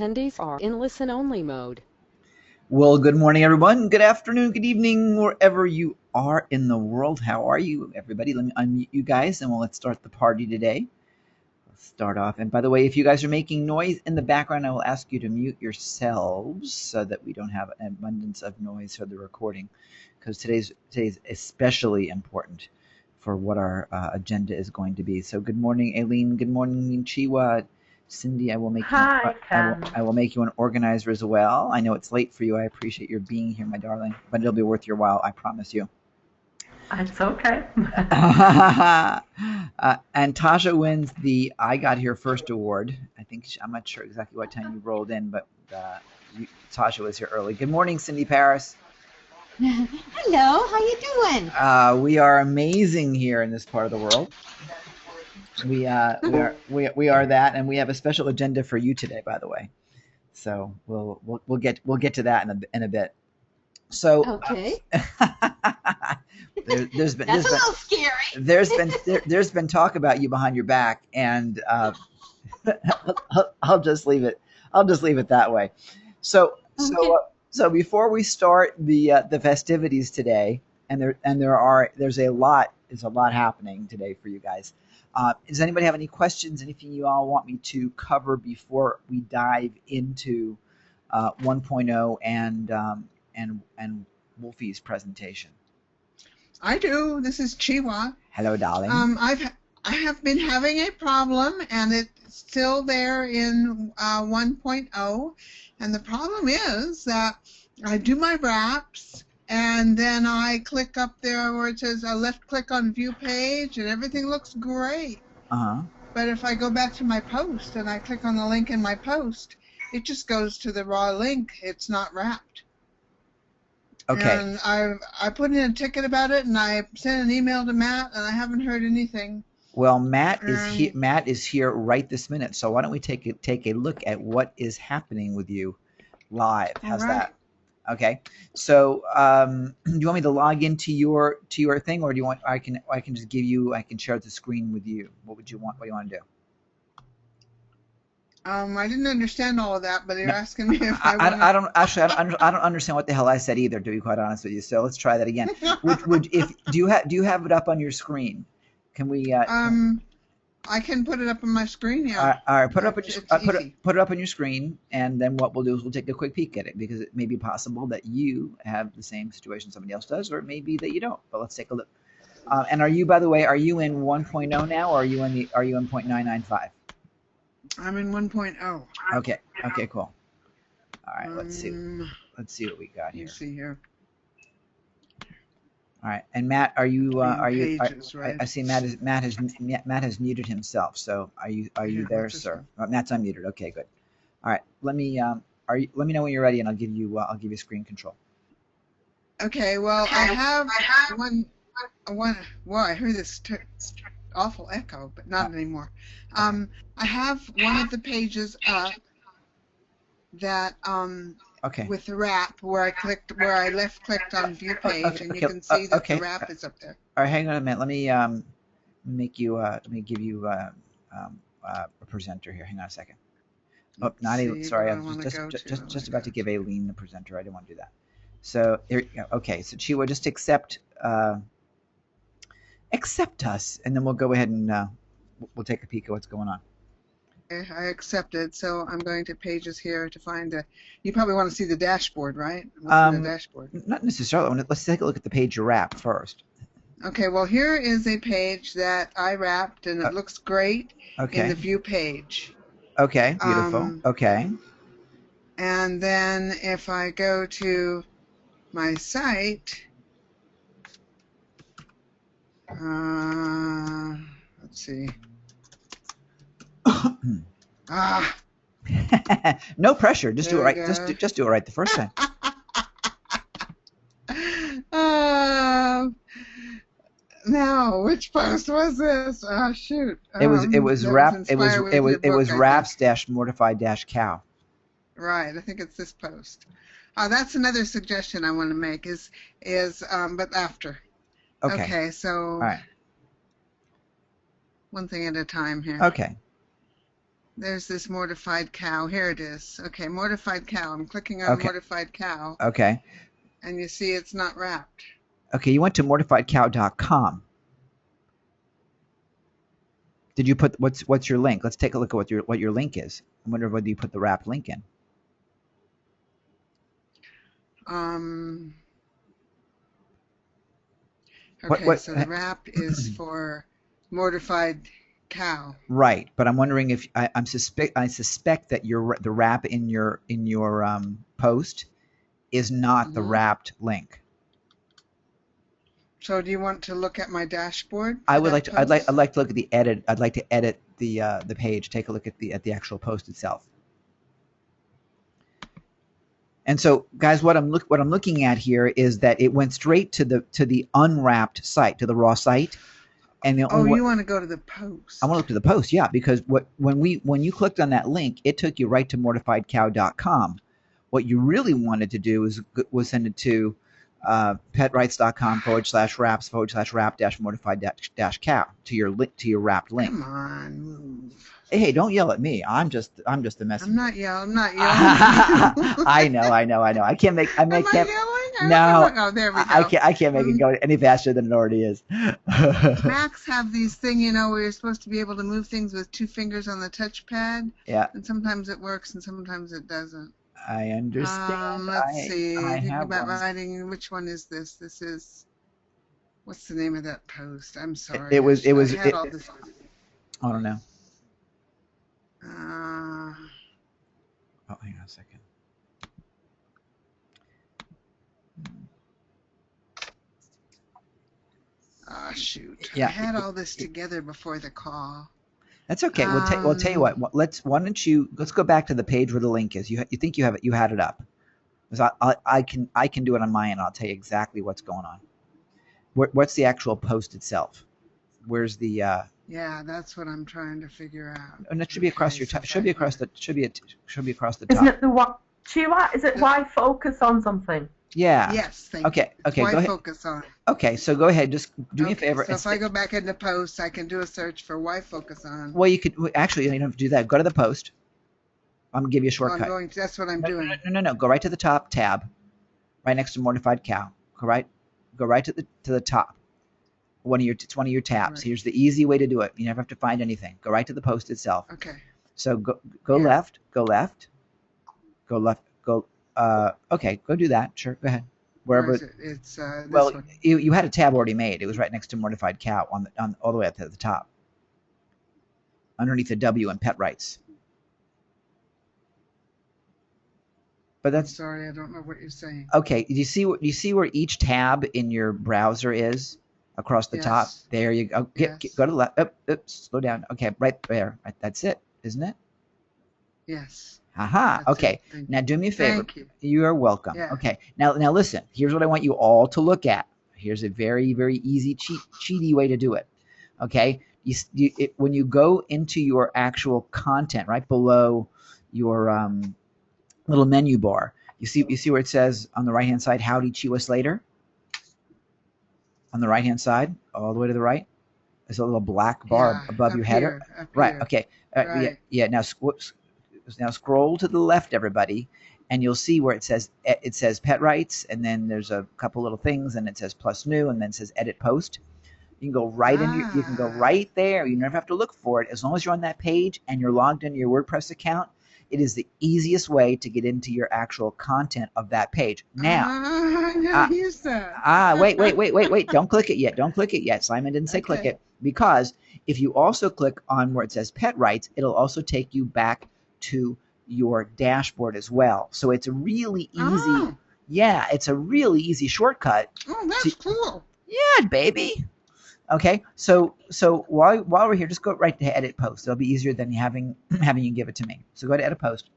attendees are in listen-only mode. Well, good morning, everyone. Good afternoon, good evening, wherever you are in the world. How are you, everybody? Let me unmute you guys, and let's start the party today. Let's start off. And by the way, if you guys are making noise in the background, I will ask you to mute yourselves so that we don't have an abundance of noise for the recording, because today's especially important for what our agenda is going to be. So, good morning, Aileen. Good morning, Chiwa. Cindy, I will make Hi, Ken. I will make you an organizer as well. I know it's late for you. I appreciate your being here, my darling, but it'll be worth your while. I promise you. It's okay. And Tasha wins the I Got Here First award. I'm not sure exactly what time you rolled in, but Tasha was here early. Good morning, Cindy Paris. Hello, how you doing? We are amazing here in this part of the world. We are that, and we have a special agenda for you today, by the way. So we'll get to that in a bit. So okay. There's been That's a little scary. There's been talk about you behind your back, and I'll just leave it that way. So before we start the festivities today, there's a lot happening today for you guys. Does anybody have any questions? Anything you all want me to cover before we dive into 1.0 and Wolfie's presentation? I do. This is Chiwa. Hello, darling. I have been having a problem, and it's still there in 1.0. And the problem is that I do my wraps, and then I click up there where it says a left click on view page, and everything looks great. But if I go back to my post and I click on the link in my post, it just goes to the raw link. It's not wrapped. Okay. And I put in a ticket about it, and I sent an email to Matt, and I haven't heard anything. Well, Matt is here right this minute. So why don't we take a look at what is happening with you live? How's that? Okay. So do you want me to log into your thing, or do you want I can just I can share the screen with you? What do you want to do? I didn't understand all of that, but you're asking me if I don't understand what the hell I said either, to be quite honest with you. So let's try that again. Do you have it up on your screen? Can we? I can put it up on my screen. Yeah. All right. Put it up on your screen, and then what we'll do is we'll take a quick peek at it, because it may be possible that you have the same situation somebody else does, or it may be that you don't. But let's take a look. And by the way, are you in 1.0 now, or are you in 0.995? I'm in 1.0. Okay. Okay. Cool. All right. Let's see what we got here. Let's see here. All right. And Matt, are you? Pages, right? I see Matt has muted himself. So are you there, sir? Matt's unmuted. Okay. Good. All right. Let me let me know when you're ready, and I'll give you screen control. Okay. Well, I have one. Well, I heard this awful echo, but not anymore. I have one of the pages up that okay. with the wrap where I left clicked on view page, and you can see that the wrap is up there. All right, hang on a minute. Let me give you a presenter here. Hang on a second. Oh, not even. Sorry, I was just about to give Aileen the presenter. I didn't want to do that. So here you go. Okay, so Chiwa, just accept us, and then we'll go ahead and we'll take a peek at what's going on. Okay, I accepted. So I'm going to pages here to find you probably want to see the dashboard, right? What's in the dashboard? Not necessarily. Let's take a look at the page you wrapped first. Okay, well, here is a page that I wrapped, and it looks great in the view page. Okay, beautiful. Okay. And then if I go to my site, let's see. No pressure. Just do it right. Just do it right the first time. Now, which post was this? Oh shoot! It was wraps dash mortified dash cow. Right. I think it's this post. That's another suggestion I want to make is but after. Okay. Okay. So. All right. One thing at a time here. Okay. There's this mortified cow. Here it is. Okay, mortified cow. I'm clicking on mortified cow. Okay. And you see it's not wrapped. Okay, you went to mortifiedcow.com. Did you put what's your link? Let's take a look at what your link is. I wonder whether you put the wrapped link in. Okay, so the wrap is for mortified cow. Right, but I'm wondering if I suspect that the wrap in your post is not the wrapped link. So do you want to look at my dashboard? I'd like to look at the edit. I'd like to edit the page. Take a look at the actual post itself. And so, guys, what I'm looking at here is that it went straight to the unwrapped site, to the raw site. And you want to go to the post. I want to look to the post, yeah, because when you clicked on that link, it took you right to mortifiedcow.com. What you really wanted to do was send it to petrights.com/wraps/wrap-mortified-cow to your wrapped link. Come on, move. Hey, don't yell at me. I'm just the messenger. I'm not yelling. I know. I can't make. Am I yelling? No. Oh, there we go. I can't make it go any faster than it already is. Macs have these thing, where you're supposed to be able to move things with 2 fingers on the touchpad. Yeah. And sometimes it works and sometimes it doesn't. I understand. Let's see. Think about one. writing. Which one is this? This is. What's the name of that post? I'm sorry. I don't know. Oh, hang on a second. Oh, shoot. Yeah. I had all this together before the call. That's okay. We'll tell you what. Let's go back to the page where the link is. You think you had it up? Because I can do it on my end. I'll tell you exactly what's going on. What's the actual post itself? Where's the? Yeah, that's what I'm trying to figure out. And it should be across your top. Should be across the top. Isn't it the what? Is it why focus on something? Yeah. Yes. Thank you. Okay. Why go ahead. Focus on. Okay, so go ahead. Just do me a favor. So if I go back into posts, I can do a search for why focus on. Well, you could actually. You don't have to do that. Go to the post. I'm gonna give you a shortcut. That's what I'm doing. No. Go right to the top tab, right next to mortified cow. Go right to the top. It's one of your tabs. Right. Here's the easy way to do it. You never have to find anything. Go right to the post itself. Okay. So go left. Go left. Okay, go do that. Sure, go ahead. Wherever. Where is it? It's this one. You had a tab already made. It was right next to mortified cow on all the way up to the top, underneath the W and pet rights. But that's. I'm sorry, I don't know what you're saying. Okay, do you see where each tab in your browser is across the top? There you go. Go to the left. Slow down. Okay, right there. Right, that's it, isn't it? Yes. Aha. Okay. Now do me a favor. Thank you. You are welcome. Yeah. Okay. Now listen. Here's what I want you all to look at. Here's a very, very easy cheaty way to do it. Okay. When you go into your actual content, right below your little menu bar, you see where it says on the right hand side, "Howdy, chew us later." On the right hand side, all the way to the right, there's a little black bar above your header. Right. Okay. Right. Yeah. Now whoops. Now scroll to the left, everybody, and you'll see where it says pet rights, and then there's a couple little things, and it says plus new, and then it says edit post. You can go right you can go right there. You never have to look for it. As long as you're on that page and you're logged into your WordPress account, it is the easiest way to get into your actual content of that page. Now, I never used that. Wait! Don't click it yet. Don't click it yet. Simon didn't say click it, because if you also click on where it says pet rights, it'll also take you back to your dashboard as well. So it's a really easy, it's a really easy shortcut. Oh, that's cool. Yeah, baby. Okay, so while we're here, just go right to edit post. It'll be easier than having you give it to me. So go to edit post,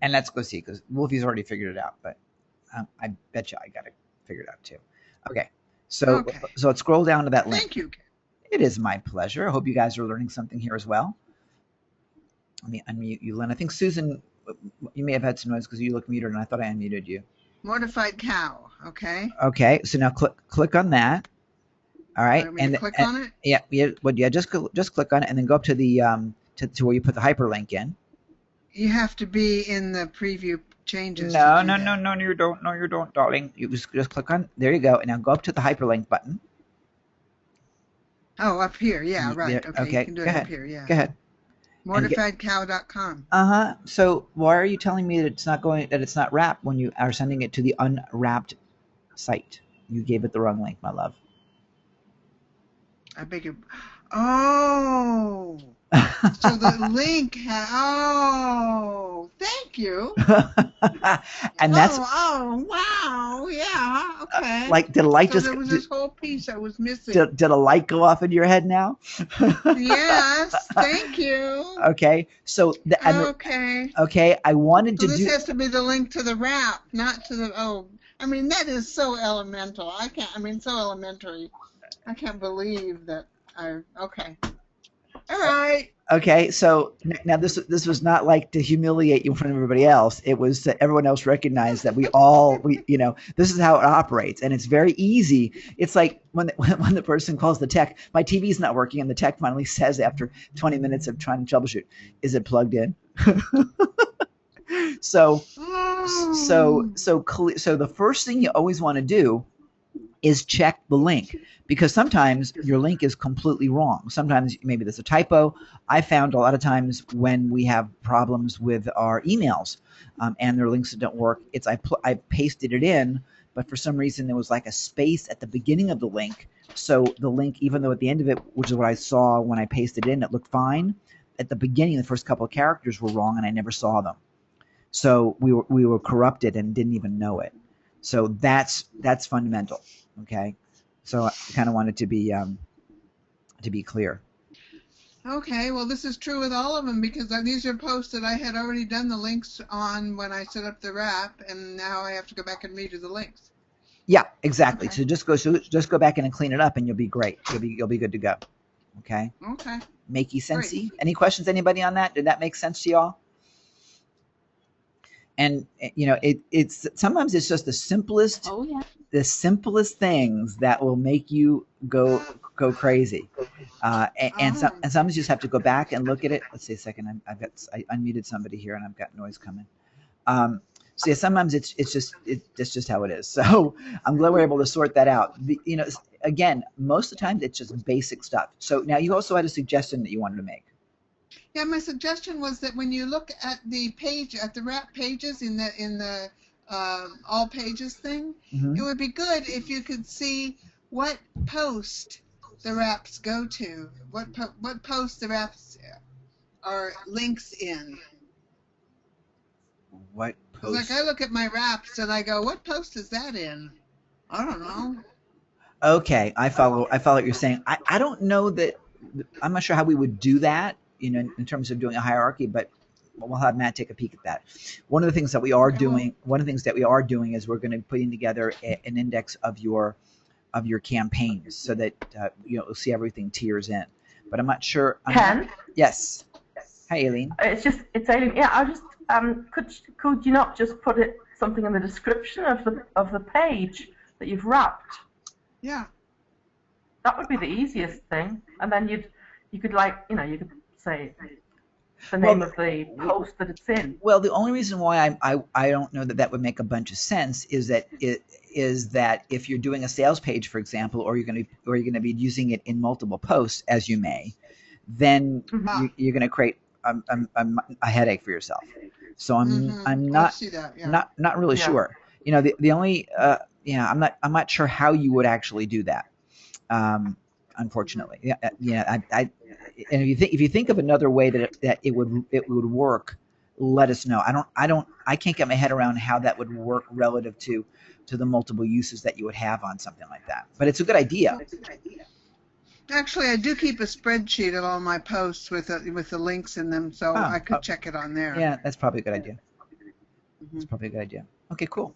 and let's go see, because Wolfie's already figured it out, but I bet you I got to figure it out too. Okay, so let's scroll down to that link. Thank you. It is my pleasure. I hope you guys are learning something here as well. Let me unmute you, Lynn. I think Susan, you may have had some noise because you look muted, and I thought I unmuted you. Mortified cow. Okay. Okay. So now click on that. All right. And click on it. Yeah. Just click on it, and then go up to the to where you put the hyperlink in. You have to be in the preview changes. No, to do no, that. no, no, you don't. No, you don't, darling. You just click on. There you go. And now go up to the hyperlink button. Oh, up here. Yeah, right. There, Okay, you can do go it ahead. up here. Yeah. Go ahead. Mortifiedcow.com. So why are you telling me that it's not wrapped when you are sending it to the unwrapped site? You gave it the wrong link, my love. I beg your. Oh. So the link. Oh, thank you. And that's. Oh, wow. Yeah. Okay. Like, did a light so just? There was this whole piece I was missing. Did a light go off in your head now? Yes. Thank you. Okay. So okay. I wanted to do. This has to be the link to the wrap, not to the. Oh, I mean that is so elemental. So elementary. I can't believe that. Okay. All right. Okay, so now this was not like to humiliate you in front of everybody else. It was that everyone else recognized that we this is how it operates, and it's very easy. It's like when the person calls the tech, my TV's not working, and the tech finally says after 20 minutes of trying to troubleshoot, is it plugged in? So the first thing you always want to do is check the link, because sometimes your link is completely wrong. Sometimes maybe there's a typo. I found a lot of times when we have problems with our emails and their links that don't work, I pasted it in, but for some reason there was like a space at the beginning of the link. So the link, even though at the end of it, which is what I saw when I pasted it in, it looked fine. At the beginning, the first couple of characters were wrong, and I never saw them. So we were corrupted and didn't even know it. So that's fundamental. Okay, so I kind of wanted to be clear. Okay, well, this is true with all of them, because these are posts that I had already done the links on when I set up the wrap, and now I have to go back and redo the links. Yeah, exactly. Okay. So just go back in and clean it up, and you'll be great. You'll be good to go. Okay. Okay. Makey sensey. Great. Any questions? Anybody on that? Did that make sense to y'all? And it's sometimes it's just the simplest. Oh, yeah. The simplest things that will make you go crazy, and sometimes you just have to go back and look at it. Let's see a second. I unmuted somebody here, and I've got noise coming. So yeah, sometimes it's just how it is. So I'm glad we're able to sort that out. Again, most of the time it's just basic stuff. So now you also had a suggestion that you wanted to make. Yeah, my suggestion was that when you look at the wrap pages in the all pages thing, Mm-hmm. It would be good if you could see what post the wraps go to, what post the wraps are links in. What post? Like I look at my wraps and I go, what post is that in? I don't know. Okay, I follow what you're saying. I don't know that. I'm not sure how we would do that, in terms of doing a hierarchy, but we'll have Matt take a peek at that. One of the things that we are doing is we're going to be putting together an index of your campaigns, so that you'll see everything tiers in. But I'm not sure. Ken? Yes. Hi, Aileen. It's Aileen. Yeah, I just could you not just put something in the description of the page that you've wrapped? Yeah. That would be the easiest thing, and then you could you could say the name of the post that it's in. Well, the only reason why I don't know that would make a bunch of sense is that if you're doing a sales page, for example, or you're going to be using it in multiple posts, as you may, then you're going to create a headache for yourself. So I'm not see that, yeah. not really sure. The only I'm not sure how you would actually do that. Unfortunately, and if you think of another way that it would work, let us know. I can't get my head around how that would work relative to the multiple uses that you would have on something like that. But it's a good idea. Actually, I do keep a spreadsheet of all my posts with the links in them, so I could check it on there. Yeah, that's probably a good idea. That's probably a good idea. Okay, cool.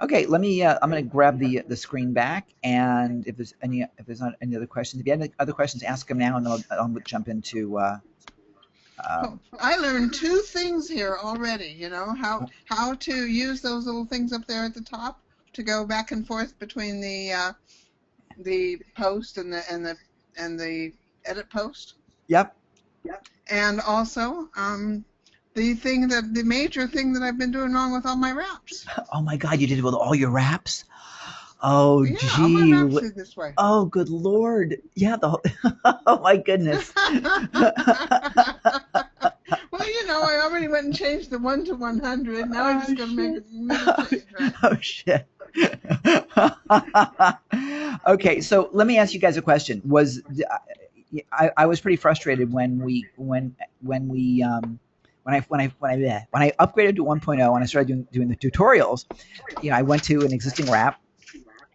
Okay, let me. I'm going to grab the screen back, and if there's not any other questions, if you have any other questions, ask them now, and then I'll jump into. I learned 2 things here already. How to use those little things up there at the top to go back and forth between the post and the edit post. Yep. and also the major thing that I've been doing wrong with all my wraps. Oh my God, you did it with all your wraps? Oh, Yeah, all gee. my wraps are this way. Oh, good Lord. Yeah, oh my goodness. Well, I already went and changed the 1 to 100. Now I'm just going to make a change, right? Oh, shit. Okay, so let me ask you guys a question. I was pretty frustrated when I upgraded to 1.0 and I started doing the tutorials. I went to an existing wrap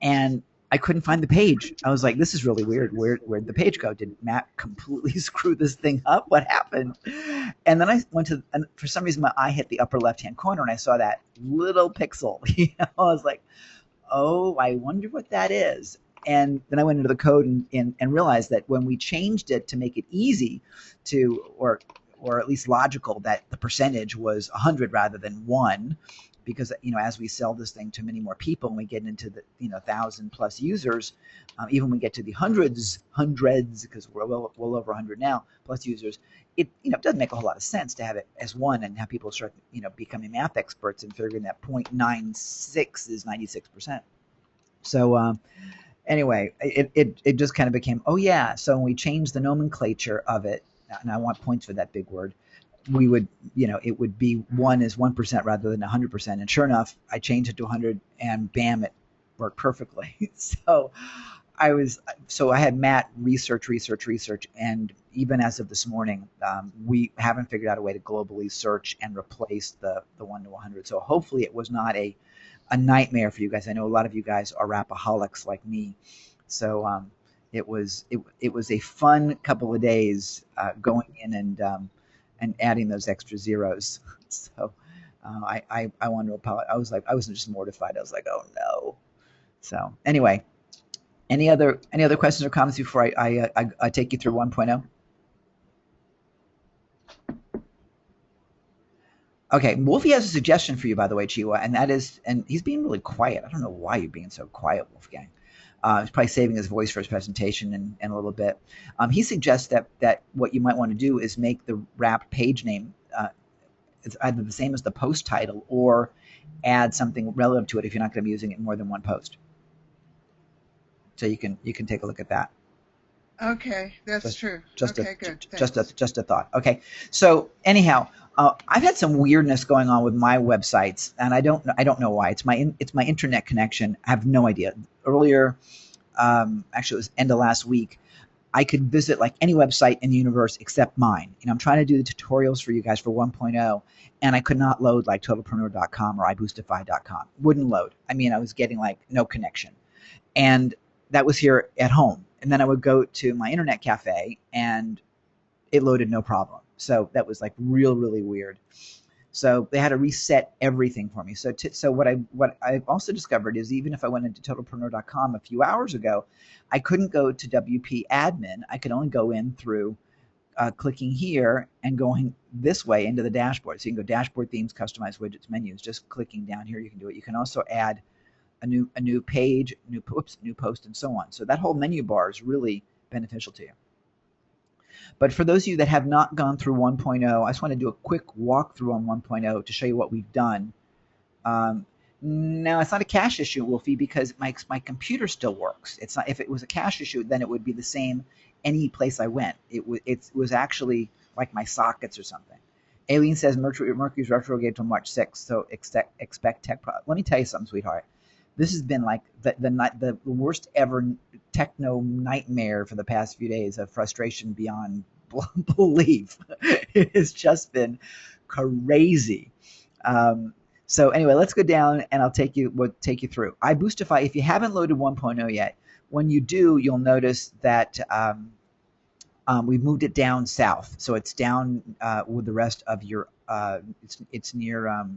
and I couldn't find the page. I was like, this is really weird. Where'd the page go? Did Matt completely screw this thing up? What happened? And then I went to, and for some reason my eye hit the upper left-hand corner and I saw that little pixel. I was like, oh, I wonder what that is. And then I went into the code and realized that when we changed it to make it easy to, or at least logical, that the percentage was 100 rather than 1, because as we sell this thing to many more people and we get into the 1,000 plus users, even when we get to the hundreds, because we're well over 100 now plus users, it doesn't make a whole lot of sense to have it as 1 and have people start becoming math experts and figuring that 0.96 is 96%. So anyway, it just kind of became, oh yeah. So when we changed the nomenclature of it, and I want points for that big word, we would, it would be 1 is 1% rather than 100%. And sure enough, I changed it to 100 and bam, it worked perfectly. So I had Matt research. And even as of this morning, we haven't figured out a way to globally search and replace the 1 to 100. So hopefully it was not a nightmare for you guys. I know a lot of you guys are rapaholics like me. So it was a fun couple of days going in and adding those extra zeros. So I want to apologize. I was just mortified. I was like, oh no. So anyway, any other questions or comments before I take you through 1.0? Okay, Wolfie has a suggestion for you, by the way, Chiwa, and that is, and he's being really quiet. I don't know why you're being so quiet, Wolfgang. He's probably saving his voice for his presentation in a little bit. He suggests that what you might want to do is make the wrap page name it's either the same as the post title or add something relative to it if you're not going to be using it in more than one post. So you can take a look at that. Okay, that's true. Okay, good. Just a thought. Okay, so anyhow, I've had some weirdness going on with my websites, and I don't know why. It's my internet connection. I have no idea. Earlier, actually, it was end of last week. I could visit like any website in the universe except mine. I'm trying to do the tutorials for you guys for 1.0, and I could not load like totalpreneur.com or iBoostify.com. Wouldn't load. I mean, I was getting like no connection, and that was here at home. And then I would go to my internet cafe and it loaded no problem. So that was like really weird. So they had to reset everything for me. So what I also discovered is even if I went into totalpreneur.com a few hours ago, I couldn't go to WP admin. I could only go in through clicking here and going this way into the dashboard. So you can go dashboard, themes, customize widgets, menus. Just clicking down here, you can do it. You can also add a new page, new post, and so on. So that whole menu bar is really beneficial to you. But for those of you that have not gone through 1.0, I just want to do a quick walkthrough on 1.0 to show you what we've done. Now, it's not a cache issue, Wolfie, because my computer still works. It's not. If it was a cache issue, then it would be the same any place I went. It was actually like my sockets or something. Aileen says Mercury's retrograde till March 6th, so expect tech problems. Let me tell you something, sweetheart. This has been like the worst ever techno nightmare for the past few days of frustration beyond belief. It has just been crazy. So anyway, let's go down and I'll take you through. iBoostify, if you haven't loaded 1.0 yet, when you do, you'll notice that we've moved it down south. So it's down with the rest of your, it's near,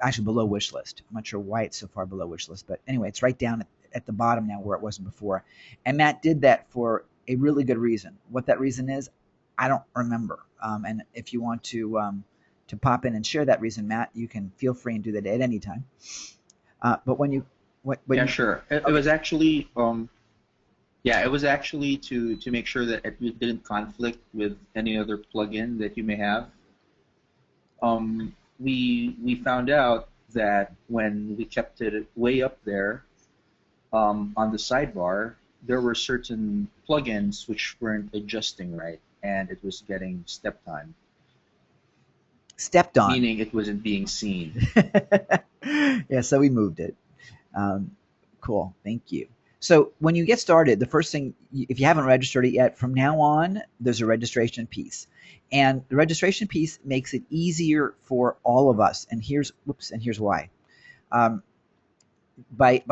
actually below wish list. I'm not sure why it's so far below wish list, but anyway, it's right down at the bottom now where it wasn't before. And Matt did that for a really good reason. What that reason is, I don't remember. And if you want to pop in and share that reason, Matt, you can feel free and do that at any time. But when you, yeah, sure. It was actually Yeah, it was actually to make sure that it didn't conflict with any other plugin that you may have. We found out that when we kept it way up there on the sidebar, there were certain plugins which weren't adjusting right, and it was getting step time, Stepped on. meaning it wasn't being seen. Yeah, so we moved it. Cool, thank you. So when you get started, the first thing, if you haven't registered it yet, from now on, there's a registration piece. And the registration piece makes it easier for all of us. And here's why. By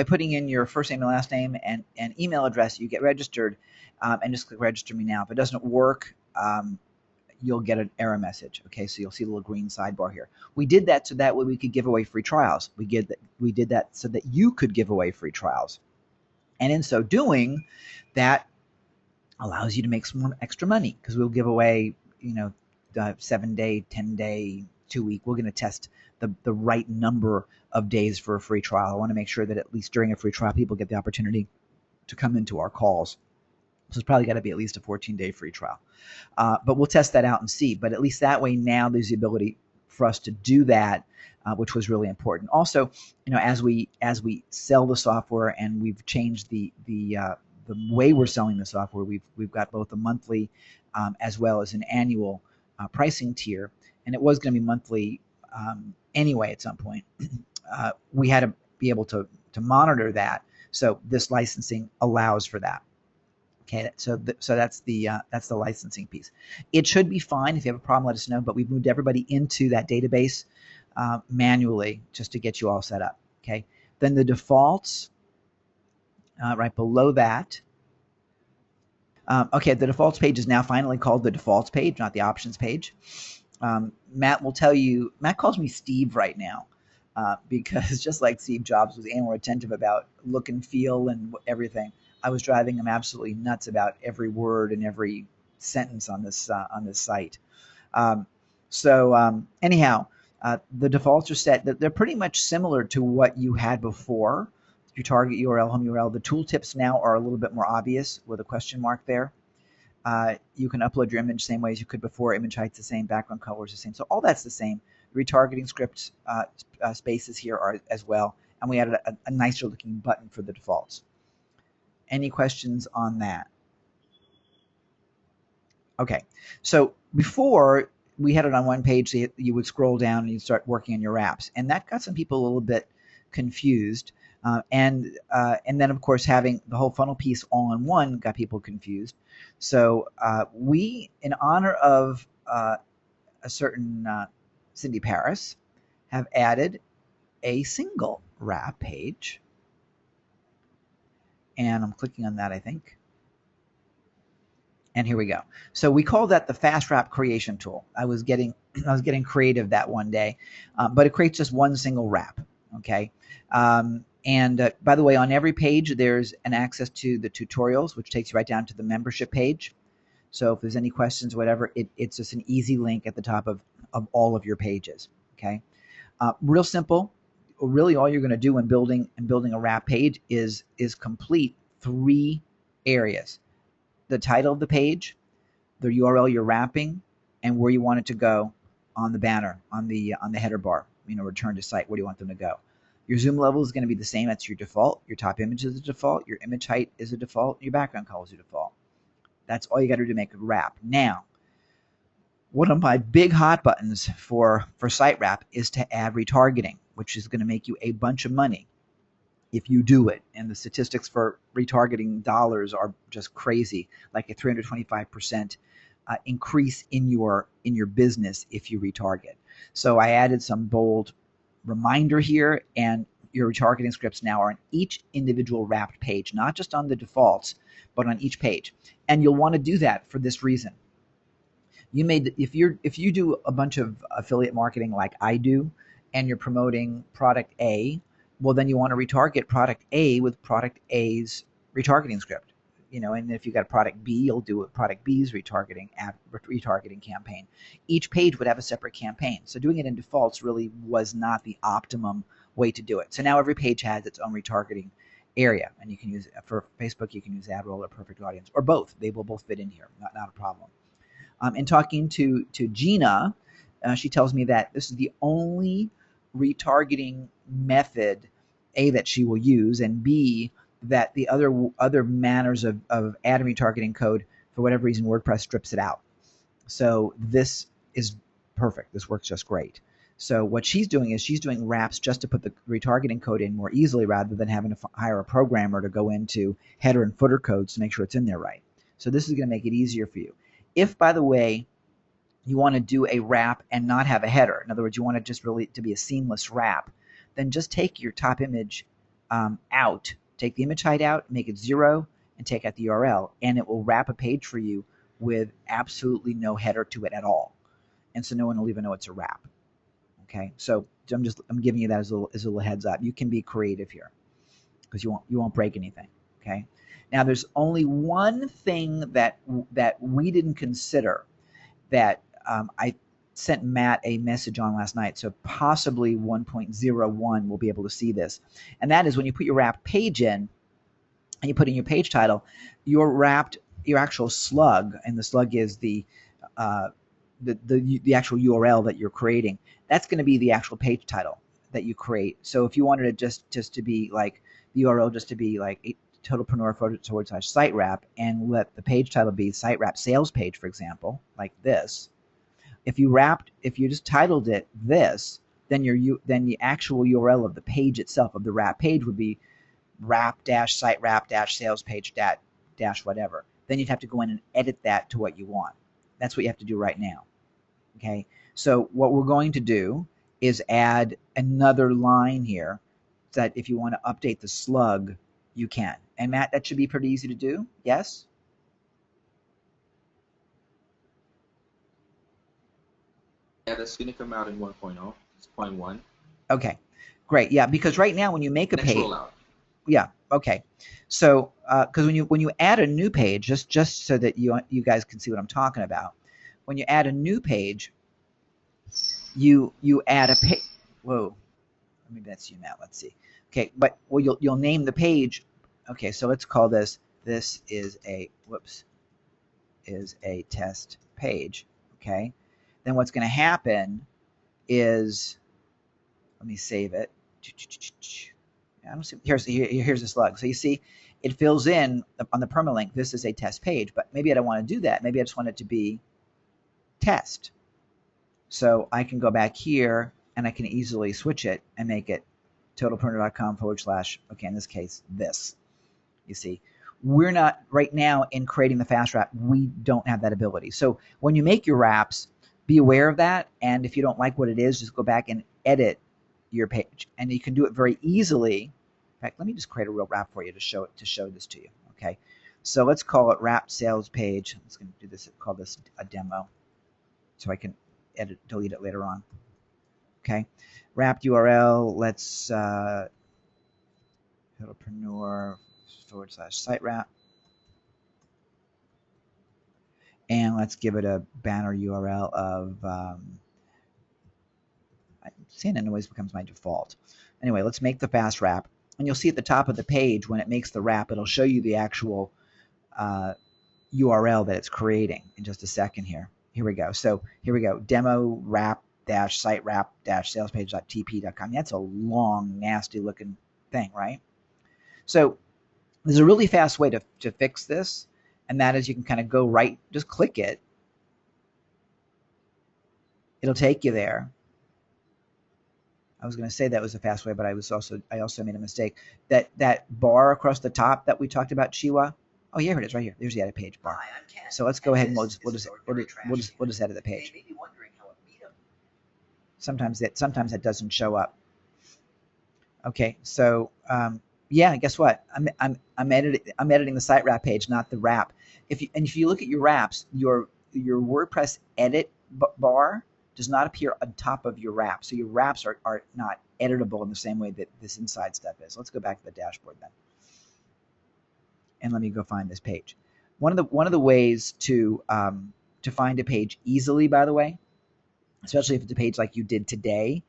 putting in your first name and last name and email address, you get registered, and just click register me now. If it doesn't work, you'll get an error message. Okay, so you'll see a little green sidebar here. We did that so that way we could give away free trials. We did that so that you could give away free trials. And in so doing, that allows you to make some more extra money, because we'll give away, 7-day, 10-day, 2-week. We're going to test the right number of days for a free trial. I want to make sure that at least during a free trial, people get the opportunity to come into our calls. So it's probably got to be at least a 14-day free trial. But we'll test that out and see. But at least that way now there's the ability for us to do that, which was really important. Also, as we sell the software and we've changed the way we're selling the software, we've got both a monthly as well as an annual pricing tier, and it was going to be monthly anyway at some point. We had to be able to monitor that, so this licensing allows for that. Okay, so that's the licensing piece. It should be fine. If you have a problem, let us know. But we've moved everybody into that database manually just to get you all set up. Okay, then the defaults right below that. Okay, the defaults page is now finally called the defaults page, not the options page. Matt will tell you. Matt calls me Steve right now because just like Steve Jobs was more attentive about look and feel and everything, I was driving him absolutely nuts about every word and every sentence on this site. Anyhow, the defaults are set. They're pretty much similar to what you had before. Your target URL, home URL. The tooltips now are a little bit more obvious with a question mark there. You can upload your image same way as you could before. Image height's the same, background color is the same. So all that's the same. Retargeting script spaces here are as well. And we added a nicer looking button for the defaults. Any questions on that? Okay, so before we had it on one page, so you would scroll down and you'd start working on your wraps, and that got some people a little bit confused. And then of course having the whole funnel piece all in one got people confused. So we, in honor of a certain Cindy Paris, have added a single wrap page. And I'm clicking on that, I think. And here we go. So we call that the fast wrap creation tool. I was getting creative that one day, but it creates just one single wrap. Okay. And by the way, on every page there's an access to the tutorials, which takes you right down to the membership page. So if there's any questions, whatever, it's just an easy link at the top of all of your pages. Okay. Real simple. Really all you're going to do when building a wrap page is complete 3 areas: the title of the page, the URL you're wrapping, and where you want it to go on the banner, on the header bar. Return to site. Where do you want them to go? Your zoom level is going to be the same. That's your default. Your top image is a default. Your image height is a default. Your background color is a default. That's all you got to do to make a wrap. Now, one of my big hot buttons for SiteWrap is to add retargeting, which is going to make you a bunch of money if you do it. And the statistics for retargeting dollars are just crazy, like a 325% increase in your business if you retarget. So I added some bold reminder here, and your retargeting scripts now are on each individual wrapped page, not just on the defaults, but on each page. And you'll want to do that for this reason. If you do a bunch of affiliate marketing like I do, and you're promoting product A, well, then you want to retarget product A with product A's retargeting script. And if you got product B, you'll do a product B's retargeting campaign. Each page would have a separate campaign. So doing it in defaults really was not the optimum way to do it. So now every page has its own retargeting area. And you can use for Facebook, you can use AdRoll or Perfect Audience or both. They will both fit in here. Not a problem. In talking to Gina, she tells me that this is the only retargeting method, A, that she will use, and B, that the other manners of ad retargeting code, for whatever reason, WordPress strips it out. So this is perfect. This works just great. So what she's doing is she's doing wraps just to put the retargeting code in more easily rather than having to hire a programmer to go into header and footer codes to make sure it's in there right. So this is going to make it easier for you. If, by the way, you want to do a wrap and not have a header, in other words, you want it just really to be a seamless wrap, then just take your top image out. Take the image height out, make it 0, and take out the URL, and it will wrap a page for you with absolutely no header to it at all. And so no one will even know it's a wrap. Okay, so I'm giving you that as a little heads up. You can be creative here because you won't break anything. Okay. Now there's only one thing that we didn't consider that I sent Matt a message on last night, so possibly 1.01 will be able to see this, and that is when you put your wrap page in and you put in your page title, your actual slug, and the slug is the actual URL that you're creating. That's going to be the actual page title that you create. So if you wanted it just to be like the URL just to be like totalpreneur/SiteWrap and let the page title be SiteWrap sales page, for example, like this. If you just titled it this, then the actual URL of the page itself, of the wrap page, would be wrap-SiteWrap-sales page dash whatever. Then you'd have to go in and edit that to what you want. That's what you have to do right now. Okay, so what we're going to do is add another line here so that if you want to update the slug, you can. And Matt, that should be pretty easy to do, yes? Yeah, that's going to come out in 1.0. It's 0.1. Okay, great. Yeah, because right now when you make a Next page, rollout. yeah, okay. So because when you add a new page, just so that you guys can see what I'm talking about, when you add a new page, you add a page. Whoa, maybe that's you, Matt. Let's see. Okay, but well, you'll name the page. Okay, so let's call this. This is a test page. Okay, then what's going to happen is, let me save it. I don't see. Here's the slug. So you see, it fills in on the permalink. This is a test page, but maybe I don't want to do that. Maybe I just want it to be test. So I can go back here and I can easily switch it and make it totalpreneur.com / okay, in this case, this. You see, we're not right now in creating the fast wrap. We don't have that ability. So when you make your wraps, be aware of that. And if you don't like what it is, just go back and edit your page, and you can do it very easily. In fact, let me just create a real wrap for you to show this to you. Okay, so let's call it wrap sales page. I'm just going to do this. Call this a demo, so I can delete it later on. Okay, wrapped URL. Let's totalpreneur / SiteWrap, and let's give it a banner URL of. Santa always becomes my default. Anyway, let's make the fast wrap. And you'll see at the top of the page, when it makes the wrap, it'll show you the actual URL that it's creating in just a second here. Here we go. So here we go. Demo wrap -SiteWrap -salespage.tp.com. That's a long, nasty looking thing, right? So there's a really fast way to fix this. And that is you can kind of go right, just click it. It'll take you there. I was going to say that was a fast way, but I also made a mistake. That bar across the top that we talked about, Chiwa. Oh, yeah, here it is, right here. There's the edit page bar. So let's go ahead and we'll just edit the page. Sometimes that doesn't show up. Okay, so yeah, guess what? I'm editing the site wrap page, not the wrap. If you look at your wraps, your WordPress edit bar does not appear on top of your wrap. So your wraps are not editable in the same way that this inside stuff is. Let's go back to the dashboard then. And let me go find this page. One of the ways to find a page easily, by the way, especially if it's a page like you did today,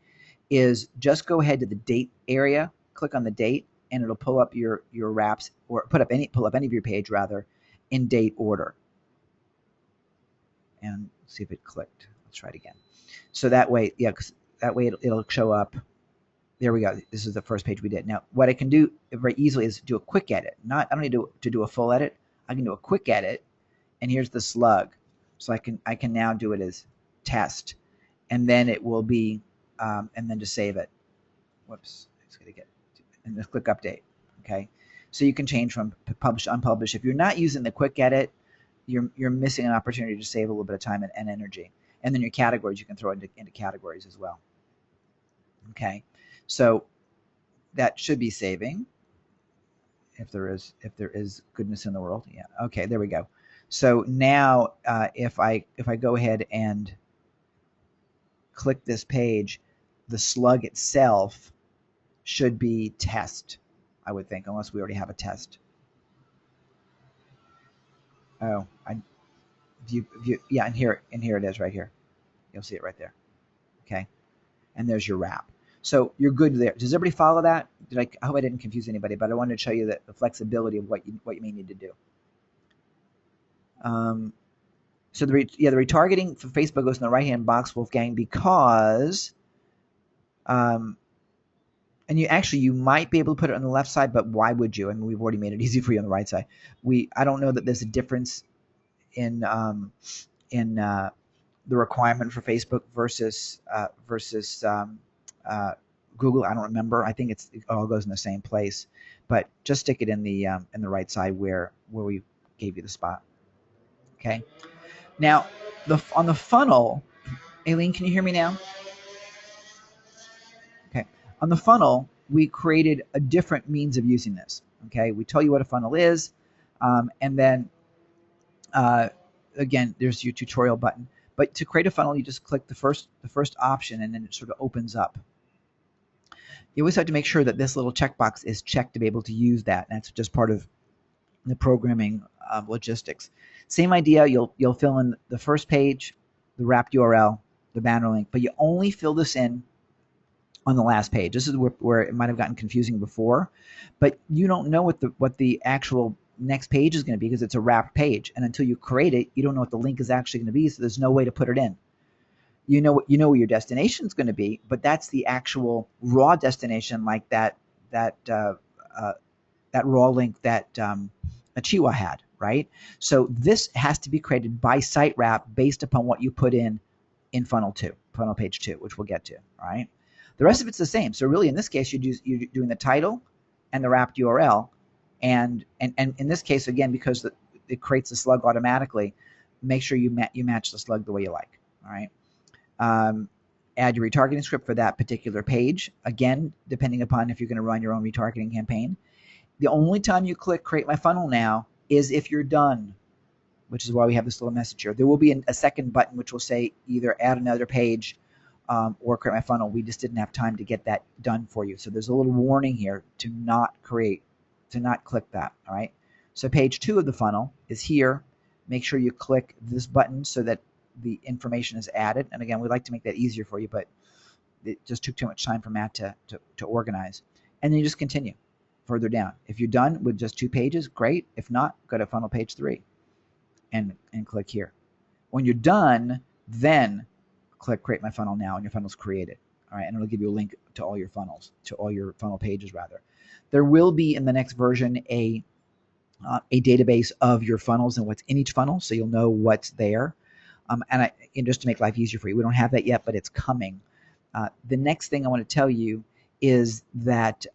is just go ahead to the date area, click on the date, and it'll pull up your wraps, or pull up any of your page rather, in date order. And see if it clicked. Let's try it again. So that way, yeah, 'cause that way it'll show up. There we go. This is the first page we did. Now, what I can do very easily is do a quick edit. I don't need to do a full edit. I can do a quick edit, and here's the slug. So I can now do it as test, and then it will be, and then just save it. Whoops, it's gonna get, and just click update. Okay, so you can change from publish to unpublish. If you're not using the quick edit, you're missing an opportunity to save a little bit of time and energy. And then your categories, you can throw into categories as well. Okay, so that should be saving. If there is goodness in the world, yeah. Okay, there we go. So now, if I go ahead and click this page, the slug itself should be test, I would think, unless we already have a test. Oh, yeah, and here it is right here. You'll see it right there. Okay, and there's your wrap. So you're good there. Does everybody follow that? I hope I didn't confuse anybody, but I wanted to show you the flexibility of what you may need to do. So the retargeting for Facebook goes in the right-hand box, Wolfgang, because, and you might be able to put it on the left side, but why would you? I mean, we've already made it easy for you on the right side. I don't know that there's a difference in the requirement for Facebook versus Google. I don't remember. I think it all goes in the same place, but just stick it in the right side where we gave you the spot. Okay. Now, on the funnel, Aileen, can you hear me now? Okay. On the funnel, we created a different means of using this. Okay. We tell you what a funnel is, and then again, there's your tutorial button. But to create a funnel, you just click the first option, and then it sort of opens up. You always have to make sure that this little checkbox is checked to be able to use that. And that's just part of the programming logistics. Same idea. You'll fill in the first page, the wrapped URL, the banner link, but you only fill this in on the last page. This is where it might have gotten confusing before, but you don't know what the actual next page is going to be, because it's a wrapped page, and until you create it, you don't know what the link is actually going to be. So there's no way to put it in. You know where your destination is going to be, but that's the actual raw destination, like that raw link that Achiwa had, right? So this has to be created by SiteWrap based upon what you put in funnel page 2, which we'll get to. All right. The rest of it's the same. So really, in this case, you're doing the title and the wrapped URL. And in this case, again, because it creates the slug automatically, make sure you match the slug the way you like. All right. Add your retargeting script for that particular page. Again, depending upon if you're going to run your own retargeting campaign. The only time you click Create My Funnel now is if you're done, which is why we have this little message here. There will be a second button which will say either Add Another Page or Create My Funnel. We just didn't have time to get that done for you. So there's a little warning here to not click that. All right. So page 2 of the funnel is here. Make sure you click this button so that the information is added. And again, we'd like to make that easier for you, but it just took too much time for Matt to organize. And then you just continue further down. If you're done with just 2 pages, great. If not, go to funnel page 3 and click here. When you're done, then click Create My Funnel Now, and your funnel's created. All right, and it'll give you a link to all your funnels, to all your funnel pages rather. There will be in the next version a database of your funnels and what's in each funnel, so you'll know what's there. And just to make life easier for you, we don't have that yet, but it's coming. The next thing I want to tell you is that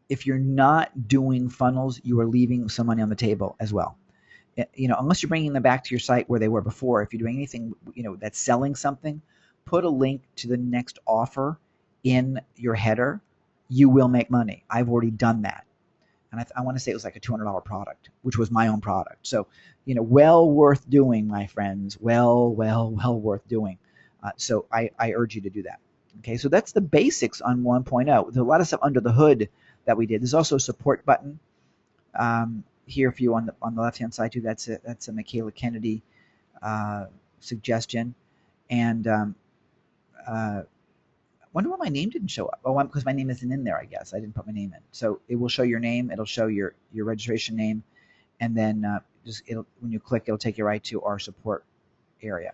if you're not doing funnels, you are leaving some money on the table as well. Unless you're bringing them back to your site where they were before. If you're doing anything, that's selling something, put a link to the next offer in your header. You will make money. I've already done that. And I want to say it was like a $200 product, which was my own product. So, well worth doing, my friends. Well worth doing. So I urge you to do that. Okay, so that's the basics on 1.0. There's a lot of stuff under the hood that we did. There's also a support button here for you on the left-hand side too. That's a Michaela Kennedy wonder why my name didn't show up. Oh, because my name isn't in there, I guess. I didn't put my name in. So it will show your name. It'll show your registration name. And then when you click, it'll take you right to our support area.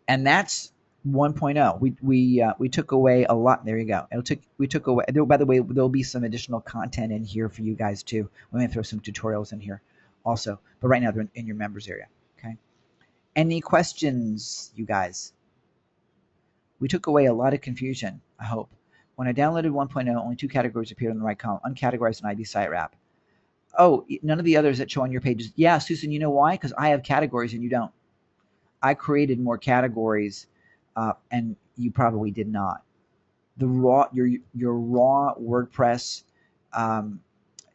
And that's 1.0. We took away a lot. There you go. We took away. By the way, there'll be some additional content in here for you guys too. We're gonna throw some tutorials in here also. But right now they're in your members area. Okay. Any questions, you guys? We took away a lot of confusion, I hope. When I downloaded 1.0, only 2 categories appeared in the right column: uncategorized and IB SiteWrap. Oh, none of the others that show on your pages. Yeah, Susan, you know why? Because I have categories and you don't. I created more categories, and you probably did not. Your raw WordPress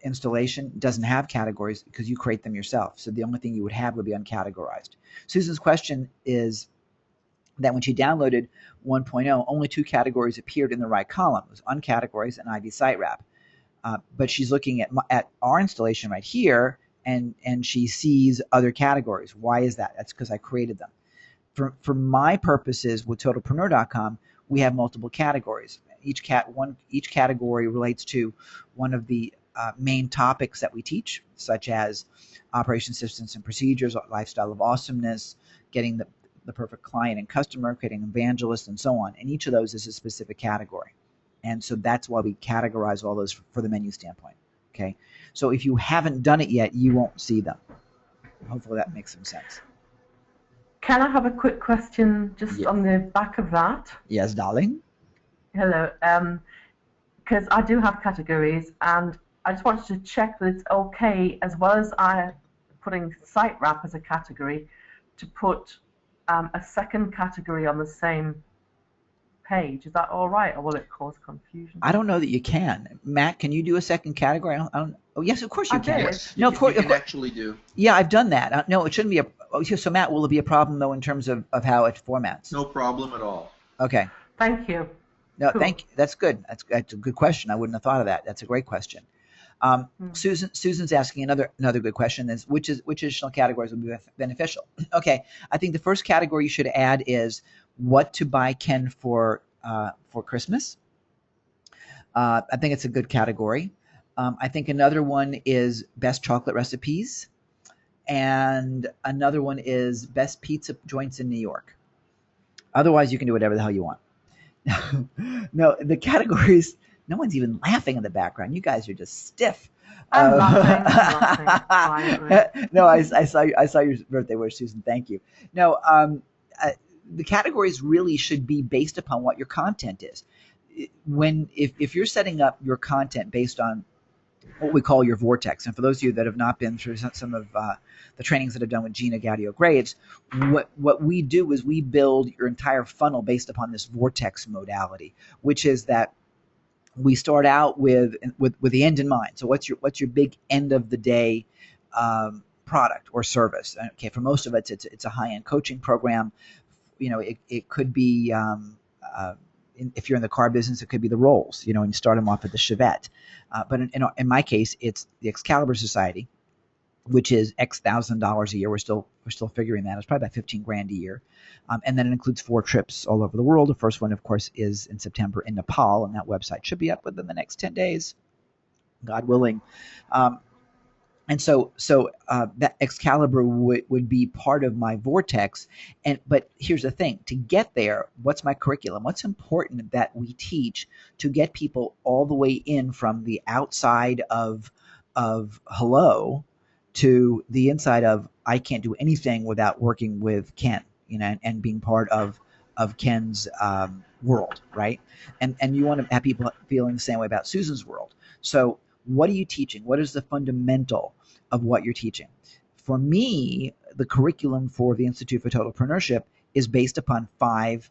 installation doesn't have categories because you create them yourself. So the only thing you would have would be uncategorized. Susan's question is that when she downloaded 1.0, only 2 categories appeared in the right column. It was uncategorized and IB SiteWrap. But she's looking at our installation right here, and she sees other categories. Why is that? That's because I created them. For my purposes with Totalpreneur.com, we have multiple categories. Each category relates to one of the main topics that we teach, such as operation systems and procedures, lifestyle of awesomeness, getting the perfect client and customer, creating evangelists, and so on. And each of those is a specific category. And so that's why we categorize all those for the menu standpoint. Okay. So if you haven't done it yet, you won't see them. Hopefully that makes some sense. Can I have a quick question just on the back of that? Yes, darling. Hello. Because I do have categories, and I just wanted to check that it's okay, as well as I putting SiteWrap as a category, to put a second category on the same page. Is that all right, or will it cause confusion? I don't know that you can. Matt, can you do a second category? I don't. Oh, yes, of course you can. Yes, no, you can actually do. Yeah, I've done that. No, it shouldn't be a. So Matt, will it be a problem though in terms of how it formats? No problem at all. Okay. Thank you. No, cool. Thank you. That's good. That's a good question. I wouldn't have thought of that. That's a great question. Susan's asking another good question: is which additional categories would be beneficial? Okay, I think the first category you should add is what to buy Ken for Christmas. I think it's a good category. I think another one is best chocolate recipes, and another one is best pizza joints in New York. Otherwise, you can do whatever the hell you want. No, the categories. No one's even laughing in the background. You guys are just stiff. I'm laughing. No, I saw your birthday wish, Susan. Thank you. No, the categories really should be based upon what your content is. If you're setting up your content based on what we call your vortex, and for those of you that have not been through some of the trainings that I've done with Gina Gaudio Graves, what we do is we build your entire funnel based upon this vortex modality, which is that we start out with the end in mind. So what's your big end of the day product or service? Okay, for most of it, it's a high-end coaching program. You know, it could be if you're in the car business, it could be the Rolls. You know, and you start them off at the Chevette. But in my case, it's the Excalibur Society, which is X $1,000s a year. We're still figuring that. It's probably about $15,000 a year. And then it includes 4 trips all over the world. The first one, of course, is in September in Nepal, and that website should be up within the next 10 days, God willing. And so that Excalibur would be part of my vortex. But here's the thing: to get there, what's my curriculum? What's important that we teach to get people all the way in from the outside of hello to the inside of I can't do anything without working with Ken, you know, and being part of Ken's world, right? And you want to have people feeling the same way about Susan's world. So what are you teaching? What is the fundamental of what you're teaching? For me, the curriculum for the Institute for Totalpreneurship is based upon 5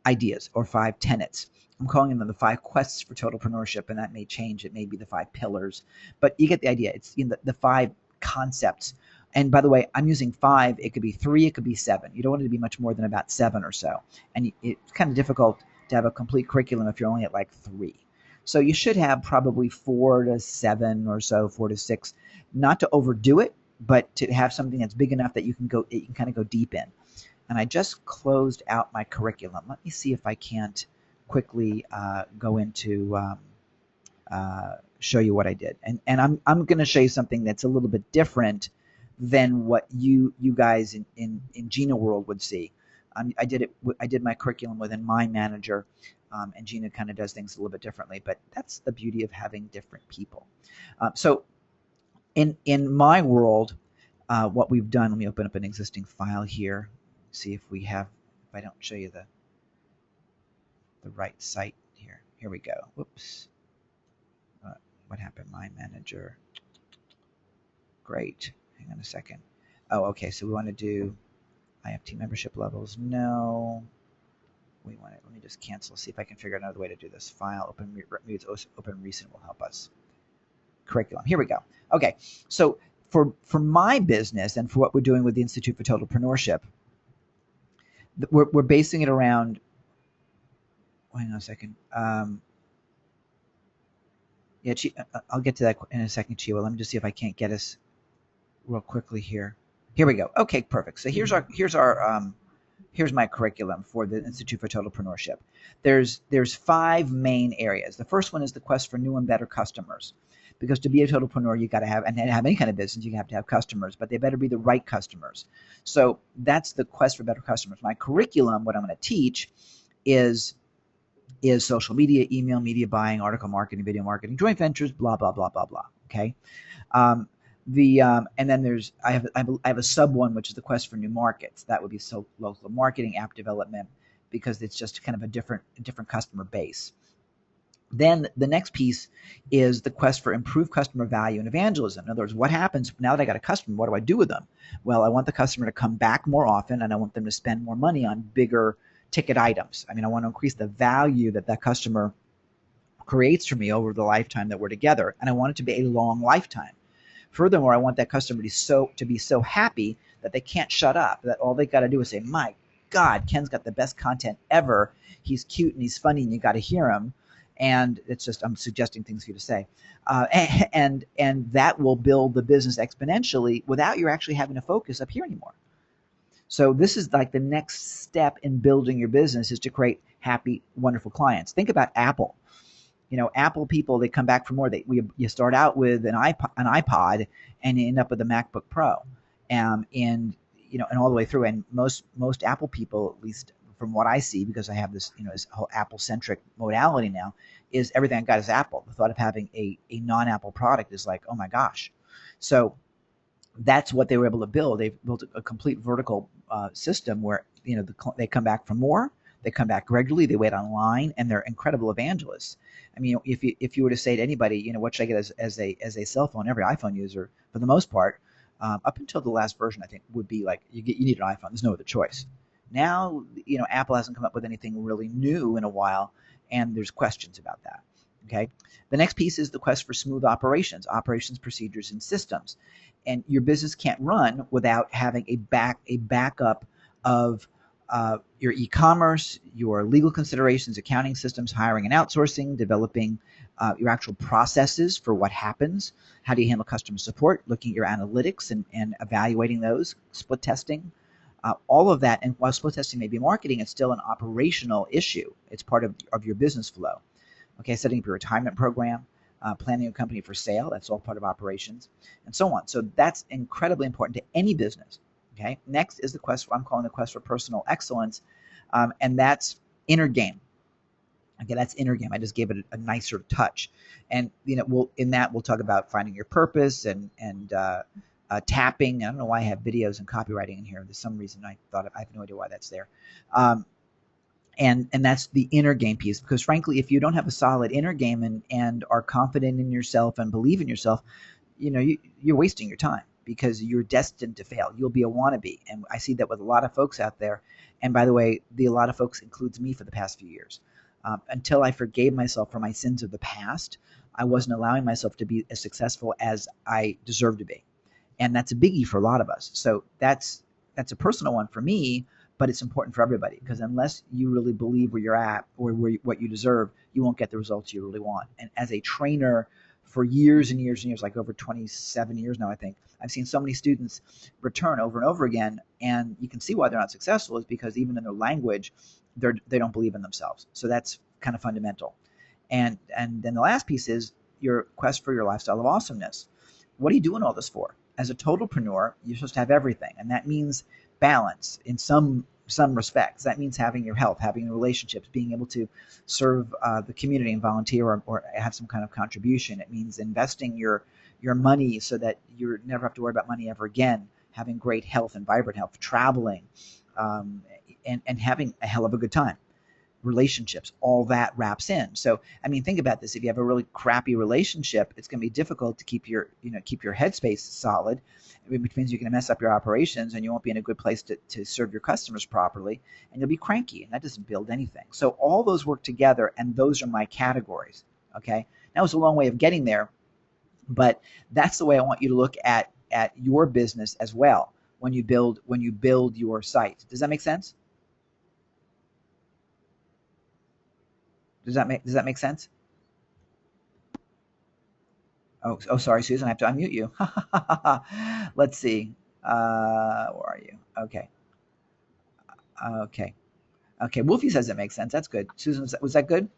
ideas or 5 tenets. I'm calling them the 5 quests for totalpreneurship, and that may change. It may be the 5 pillars, but you get the idea. It's the 5 concepts. And by the way, I'm using 5. It could be 3. It could be 7. You don't want it to be much more than about 7 or so. And it's kind of difficult to have a complete curriculum if you're only at like 3. So you should have probably 4 to 7 or so, 4 to 6, not to overdo it, but to have something that's big enough that you can kind of go deep in. And I just closed out my curriculum. Let me see if I can't quickly go into show you what I did, and I'm going to show you something that's a little bit different than what you guys in Gina World would see. I did my curriculum within My Manager, and Gina kind of does things a little bit differently, but that's the beauty of having different people. So in my world, what we've done, let me open up an existing file here, see if we have, if I don't show you the right site here. Here we go. Whoops. What happened? My Manager. Great. Hang on a second. Oh, okay. So we want to do IFT membership levels. No. We want it. Let me just cancel. See if I can figure out another way to do this. File, open recent will help us. Curriculum. Here we go. Okay. So for my business and for what we're doing with the Institute for Totalpreneurship, we're basing it around. Hang on a second. Yeah, I'll get to that in a second, Chiwa. Let me just see if I can't get us real quickly here. Here we go. Okay, perfect. So here's my curriculum for the Institute for Totalpreneurship. There's 5 main areas. The first one is the quest for new and better customers, because to be a totalpreneur, you got to have, and have any kind of business, you have to have customers, but they better be the right customers. So that's the quest for better customers. My curriculum, what I'm going to teach, is social media, email, media buying, article marketing, video marketing, joint ventures, blah blah blah blah blah. Okay, and then I have a sub one, which is the quest for new markets. That would be local marketing, app development, because it's just kind of a different customer base. Then the next piece is the quest for improved customer value and evangelism. In other words, what happens now that I got a customer? What do I do with them? Well, I want the customer to come back more often, and I want them to spend more money on bigger ticket items. I mean, I want to increase the value that customer creates for me over the lifetime that we're together, and I want it to be a long lifetime. Furthermore, I want that customer to be so happy that they can't shut up, that all they got to do is say, my God, Ken's got the best content ever. He's cute and he's funny and you got to hear him. And it's just, I'm suggesting things for you to say. And that will build the business exponentially without you actually having to focus up here anymore. So this is like the next step in building your business, is to create happy, wonderful clients. Think about Apple. You know, Apple people, they come back for more. You start out with an iPod and you end up with a MacBook Pro, and all the way through. And most Apple people, at least from what I see, because I have this, this whole Apple-centric modality now, is everything I got is Apple. The thought of having a non-Apple product is like, oh my gosh. So that's what they were able to build. They've built a complete vertical system where they come back for more, they come back regularly, they wait online, and they're incredible evangelists. I mean, if you were to say to anybody, what should I get as a cell phone? Every iPhone user, for the most part, up until the last version, I think, would be like, you need an iPhone. There's no other choice. Now, Apple hasn't come up with anything really new in a while, and there's questions about that. Okay. The next piece is the quest for smooth operations, procedures, and systems. And your business can't run without having a backup of your e-commerce, your legal considerations, accounting systems, hiring and outsourcing, developing your actual processes for what happens. How do you handle customer support? Looking at your analytics and evaluating those, split testing, all of that. And while split testing may be marketing, it's still an operational issue. It's part of your business flow. Okay, setting up your retirement program, planning a company for sale, that's all part of operations, and so on. So that's incredibly important to any business. Okay. Next is the quest, I'm calling the quest for personal excellence, and that's inner game. Okay, that's inner game. I just gave it a nicer touch, and we'll talk about finding your purpose and tapping. I don't know why I have videos and copywriting in here. There's some reason I have no idea why that's there. And that's the inner game piece, because frankly, if you don't have a solid inner game and are confident in yourself and believe in yourself, you're wasting your time, because you're destined to fail. You'll be a wannabe. And I see that with a lot of folks out there. And by the way, a lot of folks includes me for the past few years. Until I forgave myself for my sins of the past, I wasn't allowing myself to be as successful as I deserve to be. And that's a biggie for a lot of us. So that's a personal one for me, but it's important for everybody, because unless you really believe where you're at or what you deserve, you won't get the results you really want. And as a trainer for years and years and years, like over 27 years now, I think, I've seen so many students return over and over again, and you can see why they're not successful is because even in their language, they don't believe in themselves. So that's kind of fundamental. And then the last piece is your quest for your lifestyle of awesomeness. What are you doing all this for? As a totalpreneur, you're supposed to have everything, and that means balance in some respects. That means having your health, having relationships, being able to serve the community and volunteer or have some kind of contribution. It means investing your money so that you never have to worry about money ever again, having great health and vibrant health, traveling, and having a hell of a good time. Relationships, all that wraps in. So, I mean, think about this. If you have a really crappy relationship, it's going to be difficult to keep your headspace solid, which means you're going to mess up your operations and you won't be in a good place to serve your customers properly, and you'll be cranky, and that doesn't build anything. So all those work together, and those are my categories. Okay. That was a long way of getting there, but that's the way I want you to look at your business as well when you build your site. Does that make sense? Does that make sense? Oh, sorry, Susan, I have to unmute you. Let's see. Where are you? Okay. Wolfie says it makes sense. That's good. Susan, was that good?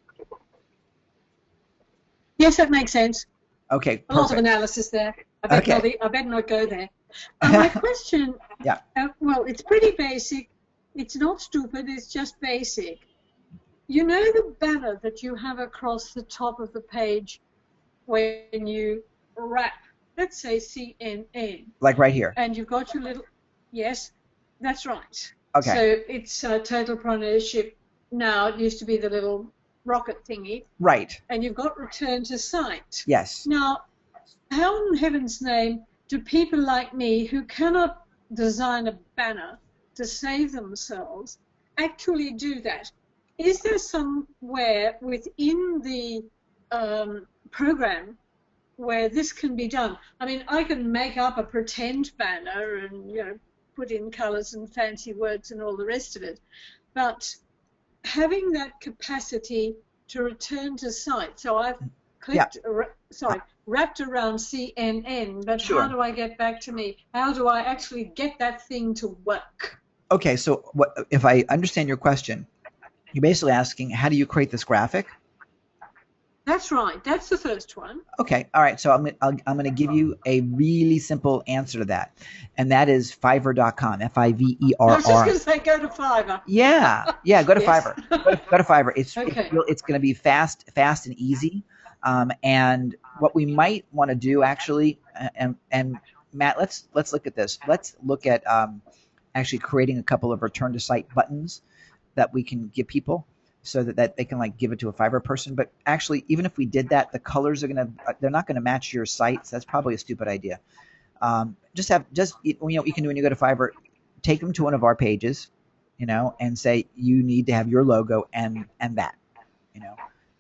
Yes, that makes sense. Okay, perfect. A lot of analysis there. I better not go there. My question, yeah. Well, it's pretty basic. It's not stupid. It's just basic. You know the banner that you have across the top of the page when you wrap, let's say CNN. Like right here. And you've got your little, yes, that's right. Okay. So it's totalpreneurship now. It used to be the little rocket thingy. Right. And you've got return to site. Yes. Now, how in heaven's name do people like me who cannot design a banner to save themselves actually do that? Is there somewhere within the program where this can be done? I mean, I can make up a pretend banner and put in colours and fancy words and all the rest of it, but having that capacity to return to site. So I've clicked, wrapped around CNN, but sure. How do I get back to me? How do I actually get that thing to work? Okay, so if I understand your question, you're basically asking, how do you create this graphic? That's right. That's the first one. Okay. All right. So I'm going to give you a really simple answer to that, and that is Fiverr.com. Fiverr. I was just going to say go to Fiverr. Yeah. Go to Fiverr. Go to Fiverr. It's going to be fast and easy. And what we might want to do actually, and Matt, let's look at this. Let's look at actually creating a couple of return to site buttons that we can give people so that they can like give it to a Fiverr person. But actually, even if we did that, the colors they're not going to match your site. So that's probably a stupid idea. You can do when you go to Fiverr, take them to one of our pages, and say you need to have your logo and that,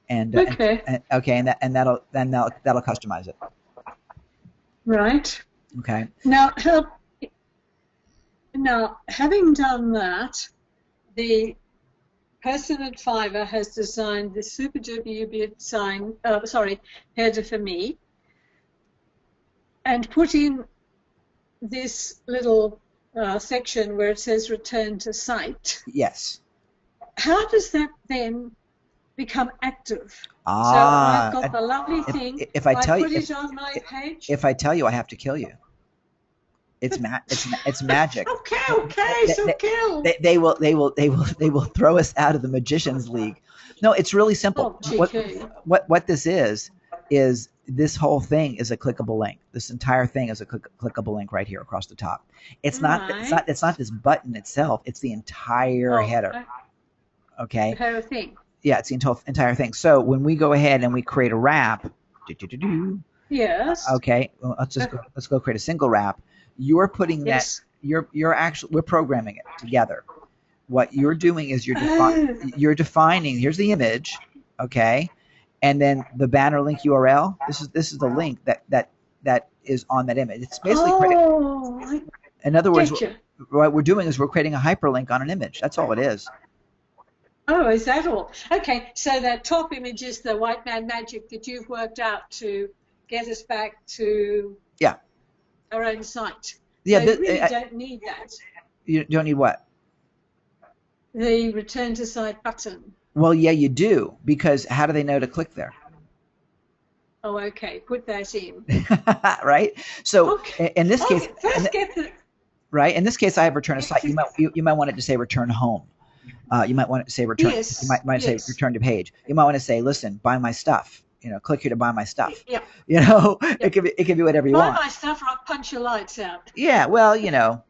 and and that'll customize it. Right. Okay. Now, having done that, the person at Fiverr has designed the super duper sign, header for me, and put in this little section where it says return to site. Yes. How does that then become active? So I've got the lovely thing. If I tell you, put it on my page. If I tell you, I have to kill you. It's magic. Okay, so kill. They will throw us out of the Magicians League. No, it's really simple. What this is this whole thing is a clickable link. This entire thing is a clickable link right here across the top. It's not this button itself. It's the entire header. Okay. The whole thing. Yeah, it's the entire thing. So when we go ahead and we create a wrap, yes. Okay, well, let's go create a single wrap. You're putting that. We're programming it together. What you're doing is you're defining. Here's the image, okay, and then the banner link URL. This is the link that is on that image. It's basically in other words, what we're doing is we're creating a hyperlink on an image. That's all it is. Oh, is that all? Okay, so that top image is the white man magic that you've worked out to get us back to our own site. Yeah, so you really don't need that. You don't need what? The return to site button. Well, yeah, you do, because how do they know to click there? Oh, okay. Put that in. Right. So Okay. in this case, Okay. First, get the. right. In this case, I have return a site. You might want it to say return home. You might want it to say return. Yes. You might say Yes. return to page. You might want to say, listen, buy my stuff. Click here to buy my stuff. Yeah. It could be whatever you Buy want. my stuff or I'll punch your lights out. Yeah. Well,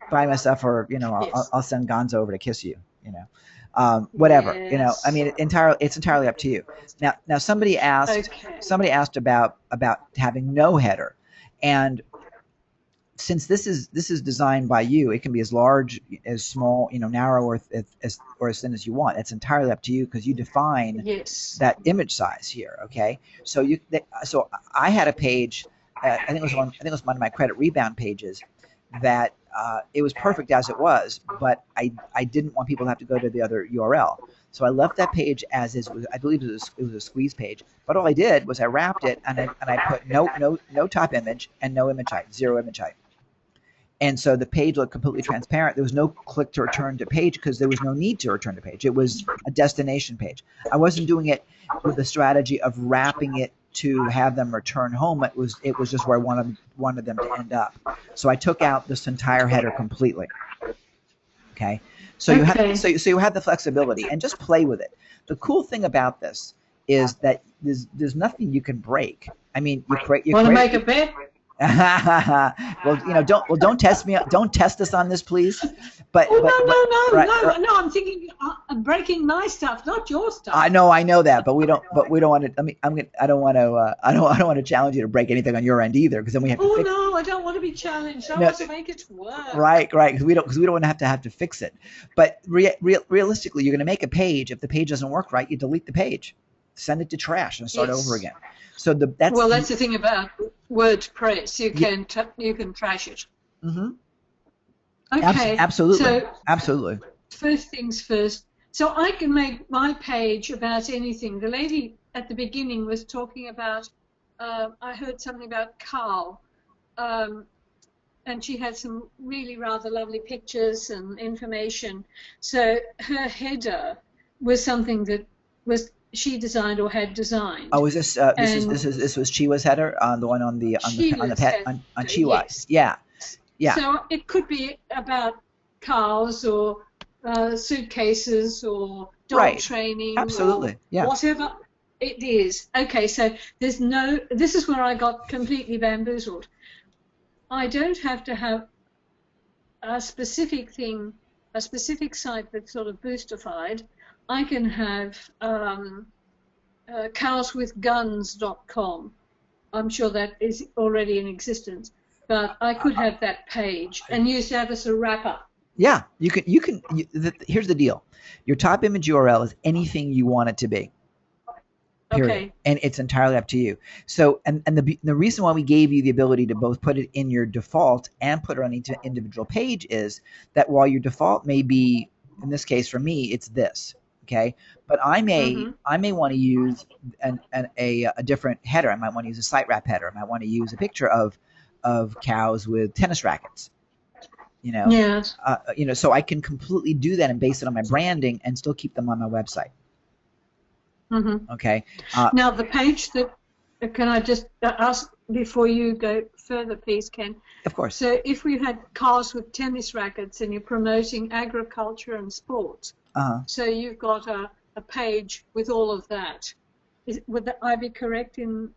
buy my stuff, or Yes. I'll send Gonzo over to kiss you. Whatever. Yes. I mean, it's entirely up to you. Now somebody asked. Okay. Somebody asked about having no header, and since this is designed by you, it can be as large, as small, narrow, or as thin as you want. It's entirely up to you, because you define Yes. that image size here. Okay, so so I had a page. I think it was one of my credit rebound pages that it was perfect as it was, but I didn't want people to have to go to the other URL. So I left that page as is. I believe it was a squeeze page. But all I did was I wrapped it, and I put no top image and no image height, 0 image height. And so the page looked completely transparent. There was no click to return to page, because there was no need to return to page. It was a destination page. I wasn't doing it with the strategy of wrapping it to have them return home. It was just where I wanted them to end up. So I took out this entire header completely. Okay. So you have the flexibility, and just play with it. The cool thing about this is that there's nothing you can break. I mean, Want to make a bet? Don't test me. Don't test us on this, please. But No. I'm thinking I'm breaking my stuff, not your stuff. I know that, but we don't want to. I mean, I don't want to challenge you to break anything on your end either, because then we have to. No, I don't want to be challenged. I want to make it work. Right, because we don't want to have to fix it. But realistically, you're going to make a page. If the page doesn't work right, you delete the page, send it to trash, and start over again. So that's the thing about WordPress. You can trash it. Mm-hmm. Okay. Absolutely. So absolutely. First things first. So I can make my page about anything. The lady at the beginning was talking about. I heard something about Krell, and she had some really rather lovely pictures and information. So her header was something that was. She designed or had designed. Oh, is this this was Chiwa's header, the one on the pet on Chiwa? Yes. Yeah. So it could be about cars or suitcases or dog training. Absolutely. Or whatever it is. Okay, so this is where I got completely bamboozled. I don't have to have a specific thing, a specific site that's sort of boostified. I can have cowswithguns.com. I'm sure that is already in existence, but I could have that page and use that as a wrapper. Yeah, you can. Here's the deal: your top image URL is anything you want it to be. Period. Okay. And it's entirely up to you. So, and the reason why we gave you the ability to both put it in your default and put it on each individual page is that while your default may be, in this case for me, it's this. Okay, but I may want to use a different header. I might want to use a SiteWrap header. I might want to use a picture of cows with tennis rackets. Yes. So I can completely do that and base it on my branding and still keep them on my website. Mm-hmm. Okay. Now the page that can I just ask before you go further, please, Ken? Of course. So if we had cars with tennis rackets and you're promoting agriculture and sports. So you've got a page with all of that. Would I be correct in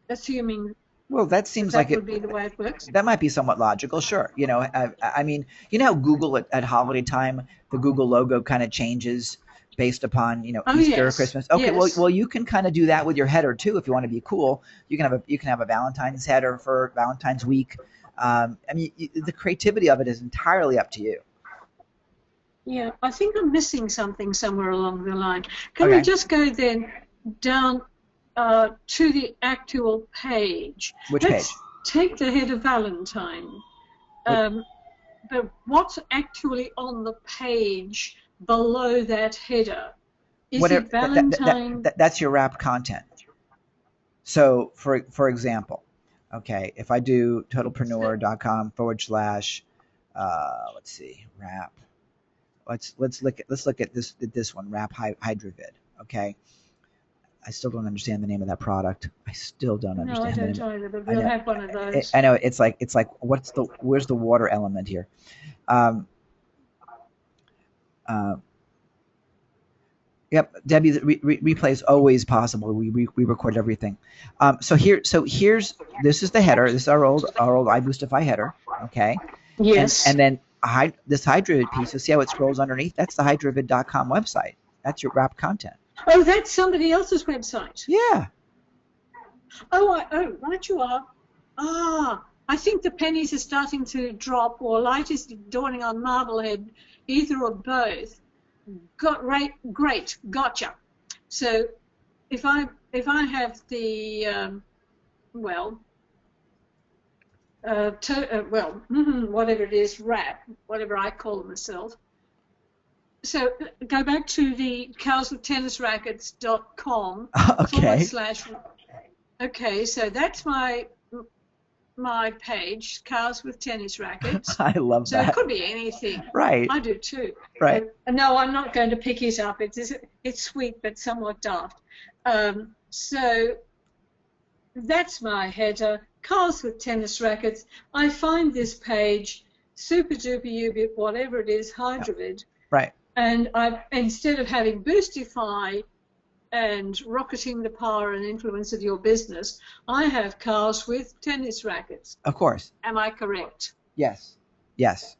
assuming? Well, that seems like it would be the way it works. That might be somewhat logical, sure. I mean, how Google at holiday time, the Google logo kind of changes based upon Easter or Christmas. Okay, yes. well you can kind of do that with your header too if you want to be cool. You can have a Valentine's header for Valentine's week. I mean, the creativity of it is entirely up to you. Yeah, I think I'm missing something somewhere along the line. Can we just go then down to the actual page? Which Let's page? Take the header Valentine. But what's actually on the page below that header? Is it Valentine? That's your wrapped content. So, for example, okay, if I do totalpreneur.com / let's see, wrap. Let's look at this one, wrap HydraVid. Okay. I still don't understand the name of that product. I still don't No, understand I the don't name. either, but we'll have one of those. I know it's like where's the water element here? Um, uh, Yep, Debbie, the replay is always possible. We record everything. So here's this is the header. This is our old iBoostify header. Okay. Yes. And then this HydroVid piece. You see how it scrolls underneath? That's the hydrovid.com website. That's your wrap content. Oh, that's somebody else's website. Yeah. Oh, right you are. I think the pennies are starting to drop, or light is dawning on Marblehead, either or both. Great, gotcha. So if I have the whatever it is, wrap, whatever I call myself. So go back to the cowswithtennisrackets.com Okay. / okay, so that's my page, Cows with Tennis Rackets. I love so that. So it could be anything. Right. I do too. Right. No, I'm not going to pick it up. It's sweet but somewhat daft. So that's my header, Cows with Tennis Rackets. I find this page super duper ubit, whatever it is, HydroVid. Right. And instead of having Boostify and rocketing the power and influence of your business, I have Cows with Tennis Rackets. Of course. Am I correct? Yes. Yes.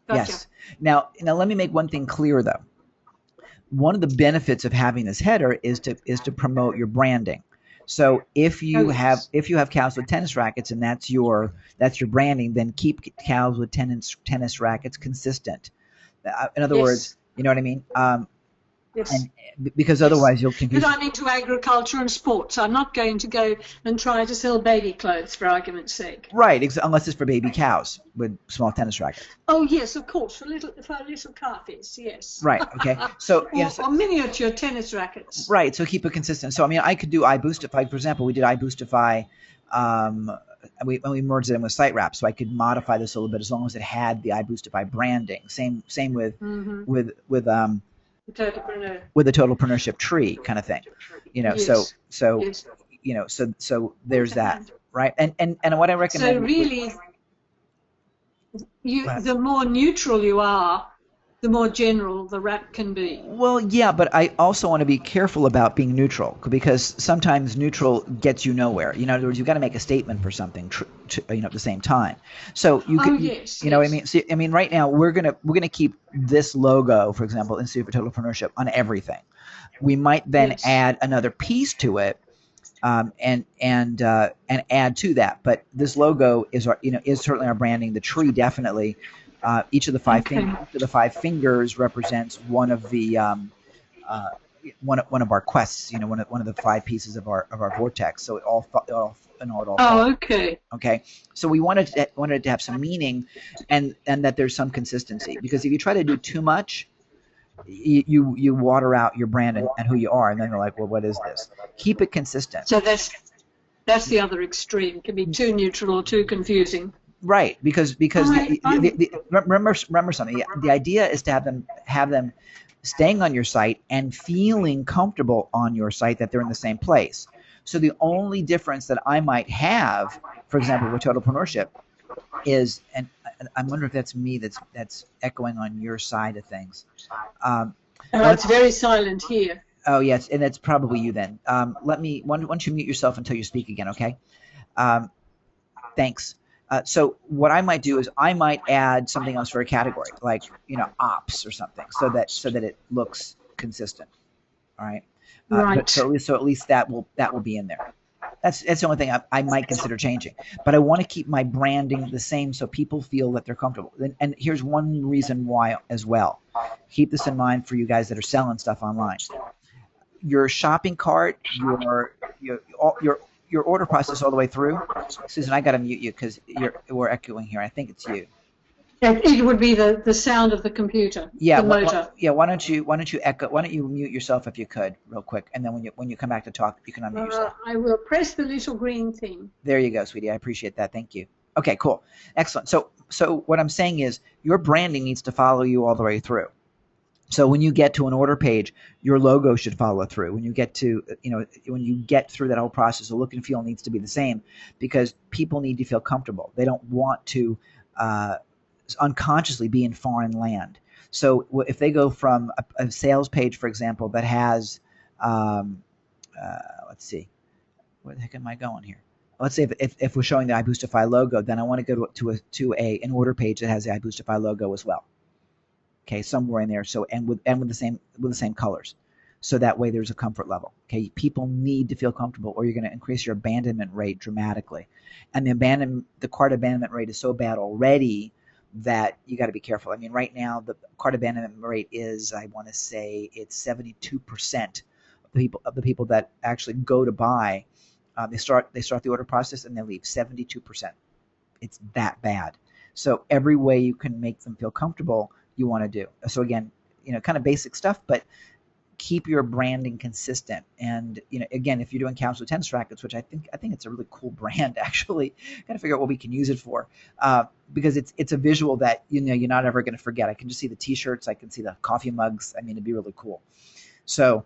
Gotcha. Yes. Now let me make one thing clear though. One of the benefits of having this header is to promote your branding. So if you have Cows with Tennis Rackets and that's your branding, then keep Cows with Tennis Rackets consistent. In other words, you know what I mean? Yes. And because otherwise you'll confuse. But I'm into agriculture and sports. I'm not going to go and try to sell baby clothes for argument's sake. Right, unless it's for baby cows with small tennis rackets. Oh yes, of course, for little calfies, yes. Right. Okay. So or miniature tennis rackets. Right. So keep it consistent. So I mean, I could do iBoostify. For example, we did iBoostify. When we merged it in with SiteWrap, so I could modify this a little bit as long as it had the iBoostify branding. Same with with the totalpreneurship tree kind of thing, you know. Yes. You know, so there's that, right? And what I recommend. So really, the more neutral you are, the more general the wrap can be. Well, yeah, but I also want to be careful about being neutral because sometimes neutral gets you nowhere. You know, in other words, you've got to make a statement for something, at the same time. So you can, you know what I mean? So, I mean, right now we're gonna keep this logo, for example, Institute for Totalpreneurship on everything. We might then add another piece to it, and add to that. But this logo is certainly our branding. The tree definitely. Each of the five fingers represents one of the one of our quests. You know, one of the 5 pieces of our vortex. So it all okay. Okay. So we wanted it to have some meaning, and that there's some consistency. Because if you try to do too much, you water out your brand and who you are, and then they're like, well, what is this? Keep it consistent. So that's the other extreme. It can be too neutral or too confusing. Right, because remember something. The idea is to have them staying on your site and feeling comfortable on your site, that they're in the same place. So the only difference that I might have, for example, with Totalpreneurship, is, and I wonder if that's me that's echoing on your side of things. It's very silent here. Oh yes, and it's probably you then. Why don't you mute yourself until you speak again, okay? Thanks. So what I might do is I might add something else for a category, like ops or something, so that it looks consistent. All right. Right. So at least that will be in there. That's the only thing I might consider changing. But I want to keep my branding the same so people feel that they're comfortable. And here's one reason why as well. Keep this in mind for you guys that are selling stuff online. Your shopping cart, your order process all the way through. Susan, I got to mute you because we're echoing here. I think it's you. It would be the sound of the computer. Yeah. The motor. Why don't you echo? Why don't you mute yourself if you could, real quick, and then when you come back to talk, you can unmute yourself. I will press the little green thing. There you go, sweetie. I appreciate that. Thank you. Okay, cool, excellent. So what I'm saying is your branding needs to follow you all the way through. So when you get to an order page, your logo should follow through. When you get to, when you get through that whole process, the look and feel needs to be the same, because people need to feel comfortable. They don't want to unconsciously be in foreign land. So if they go from a sales page, for example, that has, let's see, where the heck am I going here? Let's say if we're showing the iBoostify logo, then I want to go to an order page that has the iBoostify logo as well. Okay, somewhere in there. So and with the same colors, so that way there's a comfort level. Okay, people need to feel comfortable, or you're going to increase your abandonment rate dramatically. And the cart abandonment rate is so bad already that you got to be careful. I mean, right now the cart abandonment rate is, I want to say, it's 72% of the people that actually go to buy. They start the order process and they leave. 72%. It's that bad. So every way you can make them feel comfortable, you want to do. So again, kind of basic stuff, but keep your branding consistent. And again, if you're doing counts with tennis rackets, which I think it's a really cool brand, actually, got to figure out what we can use it for, because it's a visual that you're not ever going to forget. I can just see the T-shirts, I can see the coffee mugs. I mean, it'd be really cool. So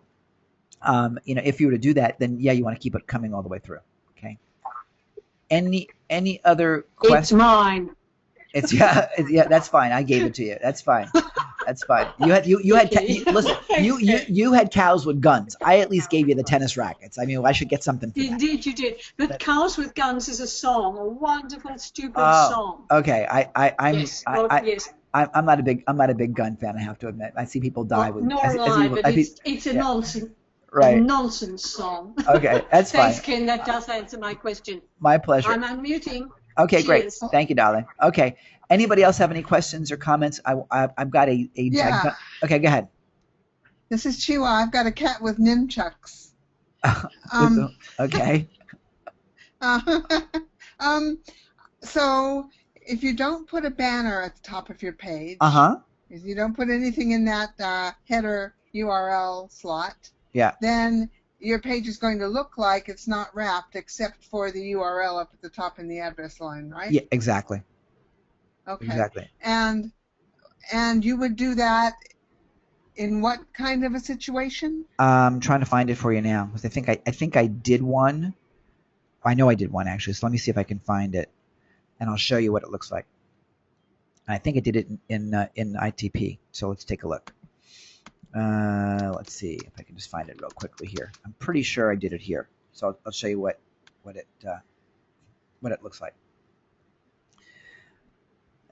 if you were to do that, then yeah, you want to keep it coming all the way through. Okay. Any other questions? It's mine. It's yeah. That's fine. I gave it to you. That's fine. That's fine. You had listen. You had cows with guns. I at least gave you the tennis rackets. I mean, I should get something for that. Indeed, you did. But Cows with Guns is a song, a wonderful, stupid song. Okay. Yes. I'm not a big gun fan. I have to admit. I see people die with. Nor am I, but it's a nonsense. Right. A nonsense song. Okay, that's fine. Thanks, Ken. That does answer my question. My pleasure. I'm unmuting. Okay, Cheers. great. Thank you, darling. Okay. Anybody else have any questions or comments? I've got a yeah. Okay, go ahead. This is Chiwa. I've got a cat with nunchucks. Okay. So if you don't put a banner at the top of your page, if you don't put anything in that header URL slot, then your page is going to look like it's not wrapped except for the URL up at the top in the address line, right? Yeah, exactly. Okay. Exactly. And you would do that in what kind of a situation? I'm trying to find it for you now, because I think I did one. I know I did one, actually. So let me see if I can find it, and I'll show you what it looks like. And I think I did it in ITP. So let's take a look. Let's see if I can just find it real quickly here. I'm pretty sure I did it here. So I'll show you what it looks like.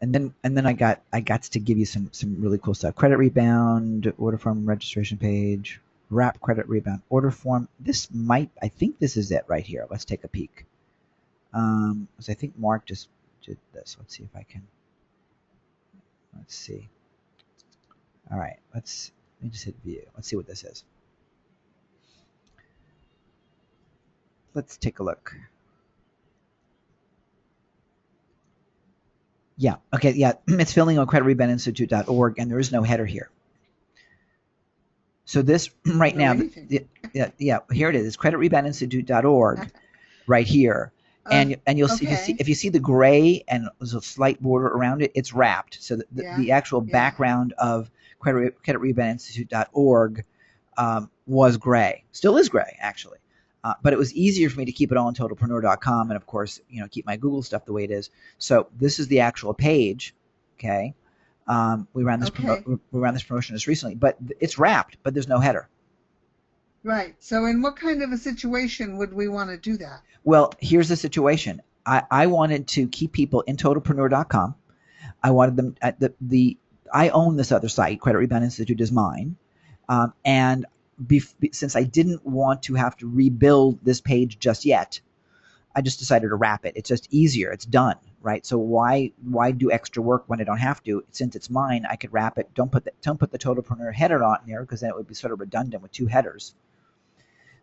And then I got to give you some really cool stuff. Credit rebound, order form registration page, wrap credit rebound, order form. I think this is it right here. Let's take a peek. So I think Mark just did this. Let's see if I can. Let's see. All right. Let me just hit view. Let's see what this is. Let's take a look. Yeah. Okay. Yeah. It's filling on creditreboundinstitute.org, and there is no header here. So this right now, yeah. Here it is. creditreboundinstitute.org, right here, and you'll see if you see the gray and there's a slight border around it, it's wrapped. So the actual background of creditreboundinstitute.org was gray. Still is gray, actually. But it was easier for me to keep it all on totalpreneur.com, and of course, keep my Google stuff the way it is. So this is the actual page. Okay, we ran this promotion just recently, but it's wrapped, but there's no header. Right. So in what kind of a situation would we want to do that? Well, here's the situation. I wanted to keep people in totalpreneur.com. I wanted them at I own this other site. Credit Rebound Institute is mine, and since I didn't want to have to rebuild this page just yet, I just decided to wrap it. It's just easier. It's done, right? So why do extra work when I don't have to? Since it's mine, I could wrap it. Don't put the Totalpreneur header on there, because then it would be sort of redundant with two headers.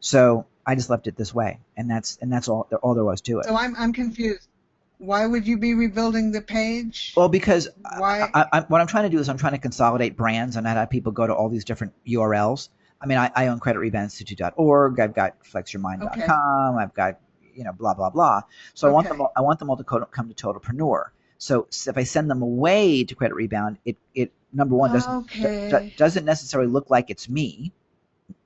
So I just left it this way, and that's all there was to it. So I'm confused. Why would you be rebuilding the page? Well, because what I'm trying to do is I'm trying to consolidate brands and not have people go to all these different URLs. I mean, I own creditreboundinstitute.org. I've got flexyourmind.com. I've got blah blah blah. So I want them all to come to Totalpreneur. So if I send them away to Credit Rebound, it number one doesn't necessarily look like it's me.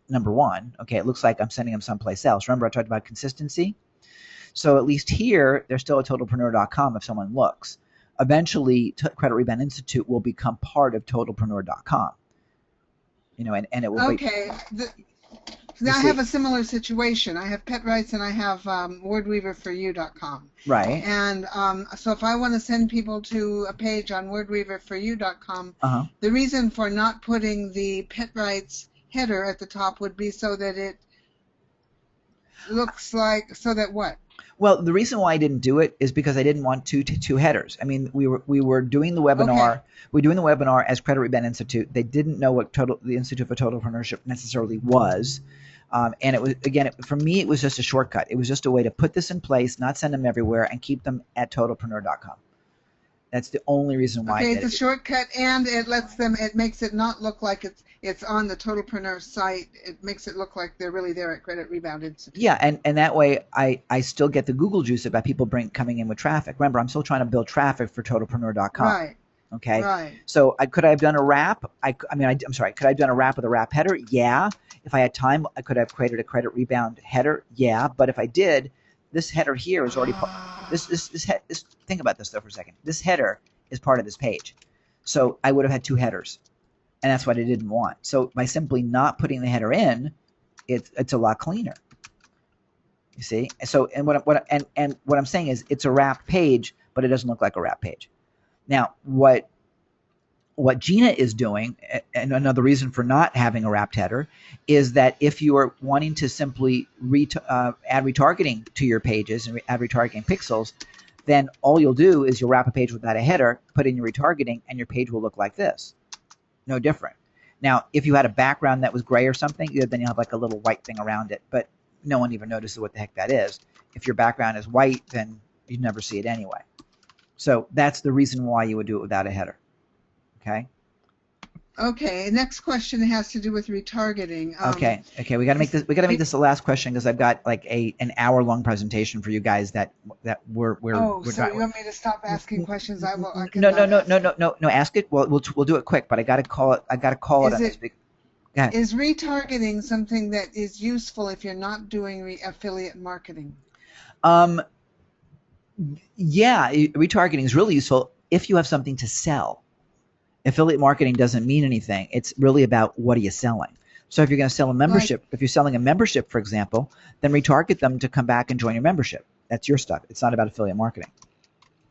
Number one, okay, it looks like I'm sending them someplace else. Remember I talked about consistency? So at least here, they're still at totalpreneur.com if someone looks. Eventually, Credit Rebound Institute will become part of totalpreneur.com. You know, and it will be. Okay. I have a similar situation. I have PetRights and I have wordweaverforyou.com. Right. And so if I want to send people to a page on wordweaverforyou.com, the reason for not putting the PetRights header at the top would be so that it looks like, so that what? Well, the reason why I didn't do it is because I didn't want two headers. I mean, we were doing the webinar. Okay. We were doing the webinar as Credit Rebound Institute. They didn't know what the Institute for Totalpreneurship necessarily was, and it was for me it was just a shortcut. It was just a way to put this in place, not send them everywhere, and keep them at totalpreneur.com. That's the only reason why. Okay, I did it's a shortcut, and it lets them. It makes it not look like it's on the Totalpreneur site. It makes it look like they're really there at Credit Rebound Institute. Yeah, and that way I still get the Google juice about people coming in with traffic. Remember, I'm still trying to build traffic for totalpreneur.com. Right. Okay. Right. So could I have done a wrap? I'm sorry. Could I have done a wrap with a wrap header? Yeah. If I had time, I could have created a Credit Rebound header. Yeah. But if I did, this header here is already think about this though for a second. This header is part of this page, so I would have had two headers, and that's what I didn't want. So by simply not putting the header in, it's a lot cleaner. You see? So what I'm saying is it's a wrap page, but it doesn't look like a wrap page. Now, what Gina is doing, and another reason for not having a wrapped header, is that if you are wanting to simply add retargeting to your pages and add retargeting pixels, then all you'll do is you'll wrap a page without a header, put in your retargeting, and your page will look like this. No different. Now, if you had a background that was gray or something, then you'll have like a little white thing around it, but no one even notices what the heck that is. If your background is white, then you'd never see it anyway. So that's the reason why you would do it without a header. Okay. Okay. Next question has to do with retargeting. Okay. We got to make this. We got to make this the last question because I've got like an hour-long presentation for you guys that we're. So you want me to stop asking questions? I will. No. Ask it. We'll do it quick. But I got to call it. Is retargeting something that is useful if you're not doing affiliate marketing? Yeah, retargeting is really useful if you have something to sell. Affiliate marketing doesn't mean anything. It's really about what are you selling. So if you're going to sell a membership, if you're selling a membership, for example, then retarget them to come back and join your membership. That's your stuff. It's not about affiliate marketing.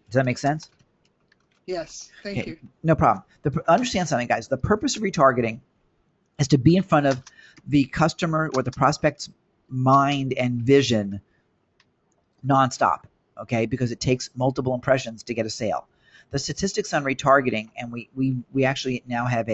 Does that make sense? Yes, thank you. No problem. Understand something, guys. The purpose of retargeting is to be in front of the customer or the prospect's mind and vision nonstop, okay? Because it takes multiple impressions to get a sale. The statistics on retargeting, and we actually now have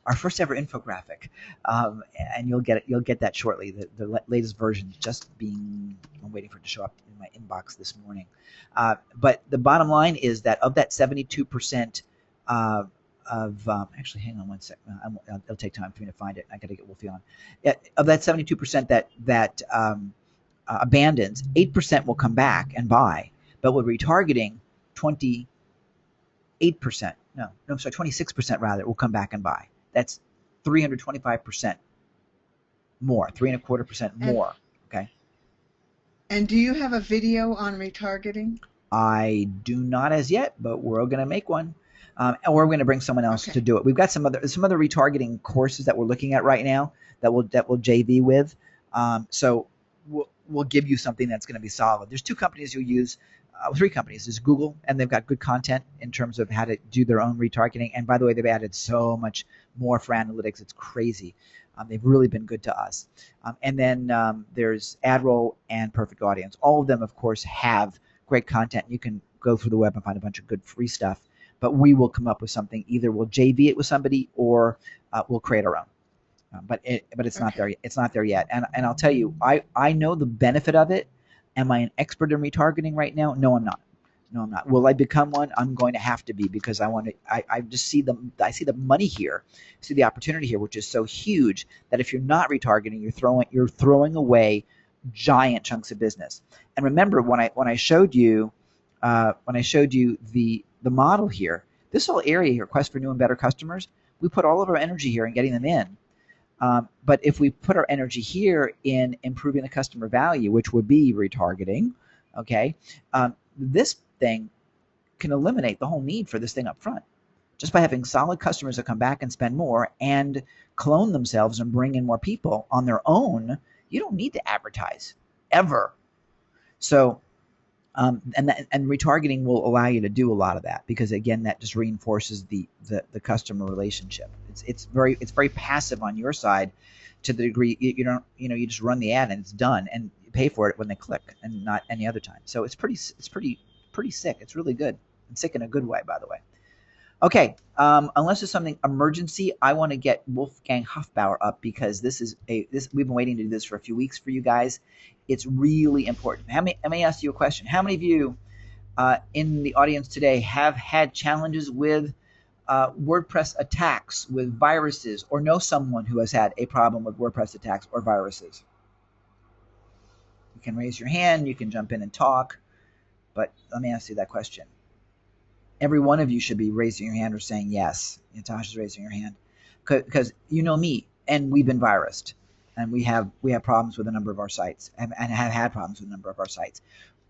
our first ever infographic, and you'll get that shortly. The latest version is just I'm waiting for it to show up in my inbox this morning. But the bottom line is that of that 72% actually, hang on one second. It'll take time for me to find it. I got to get Wolfie on. Of that 72% that abandons, 8% will come back and buy. But with retargeting, 26% rather will come back and buy. That's 325% more, 3.25% more. Okay. And do you have a video on retargeting? I do not as yet, but we're going to make one. And we're going to bring someone else to do it. We've got some other retargeting courses that we're looking at right now that we'll JV with. So we'll give you something that's going to be solid. There's two companies you'll use, three companies. There's Google, and they've got good content in terms of how to do their own retargeting. And by the way, they've added so much more for analytics. It's crazy. They've really been good to us. And then there's AdRoll and Perfect Audience. All of them, of course, have great content. You can go through the web and find a bunch of good free stuff. But we will come up with something. Either we'll JV it with somebody, or we'll create our own. But it's not there. It's not there yet. And I'll tell you, I know the benefit of it. Am I an expert in retargeting right now? No, I'm not. No, I'm not. Will I become one? I'm going to have to be, because I want to. I just see the money here, see the opportunity here, which is so huge that if you're not retargeting, you're throwing away giant chunks of business. And remember when I showed you when I showed you the model here, this whole area here, Quest for New and Better Customers, we put all of our energy here in getting them in. But if we put our energy here in improving the customer value, which would be retargeting, okay, this thing can eliminate the whole need for this thing up front. Just by having solid customers that come back and spend more and clone themselves and bring in more people on their own, you don't need to advertise ever. So, and retargeting will allow you to do a lot of that, because again, that just reinforces the customer relationship. It's very passive on your side, to the degree you just run the ad and it's done, and you pay for it when they click and not any other time. So it's pretty sick. It's really good, and sick in a good way, by the way. Okay, unless there's something emergency, I want to get Wolfgang Hofbauer up, because we've been waiting to do this for a few weeks for you guys. It's really important. Let me ask you a question. How many of you in the audience today have had challenges with WordPress attacks, with viruses, or know someone who has had a problem with WordPress attacks or viruses? You can raise your hand, you can jump in and talk, but let me ask you that question. Every one of you should be raising your hand or saying yes. Natasha's raising her hand, because you know me, and we've been virused, and we have problems with a number of our sites, and have had problems with a number of our sites.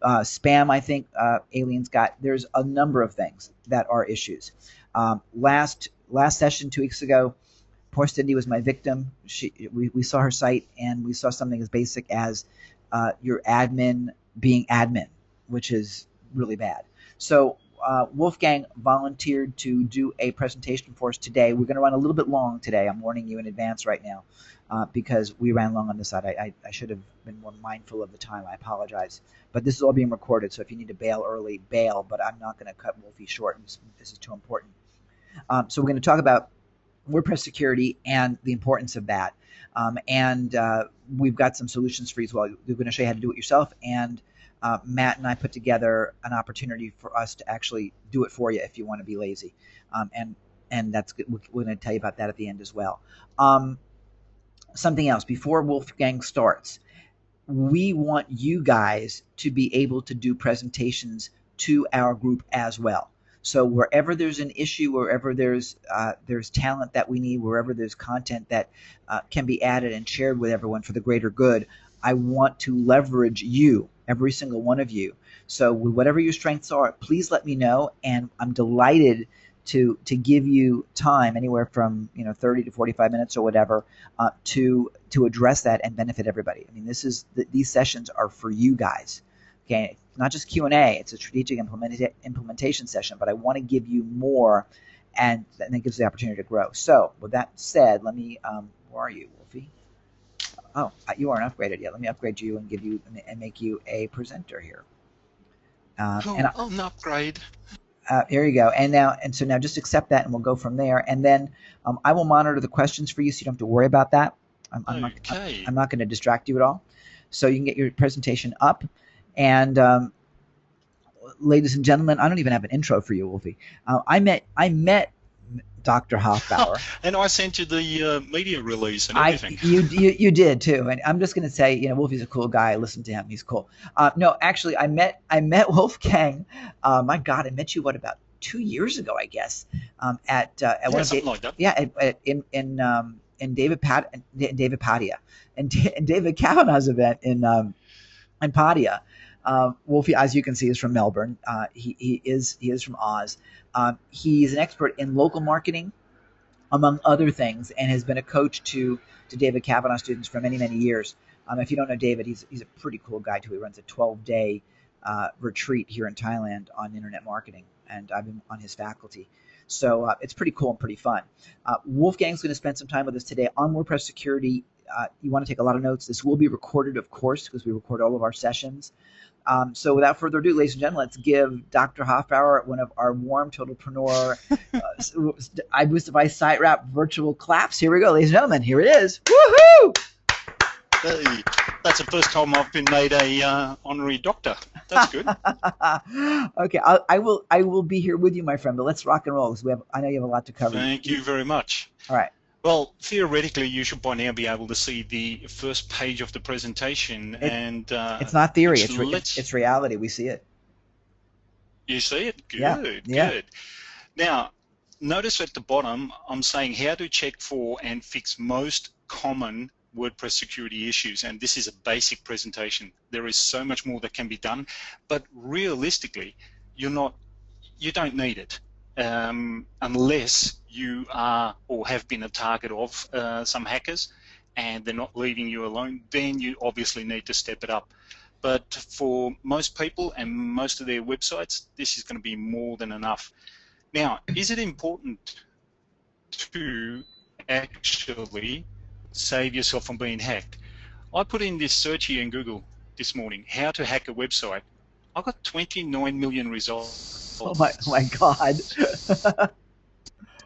Spam, I think, Alien's got. There's a number of things that are issues. Last session 2 weeks ago, poor Cindy was my victim. We saw her site, and we saw something as basic as your admin being admin, which is really bad. So Wolfgang volunteered to do a presentation for us today. We're going to run a little bit long today. I'm warning you in advance right now, because we ran long on this side. I should have been more mindful of the time. I apologize. But this is all being recorded, so if you need to bail early, bail. But I'm not going to cut Wolfie short. This is too important. So we're going to talk about WordPress security and the importance of that. And we've got some solutions for you as well. We're going to show you how to do it yourself, and Matt and I put together an opportunity for us to actually do it for you if you want to be lazy. And that's good. We're going to tell you about that at the end as well. Something else, before Wolfgang starts, we want you guys to be able to do presentations to our group as well. So wherever there's an issue, wherever there's talent that we need, wherever there's content that can be added and shared with everyone for the greater good, I want to leverage you, every single one of you. So whatever your strengths are, please let me know, and I'm delighted to give you time, anywhere from 30 to 45 minutes or whatever, to address that and benefit everybody. I mean, these sessions are for you guys. Okay, not just Q&A. It's a strategic implementation session, but I want to give you more, and it gives the opportunity to grow. So with that said, let me. Where are you, Wolfie? Oh, you aren't upgraded yet. Let me upgrade you and give you and make you a presenter here. I'll upgrade. Here you go. And so now just accept that, and we'll go from there. And then I will monitor the questions for you, so you don't have to worry about that. I'm not going to distract you at all. So you can get your presentation up. And ladies and gentlemen, I don't even have an intro for you, Wolfie. I met Dr. Hofbauer. And I sent you the media release and everything. You did too. And I'm just going to say, Wolfie's a cool guy. Listen to him. He's cool. No, actually, I met Wolfgang. My God, I met you about 2 years ago, I guess. At one of something like that. Yeah, in David Padia, and David Kavanaugh's event in Padia. Wolfie, as you can see, is from Melbourne. He is from Oz. He's an expert in local marketing, among other things, and has been a coach to David Kavanaugh students for many, many years. If you don't know David, he's a pretty cool guy too. He runs a 12-day retreat here in Thailand on internet marketing, and I've been on his faculty. So it's pretty cool and pretty fun. Wolfgang's going to spend some time with us today on WordPress security. You want to take a lot of notes. This will be recorded, of course, because we record all of our sessions. So without further ado, ladies and gentlemen, let's give Dr. Hofbauer one of our warm Totalpreneur iBoostify SiteWrap virtual claps. Here we go, ladies and gentlemen. Here it is. Woohoo! Hey, that's the first time I've been made a honorary doctor. That's good. Okay, I will be here with you, my friend. But let's rock and roll, because I know you have a lot to cover. Thank you very much. All right. Well, theoretically, you should by now be able to see the first page of the presentation. It's not theory. It's reality. We see it. You see it? Good, Yeah, yeah. good. Now, notice at the bottom, I'm saying how to check for and fix most common WordPress security issues, and this is a basic presentation. There is so much more that can be done, but realistically, you don't need it unless you are or have been a target of some hackers and they're not leaving you alone. Then you obviously need to step it up. But for most people and most of their websites, this is going to be more than enough. Now, is it important to actually save yourself from being hacked? I put in this search here in Google this morning, how to hack a website. I got 29 million results. Oh my God.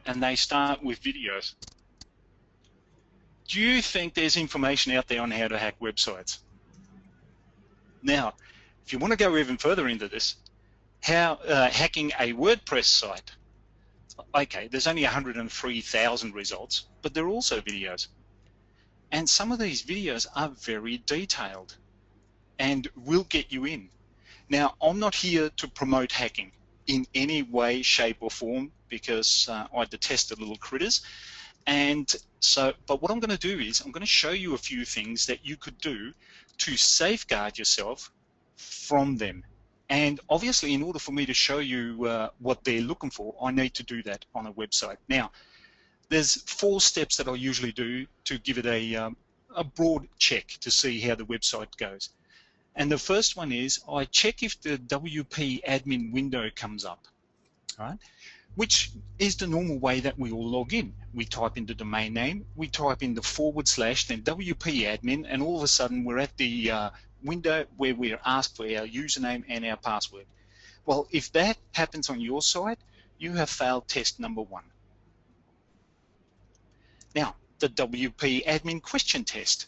And they start with videos. Do you think there's information out there on how to hack websites? Now, if you want to go even further into this, how hacking a WordPress site. Okay, there's only 103,000 results, but there are also videos. And some of these videos are very detailed and will get you in. Now, I'm not here to promote hacking in any way, shape, or form because I detest the little critters. And so, but what I'm going to do is I'm going to show you a few things that you could do to safeguard yourself from them. And obviously, in order for me to show you what they're looking for, I need to do that on a website. Now, there's 4 steps that I usually do to give it a broad check to see how the website goes. And the first one is I check if the WP admin window comes up, right? Which is the normal way that we all log in. We type in the domain name, we type in the /, then WP admin, and all of a sudden we're at the window where we're asked for our username and our password. Well, if that happens on your site, you have failed test number 1. Now, the WP admin question test.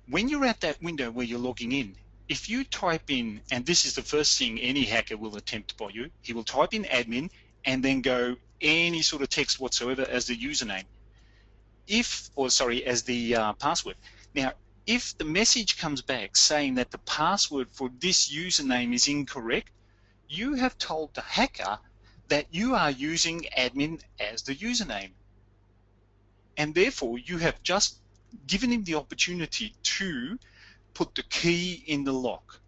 When you're at that window where you're logging in, if you type in, and this is the first thing any hacker will attempt by you, he will type in admin and then go any sort of text whatsoever as the username. As the password. Now, if the message comes back saying that the password for this username is incorrect, you have told the hacker that you are using admin as the username. And therefore, you have just given him the opportunity to put the key in the lock.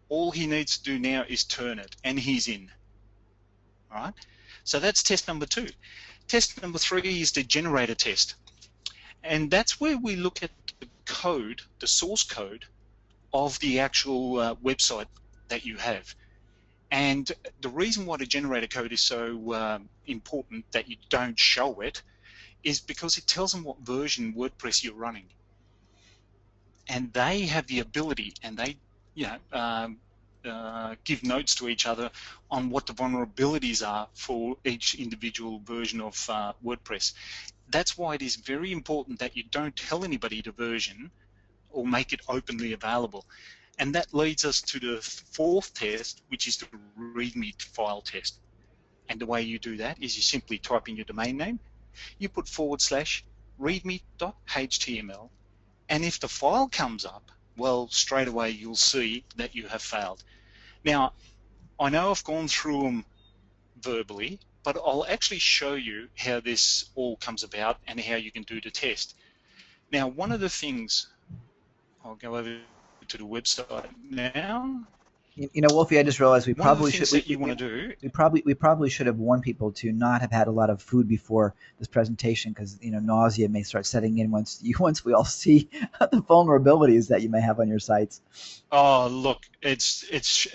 All he needs to do now is turn it, and he's in. All right? So that's test number 2. Test number 3 is the generator test. And that's where we look at the code, the source code of the actual website that you have. And the reason why the generator code is so important that you don't show it is because it tells them what version WordPress you're running. And they have the ability, and they give notes to each other on what the vulnerabilities are for each individual version of WordPress. That's why it is very important that you don't tell anybody the version or make it openly available. And that leads us to the 4th test, which is the README file test. And the way you do that is you simply type in your domain name, you put /readme.html, and if the file comes up, well, straight away you'll see that you have failed. Now, I know I've gone through them verbally, but I'll actually show you how this all comes about and how you can do the test. Now, one of the things, I'll go over to the website now. You know, Wolfie, I just realized we probably should. We probably should have warned people to not have had a lot of food before this presentation, because nausea may start setting in once we all see the vulnerabilities that you may have on your sites. Oh, look, it's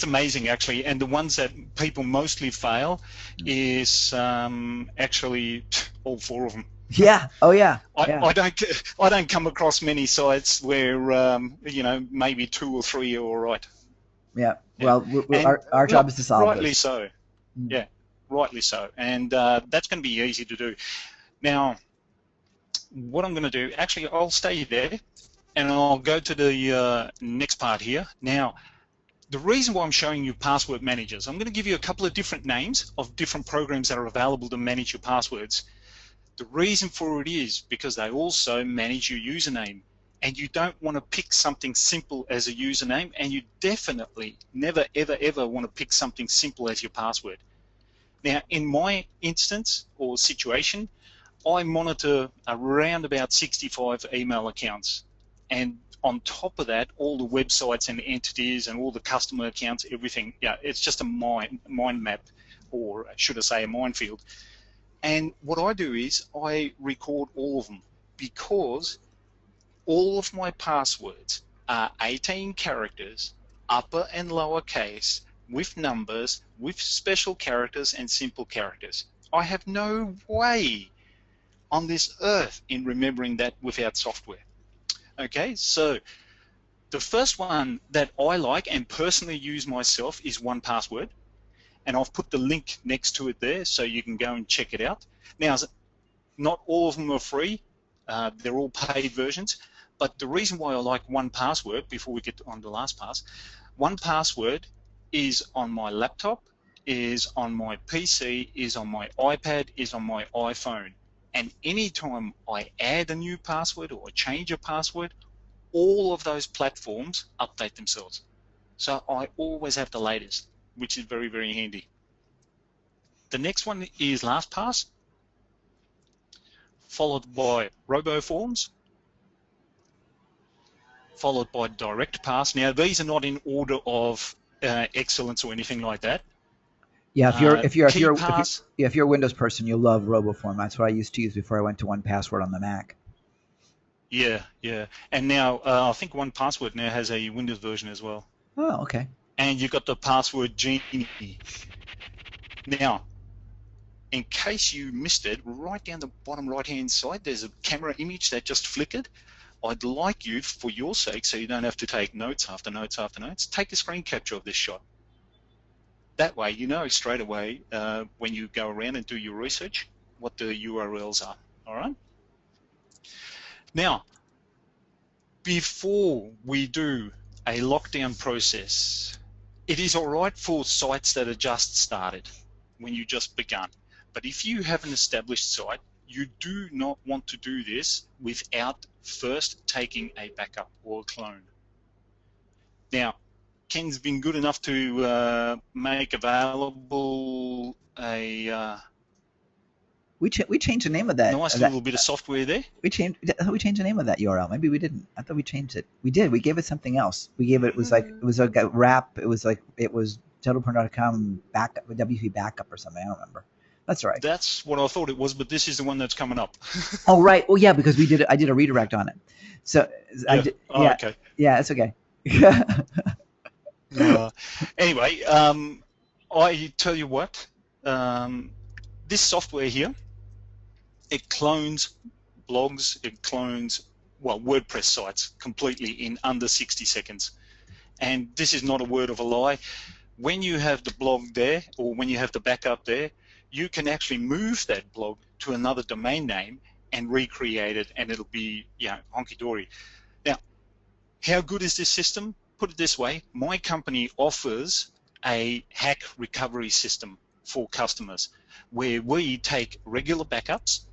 amazing actually, and the ones that people mostly fail is actually all 4 of them. Yeah. Oh, yeah. I don't come across many sites where maybe 2 or 3 are all right. Yeah. Well, our job is to solve rightly this. So. Yeah, rightly so, and that's going to be easy to do. Now, what I'm going to do, actually, I'll stay there, and I'll go to the next part here. Now, the reason why I'm showing you password managers, I'm going to give you a couple of different names of different programs that are available to manage your passwords. The reason for it is because they also manage your username. and you don't want to pick something simple as a username, and you definitely never, ever, ever want to pick something simple as your password. Now, in my instance or situation, I monitor around about 65 email accounts, and on top of that, all the websites and entities and all the customer accounts, everything. Yeah, it's just a mind map, or should I say a minefield. And what I do is I record all of them, because all of my passwords are 18 characters, upper and lower case, with numbers, with special characters and simple characters. I have no way on this earth in remembering that without software. Okay, so the first one that I like and personally use myself is 1Password, and I've put the link next to it there so you can go and check it out. Now, not all of them are free, they're all paid versions, but the reason why I like 1Password, before we get on to LastPass, 1Password is on my laptop, is on my PC, is on my iPad, is on my iPhone. And anytime I add a new password or change a password, all of those platforms update themselves. So I always have the latest, which is very, very handy. The next one is LastPass, followed by RoboForms, followed by DirectPass. Now, these are not in order of excellence or anything like that. Yeah, if you're a Windows person, you'll love RoboForm. That's what I used to use before I went to 1Password on the Mac. Yeah, yeah. And now I think 1Password now has a Windows version as well. Oh, okay. And you've got the password genie. Now, in case you missed it, right down the bottom right-hand side, there's a camera image that just flickered. I'd like you, for your sake, so you don't have to take notes after notes after notes, take a screen capture of this shot. That way, you know straight away when you go around and do your research what the URLs are. All right? Now, before we do a lockdown process, it is all right for sites that are just started, when you just begun. But if you have an established site, you do not want to do this without first taking a backup or a clone. Now, Ken's been good enough to make available a we changed the name of that. Nice little bit of software there. We changed the name of that URL. Maybe we didn't. I thought we changed it. We did. We gave it something else. We gave it was a wrap. It was totalporn.com backup, WP backup or something. I don't remember. That's all right. That's what I thought it was, but this is the one that's coming up. Oh right. Oh yeah, because I did a redirect on it. So yeah. Okay. Yeah, it's okay. Anyway, I tell you what, this software here, it clones blogs, it clones, well, WordPress sites completely in under 60 seconds. And this is not a word of a lie. When you have the blog there, or when you have the backup there, you can actually move that blog to another domain name and recreate it, and it'll be, honky-dory. Now, how good is this system? Put it this way, my company offers a hack recovery system for customers where we take regular backups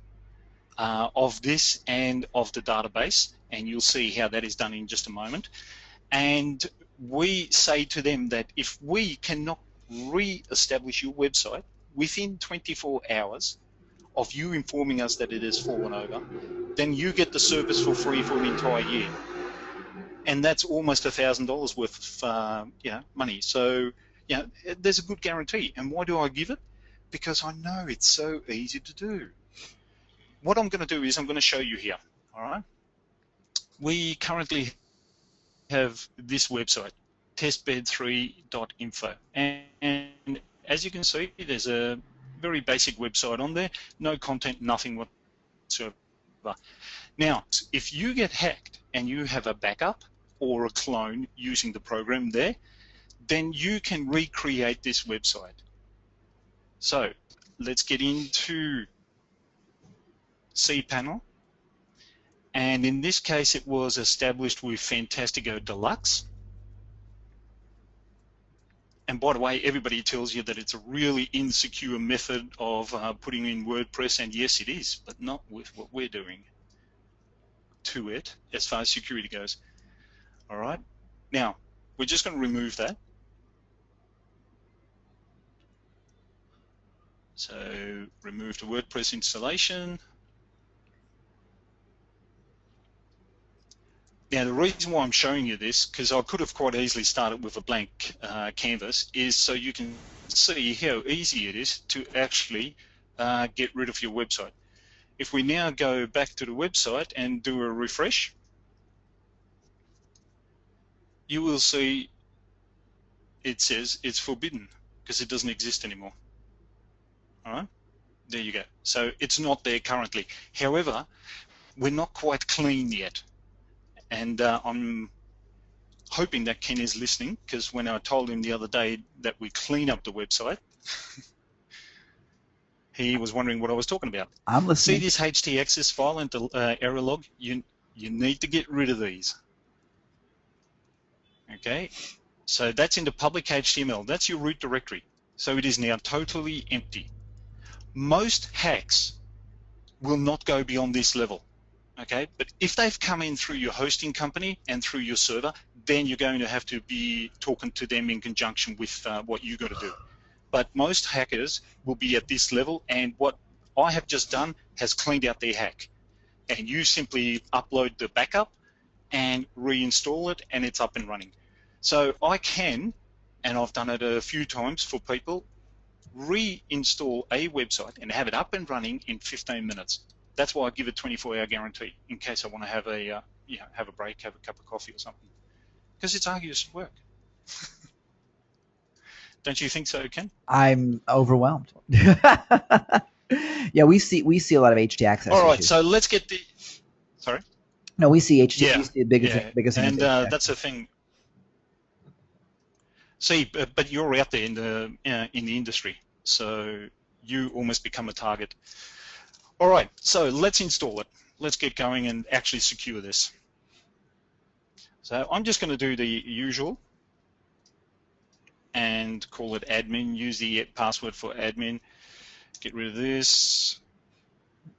of this and of the database, and you'll see how that is done in just a moment. And we say to them that if we cannot re-establish your website within 24 hours of you informing us that it has fallen over, then you get the service for free for an entire year. And that's almost $1,000 worth of money. So, there's a good guarantee. And why do I give it? Because I know it's so easy to do. What I'm going to do is I'm going to show you here. All right. We currently have this website, testbed3.info, and as you can see, there's a very basic website on there, no content, nothing whatsoever. Now, if you get hacked and you have a backup or a clone using the program there, then you can recreate this website. So let's get into cPanel, and in this case it was established with Fantastico Deluxe. And by the way, everybody tells you that it's a really insecure method of putting in WordPress, and yes it is, but not with what we're doing. to it as far as security goes. All right. Now, we're just going to remove that. So remove the WordPress installation. Now, the reason why I'm showing you this, because I could have quite easily started with a blank canvas, is so you can see how easy it is to actually get rid of your website. If we now go back to the website and do a refresh, you will see it says it's forbidden because it doesn't exist anymore. All right, there you go. So it's not there currently. However, we're not quite clean yet. And I'm hoping that Ken is listening, because when I told him the other day that we clean up the website, he was wondering what I was talking about. I'm listening. See this htaccess file and the error log? You need to get rid of these. Okay, so that's in the public HTML. That's your root directory. So it is now totally empty. Most hacks will not go beyond this level. Okay, but if they've come in through your hosting company and through your server, then you're going to have to be talking to them in conjunction with what you got to do. But most hackers will be at this level, and what I have just done has cleaned out their hack. And you simply upload the backup and reinstall it, and it's up and running. So I can, and I've done it a few times for people, reinstall a website and have it up and running in 15 minutes. That's why I give a 24-hour guarantee in case I want to have a have a break, have a cup of coffee or something, because it's arduous work. Don't you think so, Ken? I'm overwhelmed. Yeah, we see a lot of htaccess. All right, issues. so let's get the. Sorry. No, we see htaccess. Yeah, we see the biggest thing. And that's the thing. See, but you're out there in the industry, so you almost become a target. All right, so let's install it. Let's get going and actually secure this. So I'm just going to do the usual and call it admin, use the password for admin, get rid of this.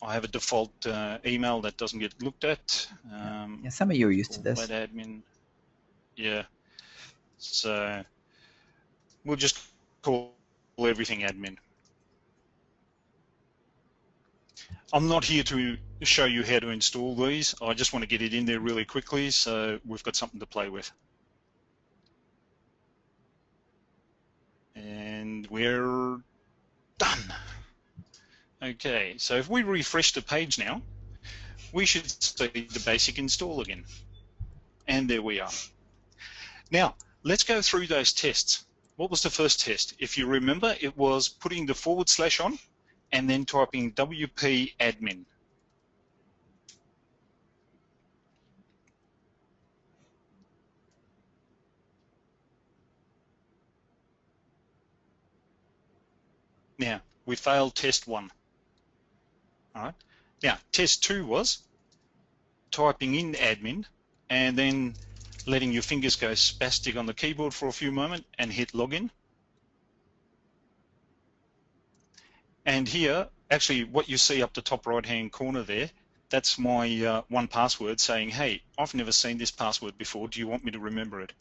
I have a default email that doesn't get looked at. Yeah, some of you are used to this. Admin. Yeah, so we'll just call everything admin. I'm not here to show you how to install these. I just want to get it in there really quickly so we've got something to play with. And we're done. Okay, so if we refresh the page now, we should see the basic install again. And there we are. Now, let's go through those tests. What was the first test? If you remember, it was putting the / on and then typing WP admin. Now, we failed test 1. All right. Now, test 2 was typing in admin and then letting your fingers go spastic on the keyboard for a few moments and hit login. And here, actually, what you see up the top right-hand corner there, that's my 1Password saying, hey, I've never seen this password before. Do you want me to remember it?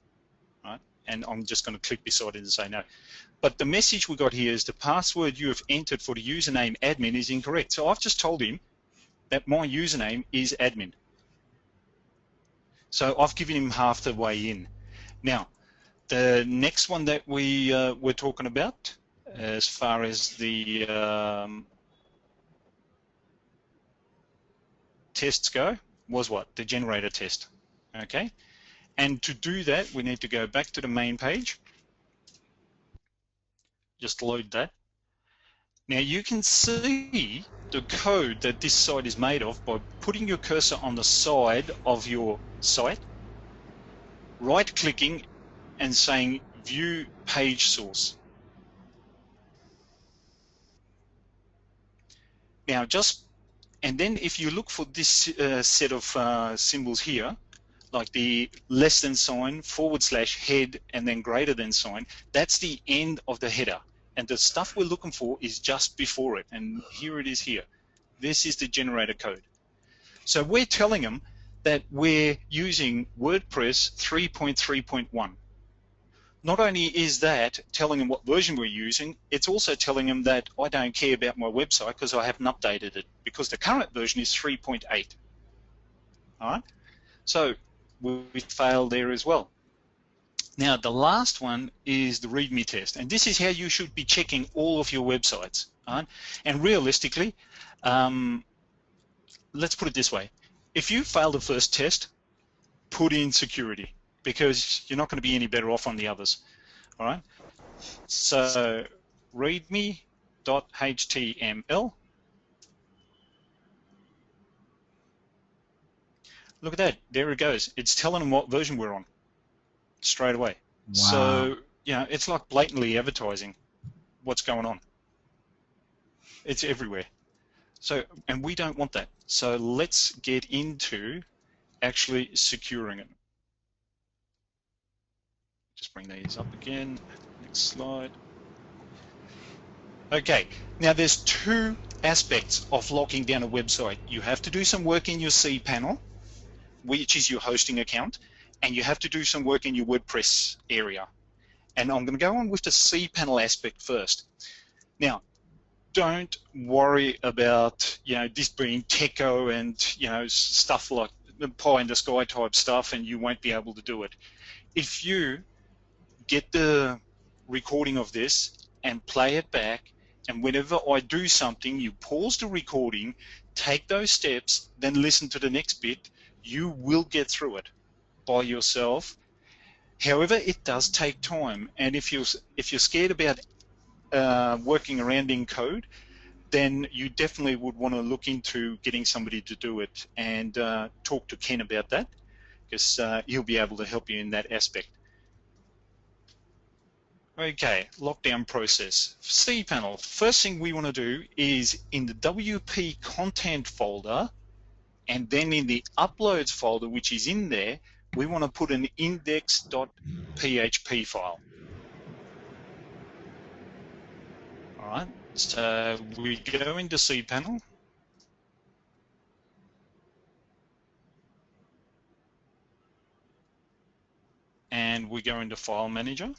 Right? And I'm just going to click beside it and say no. But the message we got here is the password you have entered for the username admin is incorrect. So I've just told him that my username is admin. So I've given him half the way in. Now, the next one that we were talking about, as far as the tests go, was what? The generator test. Okay? And to do that, we need to go back to the main page. Just load that. Now you can see the code that this site is made of by putting your cursor on the side of your site, right-clicking and saying View Page Source. Now and then if you look for this set of symbols here, like the less than sign, / head, and then greater than sign, that's the end of the header. And the stuff we're looking for is just before it. And here it is here. This is the generator code. So we're telling them that we're using WordPress 3.3.1. Not only is that telling them what version we're using, it's also telling them that I don't care about my website because I haven't updated it, because the current version is 3.8. All right? So we failed there as well. Now, the last one is the README test, and this is how you should be checking all of your websites. All right? And realistically, let's put it this way. If you fail the first test, put in security, because you're not going to be any better off on the others. All right? So readme.html. Look at that. There it goes. It's telling them what version we're on straight away. Wow. So, you know, it's like blatantly advertising what's going on. It's everywhere. So, and we don't want that. So let's get into actually securing it. Just bring these up again. Next slide. Okay, now there's two aspects of locking down a website. You have to do some work in your cPanel, which is your hosting account, and you have to do some work in your WordPress area. And I'm going to go on with the cPanel aspect first. Now, don't worry about, you know, this being techo and, you know, stuff like the pie in the sky type stuff, and you won't be able to do it. If you get the recording of this and play it back, and whenever I do something, you pause the recording, take those steps, then listen to the next bit, you will get through it by yourself. However, it does take time, and if you're scared about working around in code, then you definitely would want to look into getting somebody to do it, and talk to Ken about that, because he'll be able to help you in that aspect. Okay, lockdown process. cPanel, first thing we want to do is in the WP content folder, and then in the uploads folder, which is in there, we want to put an index.php file. All right, so we go into cPanel. And we go into File Manager.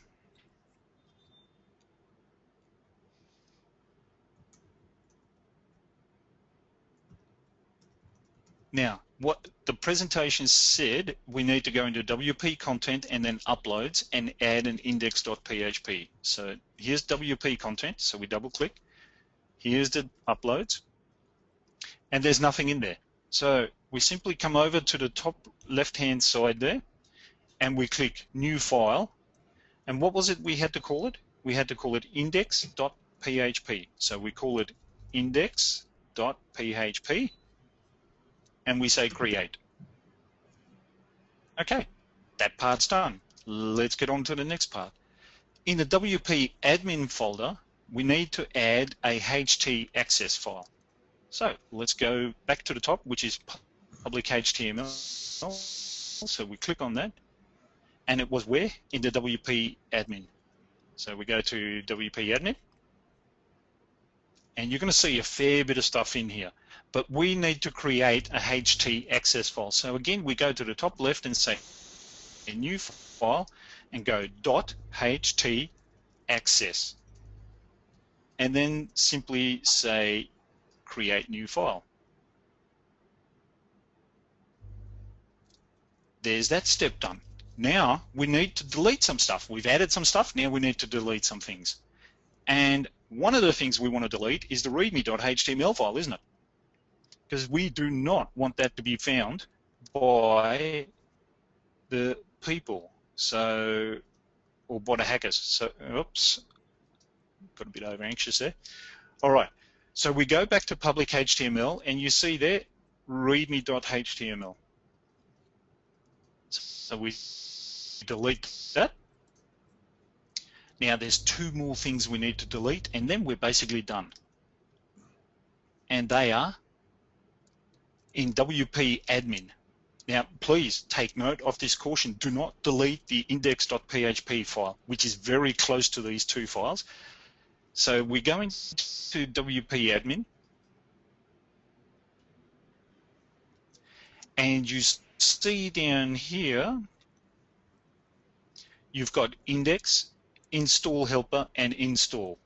Now, what the presentation said, we need to go into WP content and then uploads and add an index.php. So here's WP content, so we double click. Here's the uploads, and there's nothing in there. So we simply come over to the top left-hand side there, and we click New File. And what was it we had to call it? We had to call it index.php. So we call it index.php. And we say create. Okay, that part's done. Let's get on to the next part. In the WP admin folder, we need to add a HT access file. So let's go back to the top, which is public HTML. So we click on that, and it was where? In the WP admin. So we go to WP admin, and you're going to see a fair bit of stuff in here. But we need to create a HT access file. So again, we go to the top left and say a new file and go .ht access. And then simply say create new file. There's that step done. Now we need to delete some stuff. We've added some stuff, now we need to delete some things. And one of the things we want to delete is the readme.html file, isn't it? Because we do not want that to be found by the people, so, or by the hackers. So, oops, got a bit over anxious there. All right, so we go back to public HTML, and you see there, readme.html. So we delete that. Now there's two more things we need to delete, and then we're basically done. And they are in WP admin. Now, please take note of this caution. Do not delete the index.php file, which is very close to these two files. So we go into WP admin, and you see down here, you've got index, install helper, and install.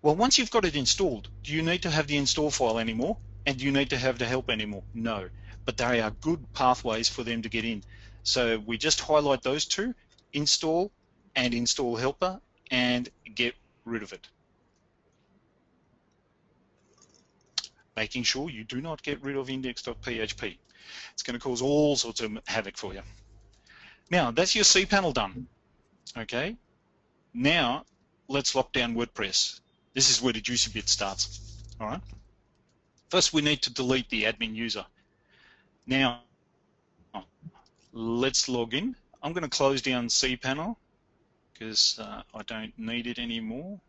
Well, once you've got it installed, do you need to have the install file anymore? And do you need to have the help anymore? No, but they are good pathways for them to get in. So we just highlight those two, install and install helper, and get rid of it. Making sure you do not get rid of index.php. It's going to cause all sorts of havoc for you. Now, that's your cPanel done. Okay, now let's lock down WordPress. This is where the juicy bit starts. All right. First, we need to delete the admin user. Now, let's log in. I'm going to close down cPanel because I don't need it anymore.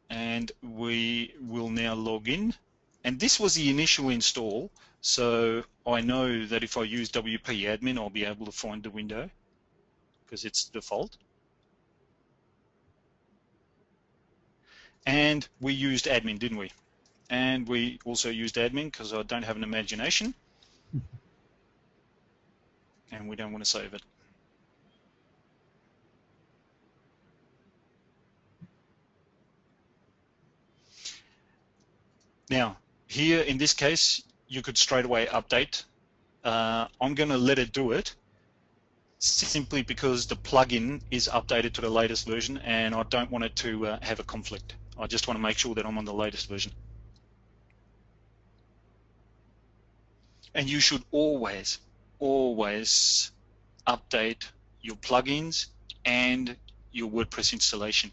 And we will now log in. And this was the initial install, so I know that if I use WP admin, I'll be able to find the window because it's default. And we used admin, didn't we? And we also used admin because I don't have an imagination. And we don't want to save it. Now, here in this case, you could straight away update. I'm going to let it do it simply because the plugin is updated to the latest version and I don't want it to have a conflict. I just want to make sure that I'm on the latest version. And you should always update your plugins and your WordPress installation.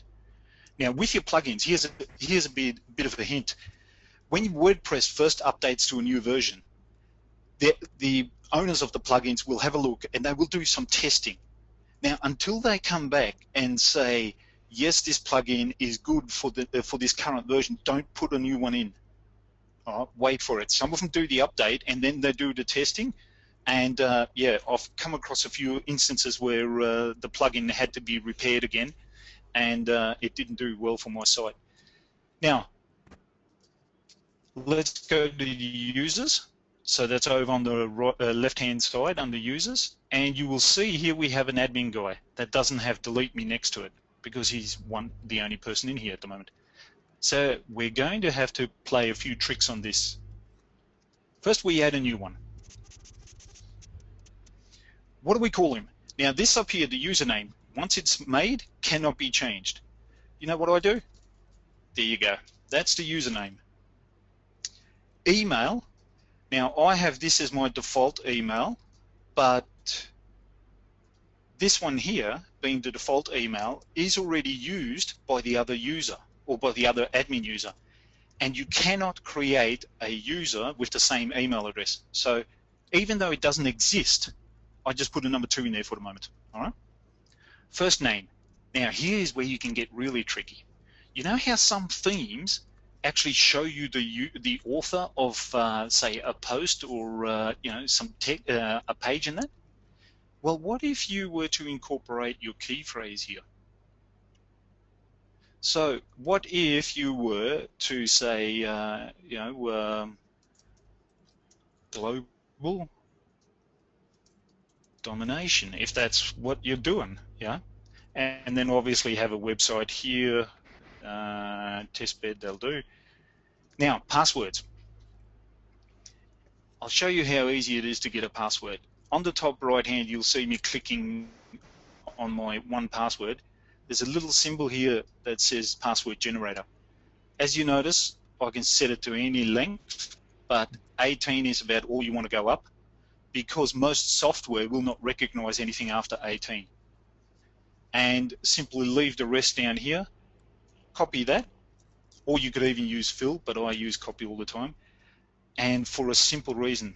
Now, with your plugins, here's a bit of a hint. When WordPress first updates to a new version, the owners of the plugins will have a look and they will do some testing. Now, until they come back and say, yes, this plugin is good for this current version, don't put a new one in. Wait for it. Some of them do the update and then they do the testing. And yeah, I've come across a few instances where the plugin had to be repaired again and it didn't do well for my site. Now, let's go to users. So that's over on the left-hand side under users. And you will see here we have an admin guy that doesn't have delete me next to it because he's the only person in here at the moment. So we're going to have to play a few tricks on this. First, we add a new one. What do we call him? Now, this up here, the username, once it's made, cannot be changed. You know what I do? There you go. That's the username. Email. Now, I have this as my default email, but this one here, being the default email, is already used by the other user or by the other admin user. And you cannot create a user with the same email address. So even though it doesn't exist, I just put a number 2 in there for the moment. All right. First name. Now, here's where you can get really tricky. You know how some themes actually show you the author of, say, a post or you know, some a page in that? Well, what if you were to incorporate your key phrase here? So, what if you were to say, you know, global domination, if that's what you're doing, yeah? And then obviously have a website here, testbed, they'll do. Now, passwords. I'll show you how easy it is to get a password. On the top right hand, you'll see me clicking on my one password. There's a little symbol here that says password generator. As you notice, I can set it to any length, but 18 is about all you want to go up because most software will not recognize anything after 18. And simply leave the rest down here, copy that, or you could even use fill, but I use copy all the time. And for a simple reason,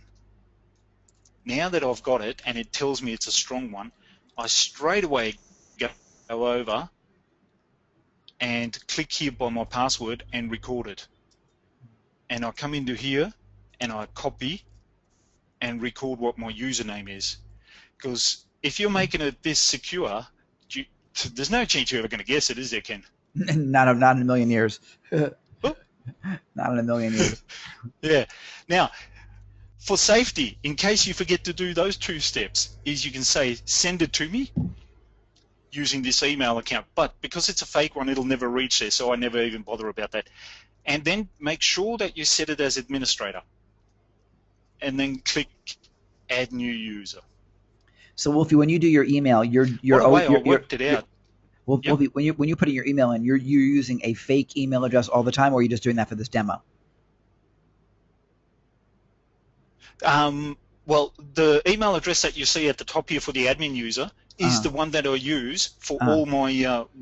now that I've got it and it tells me it's a strong one, I straight away go over and click here by my password and record it. And I come into here and I copy and record what my username is. Because if you're making it this secure, there's no chance you're ever going to guess it, is there, Ken? Not in a million years. Not in a million years. Yeah. Now, for safety, in case you forget to do those 2 steps, is you can say, send it to me using this email account. But because it's a fake one, it'll never reach there, so I never even bother about that. And then make sure that you set it as administrator. And then click add new user. So Wolfie, when you do your email, you're By the way, I worked it out. Well, Yep. Wolfie, when you put in your email in, you're using a fake email address all the time, or are you just doing that for this demo? Well, the email address that you see at the top here for the admin user is the one that I use for all my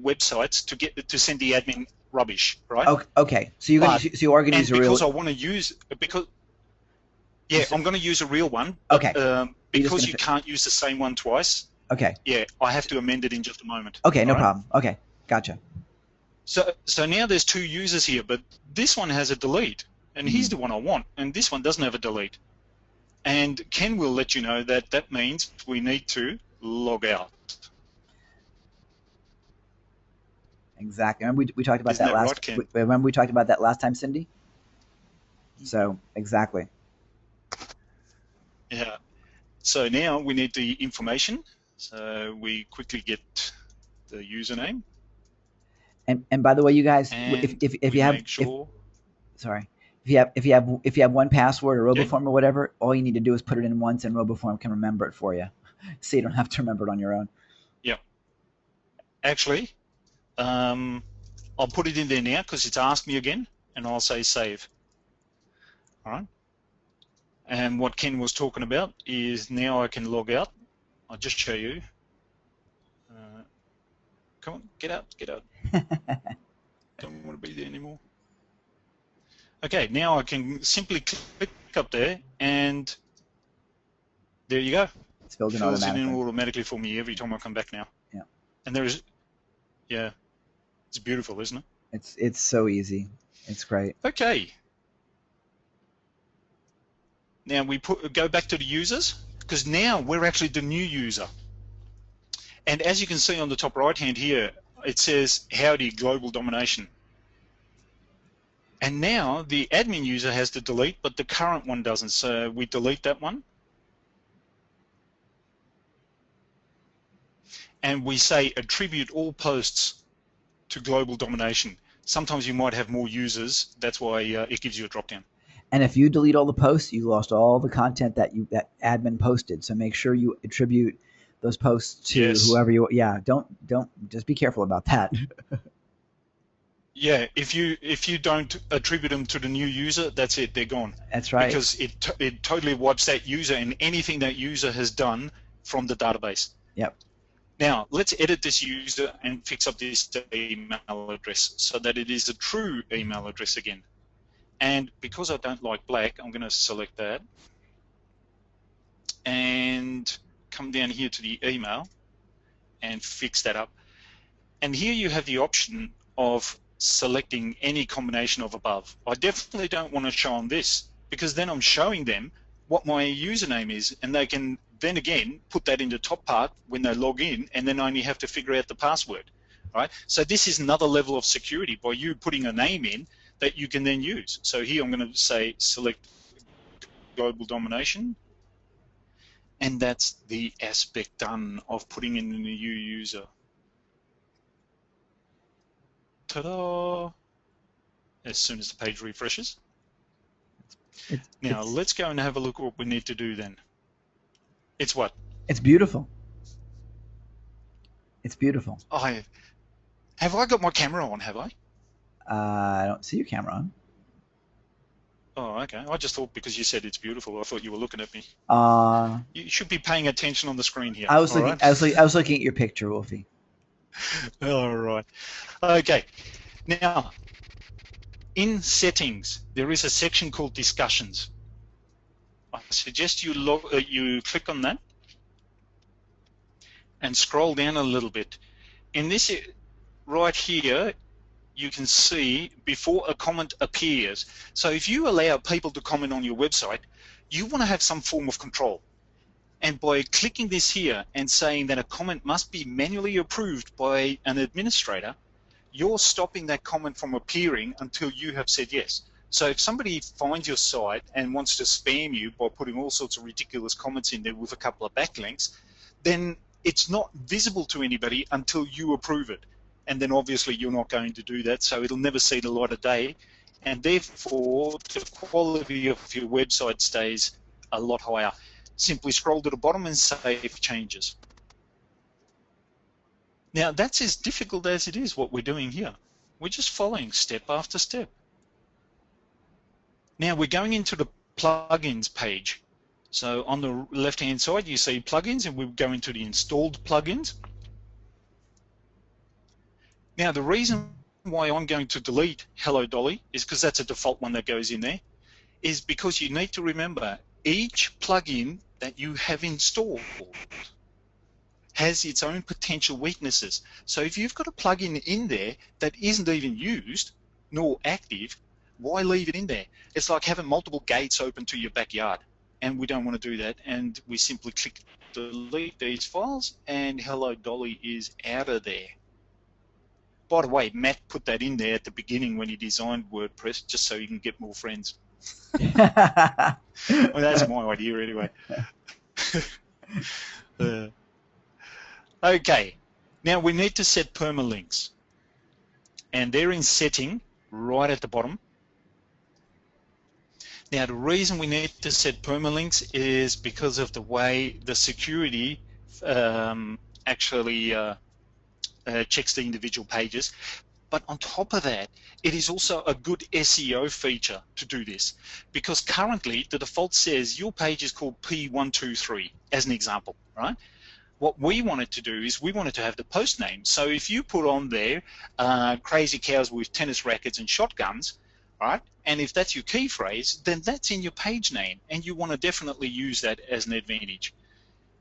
websites to send the admin rubbish, right? Okay. So you are going to use a real. Because I want to use I'm going to use a real one. Okay. Because you can't use the same one twice. Okay. Yeah, I have to amend it in just a moment. Okay, no problem. Okay, gotcha. So now there's 2 users here, but this one has a delete, and he's the one I want, and this one doesn't have a delete. And Ken will let you know that means we need to log out. Exactly. Remember we talked about Isn't that that last. right, Ken? Remember we talked about that last time, Cindy. So exactly. Yeah. So now we need the information. So we quickly get the username. And by the way, you guys, And if you have if you have one password or RoboForm or whatever, all you need to do is put it in once, and RoboForm can remember it for you, so you don't have to remember it on your own. Yeah. Actually, I'll put it in there now because it's asked me again, and I'll say save. All right. And what Ken was talking about is now I can log out. I'll just show you. Come on, get out. Don't want to be there anymore. Okay, now I can simply click up there, and there you go. It's filled in automatically. Fills it in automatically for me every time I come back now. Yeah. And there's, it's beautiful, isn't it? It's so easy. It's great. Okay. Now we go back to the users, because now we're actually the new user. And as you can see on the top right hand here, it says howdy global domination. And now the admin user has to delete, but the current one doesn't. So we delete that one. And we say attribute all posts to global domination. Sometimes you might have more users. That's why it gives you a drop down. And if you delete all the posts, you lost all the content that admin posted. So make sure you attribute those posts to whoever you. Yeah, don't just be careful about that. Yeah, if you don't attribute them to the new user, that's it. They're gone. That's right. Because it totally wipes that user and anything that user has done from the database. Yep. Now let's edit this user and fix up this email address so that it is a true email address again. And because I don't like black, I'm going to select that and come down here to the email and fix that up. And here you have the option of selecting any combination of above. I definitely don't want to show them this because then I'm showing them what my username is, and they can then again put that in the top part when they log in, and then only have to figure out the password. Right? So this is another level of security by you putting a name in that you can then use. So here I'm going to say select global domination, and that's the aspect done of putting in the new user. Ta-da! As soon as the page refreshes. Now let's go and have a look at what we need to do then. It's what? It's beautiful. It's beautiful. Have I got my camera on, have I? I don't see your camera on. Oh, okay. I just thought because you said it's beautiful, I thought you were looking at me. You should be paying attention on the screen here. I was looking at your picture, Wolfie. All right. Okay. Now, in settings, there is a section called discussions. I suggest you click on that and scroll down a little bit. In this right here, you can see before a comment appears. So if you allow people to comment on your website, you want to have some form of control. And by clicking this here and saying that a comment must be manually approved by an administrator, you're stopping that comment from appearing until you have said yes. So if somebody finds your site and wants to spam you by putting all sorts of ridiculous comments in there with a couple of backlinks, then it's not visible to anybody until you approve it. And then obviously you're not going to do that, so it'll never see the light of day. And therefore, the quality of your website stays a lot higher. Simply scroll to the bottom and save changes. Now, that's as difficult as it is what we're doing here. We're just following step after step. Now, we're going into the plugins page. So on the left-hand side, you see plugins, and we'll go into the installed plugins. Now, the reason why I'm going to delete Hello Dolly is because that's a default one that goes in there, is because you need to remember each plugin that you have installed has its own potential weaknesses. So if you've got a plugin in there that isn't even used nor active, why leave it in there? It's like having multiple gates open to your backyard, and we don't want to do that, and we simply click delete these files, and Hello Dolly is out of there. By the way, Matt put that in there at the beginning when he designed WordPress, just so you can get more friends. Well, that's my idea anyway. Okay, now we need to set permalinks, and they're in setting right at the bottom. Now, the reason we need to set permalinks is because of the way the security actually checks the individual pages. But on top of that, it is also a good SEO feature to do this, because currently the default says your page is called P123 as an example, right? What we wanted to do is we wanted to have the post name. So if you put on there crazy cows with tennis rackets and shotguns, right? And if that's your key phrase, then that's in your page name, and you want to definitely use that as an advantage.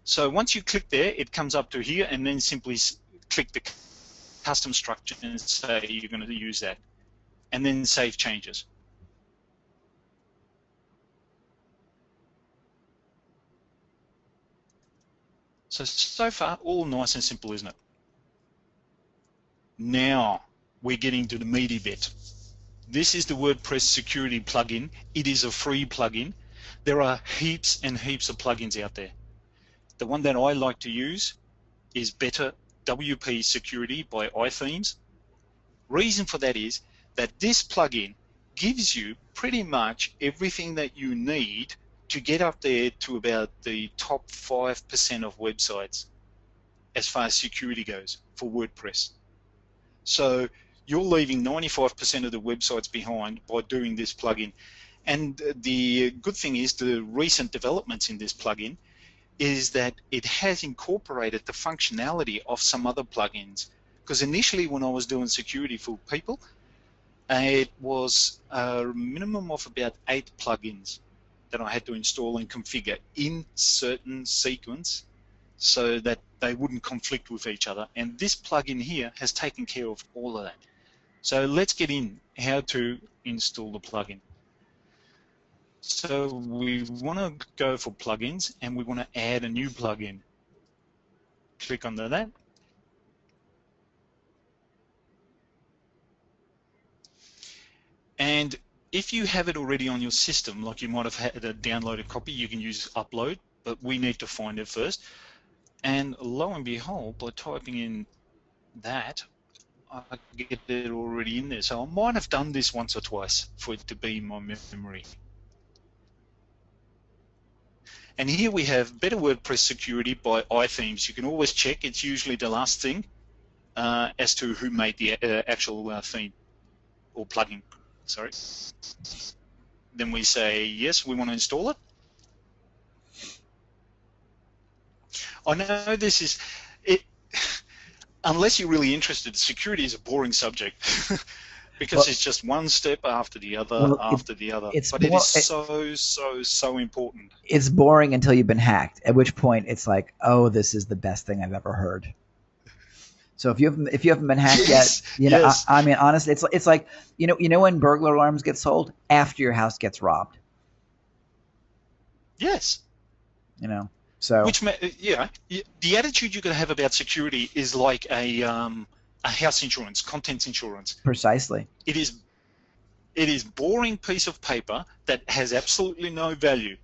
So once you click there, it comes up to here, and then simply click the custom structure and say you're going to use that, and then save changes. So far, all nice and simple, isn't it? Now we're getting to the meaty bit. This is the WordPress security plugin. It is a free plugin. There are heaps and heaps of plugins out there. The one that I like to use is Better WP Security by iThemes. Reason for that is that this plugin gives you pretty much everything that you need to get up there to about the top 5% of websites as far as security goes for WordPress. So you're leaving 95% of the websites behind by doing this plugin. And the good thing is the recent developments in this plugin is that it has incorporated the functionality of some other plugins. Because initially when I was doing security for people, it was a minimum of about 8 plugins that I had to install and configure in certain sequence so that they wouldn't conflict with each other. And this plugin here has taken care of all of that. So let's get in how to install the plugin. So we want to go for plugins, and we want to add a new plugin. Click on that. And if you have it already on your system, like you might have had a downloaded copy, you can use upload, but we need to find it first. And lo and behold, by typing in that, I get it already in there. So I might have done this once or twice for it to be in my memory. And here we have Better WordPress Security by iThemes. You can always check. It's usually the last thing as to who made the actual theme or plugin. Sorry. Then we say, yes, we want to install it. I know this is... Unless you're really interested, security is a boring subject because it's just one step after the other after the other. But it is so important. It's boring until you've been hacked, at which point it's like, oh, this is the best thing I've ever heard. So if you haven't been hacked yet, you know, I mean, honestly, it's like you know when burglar alarms get sold after your house gets robbed. Yes. You know. So, the attitude you got to have about security is like a house insurance, contents insurance. Precisely. It It is boring piece of paper that has absolutely no value.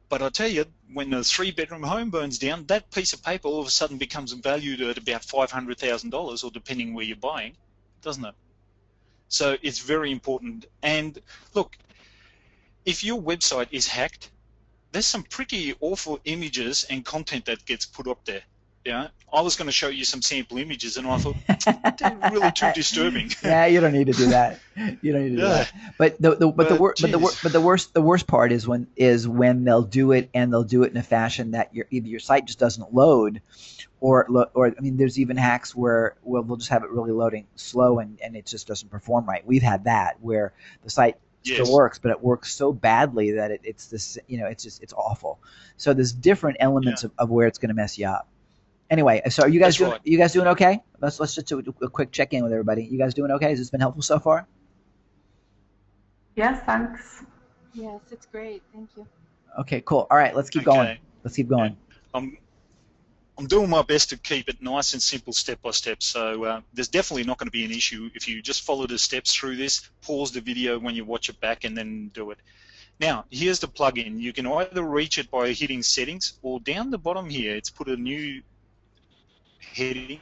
But I tell you, when a 3-bedroom home burns down, that piece of paper all of a sudden becomes valued at about $500,000, or depending where you're buying, doesn't it? So it's very important. And look, if your website is hacked, there's some pretty awful images and content that gets put up there. Yeah, I was going to show you some sample images, and I thought they're really too disturbing. Yeah, you don't need to do that. You don't need to do that. But the worst part is when they'll do it, and they'll do it in a fashion that either your site just doesn't load, or I mean, there's even hacks where they'll just have it really loading slow, and it just doesn't perform right. We've had that where the site still works, but it works so badly that it's this, it's awful. So there's different elements of where it's going to mess you up. Anyway, so are you guys doing okay? Let's just do a quick check-in with everybody. You guys doing okay? Has this been helpful so far? Yes, thanks. Yes, it's great. Thank you. Okay, cool. All right, let's keep going. Let's keep going. I'm doing my best to keep it nice and simple, step by step. So there's definitely not going to be an issue if you just follow the steps through this. Pause the video when you watch it back, and then do it. Now, here's the plugin. You can either reach it by hitting Settings, or down the bottom here, it's put a new heading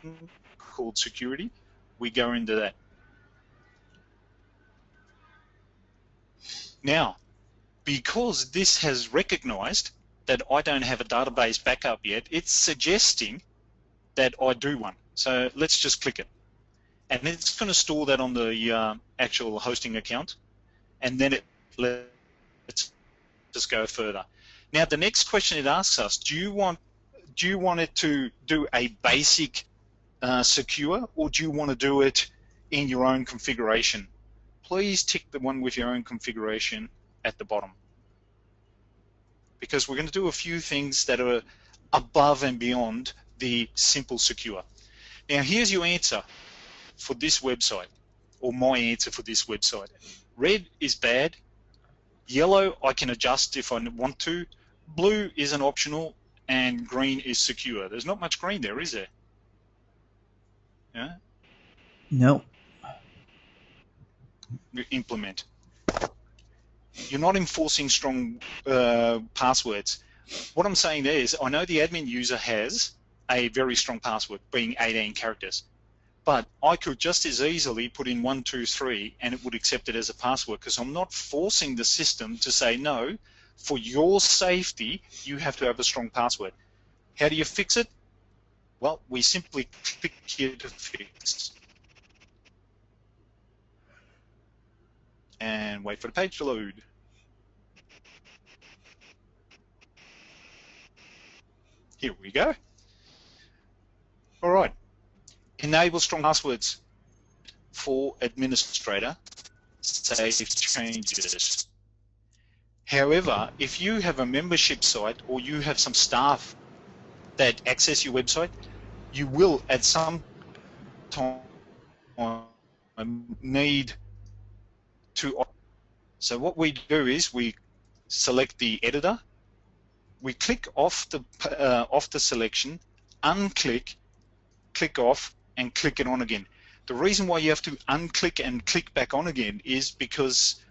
called Security. We go into that. Now, because this has recognized that I don't have a database backup yet, it's suggesting that I do one. So let's just click it. And it's going to store that on the actual hosting account. And then let's just go further. Now, the next question it asks us, do you want it to do a basic secure, or do you want to do it in your own configuration? Please tick the one with your own configuration at the bottom, because we're going to do a few things that are above and beyond the simple secure. Now, here's your answer for this website, or my answer for this website. Red is bad. Yellow I can adjust if I want to. Blue is an optional, and green is secure. There's not much green there, is there? Yeah? No. Implement. You're not enforcing strong passwords. What I'm saying there is, I know the admin user has a very strong password, being 18 characters, but I could just as easily put in 1, 2, 3, and it would accept it as a password, because I'm not forcing the system to say, no, for your safety, you have to have a strong password. How do you fix it? Well, we simply click here to fix. And wait for the page to load. Here we go. All right. Enable strong passwords for administrator. Save changes. However, if you have a membership site, or you have some staff that access your website, you will at some time need to. So what we do is we select the editor, we click off the selection, unclick, click off, and click it on again. The reason why you have to unclick and click back on again is because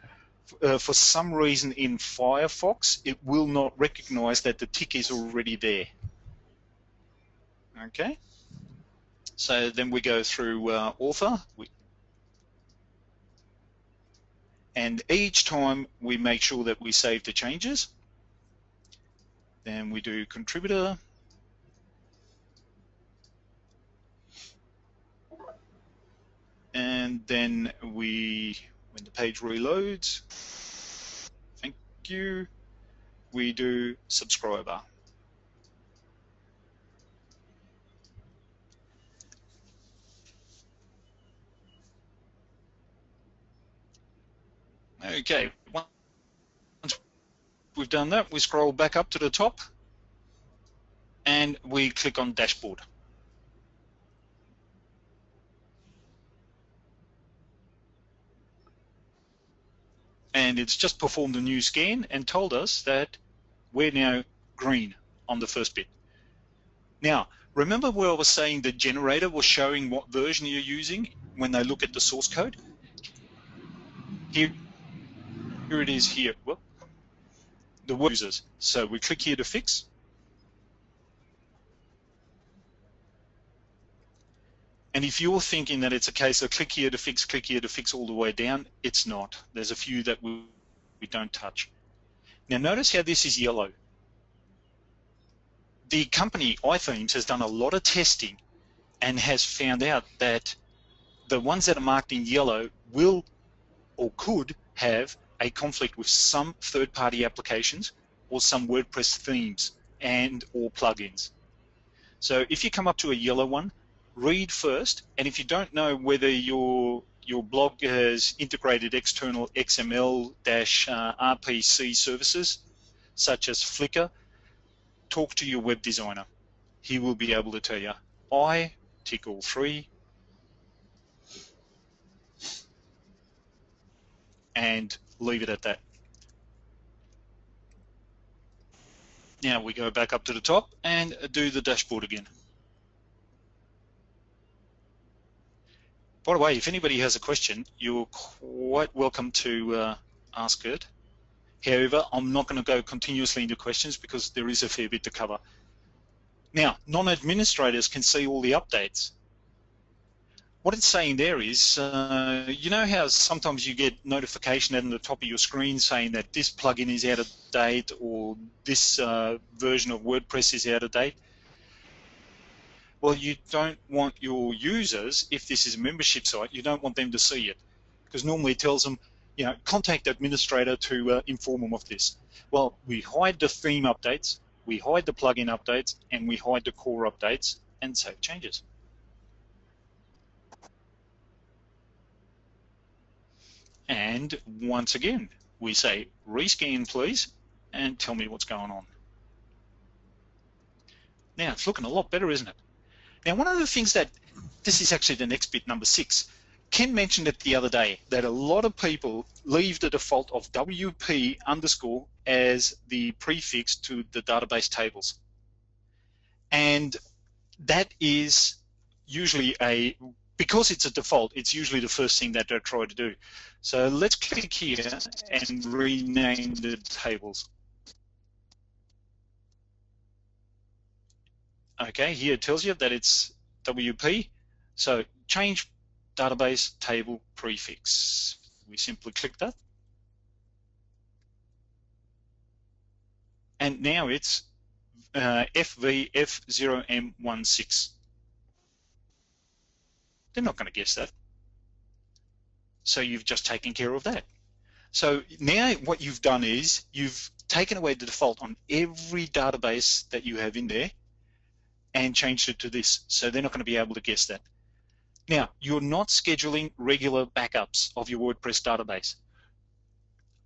for some reason in Firefox it will not recognize that the tick is already there. Okay, so then we go through author, and each time we make sure that we save the changes. Then we do contributor, and then when the page reloads, thank you, we do subscriber. Okay, once we've done that, we scroll back up to the top and we click on dashboard. And it's just performed a new scan and told us that we're now green on the first bit. Now, remember where I was saying the generator was showing what version you're using when they look at the source code? Here here it is here. Well, the word users. So we click here to fix. And if you're thinking that it's a case of click here to fix all the way down, it's not. There's a few that we don't touch. Now notice how this is yellow. The company iThemes has done a lot of testing and has found out that the ones that are marked in yellow will or could have a conflict with some third-party applications or some WordPress themes and or plugins. So if you come up to a yellow one, read first, and if you don't know whether your blog has integrated external XML-RPC services such as Flickr, talk to your web designer. He will be able to tell you. I tick all three and leave it at that. Now we go back up to the top and do the dashboard again. By the way, if anybody has a question, you're quite welcome to ask it. However, I'm not going to go continuously into questions because there is a fair bit to cover. Now, non-administrators can see all the updates. What it's saying there is, you know how sometimes you get notification at the top of your screen saying that this plugin is out of date or this version of WordPress is out of date? Well, you don't want your users, if this is a membership site, you don't want them to see it, because normally it tells them, you know, contact administrator to inform them of this. Well, we hide the theme updates, we hide the plugin updates, and we hide the core updates and save changes. And once again, we say rescan please and tell me what's going on. Now it's looking a lot better, isn't it? Now, one of the things that, this is actually the next bit, number 6. Ken mentioned it the other day that a lot of people leave the default of WP underscore as the prefix to the database tables. And that is usually because it's a default, it's usually the first thing that they try to do. So let's click here and rename the tables. Okay, here it tells you that it's WP. So change database table prefix. We simply click that. And now it's FVF0M16. They're not going to guess that. So you've just taken care of that. So now what you've done is you've taken away the default on every database that you have in there and changed it to this, so they're not going to be able to guess that. Now, you're not scheduling regular backups of your WordPress database.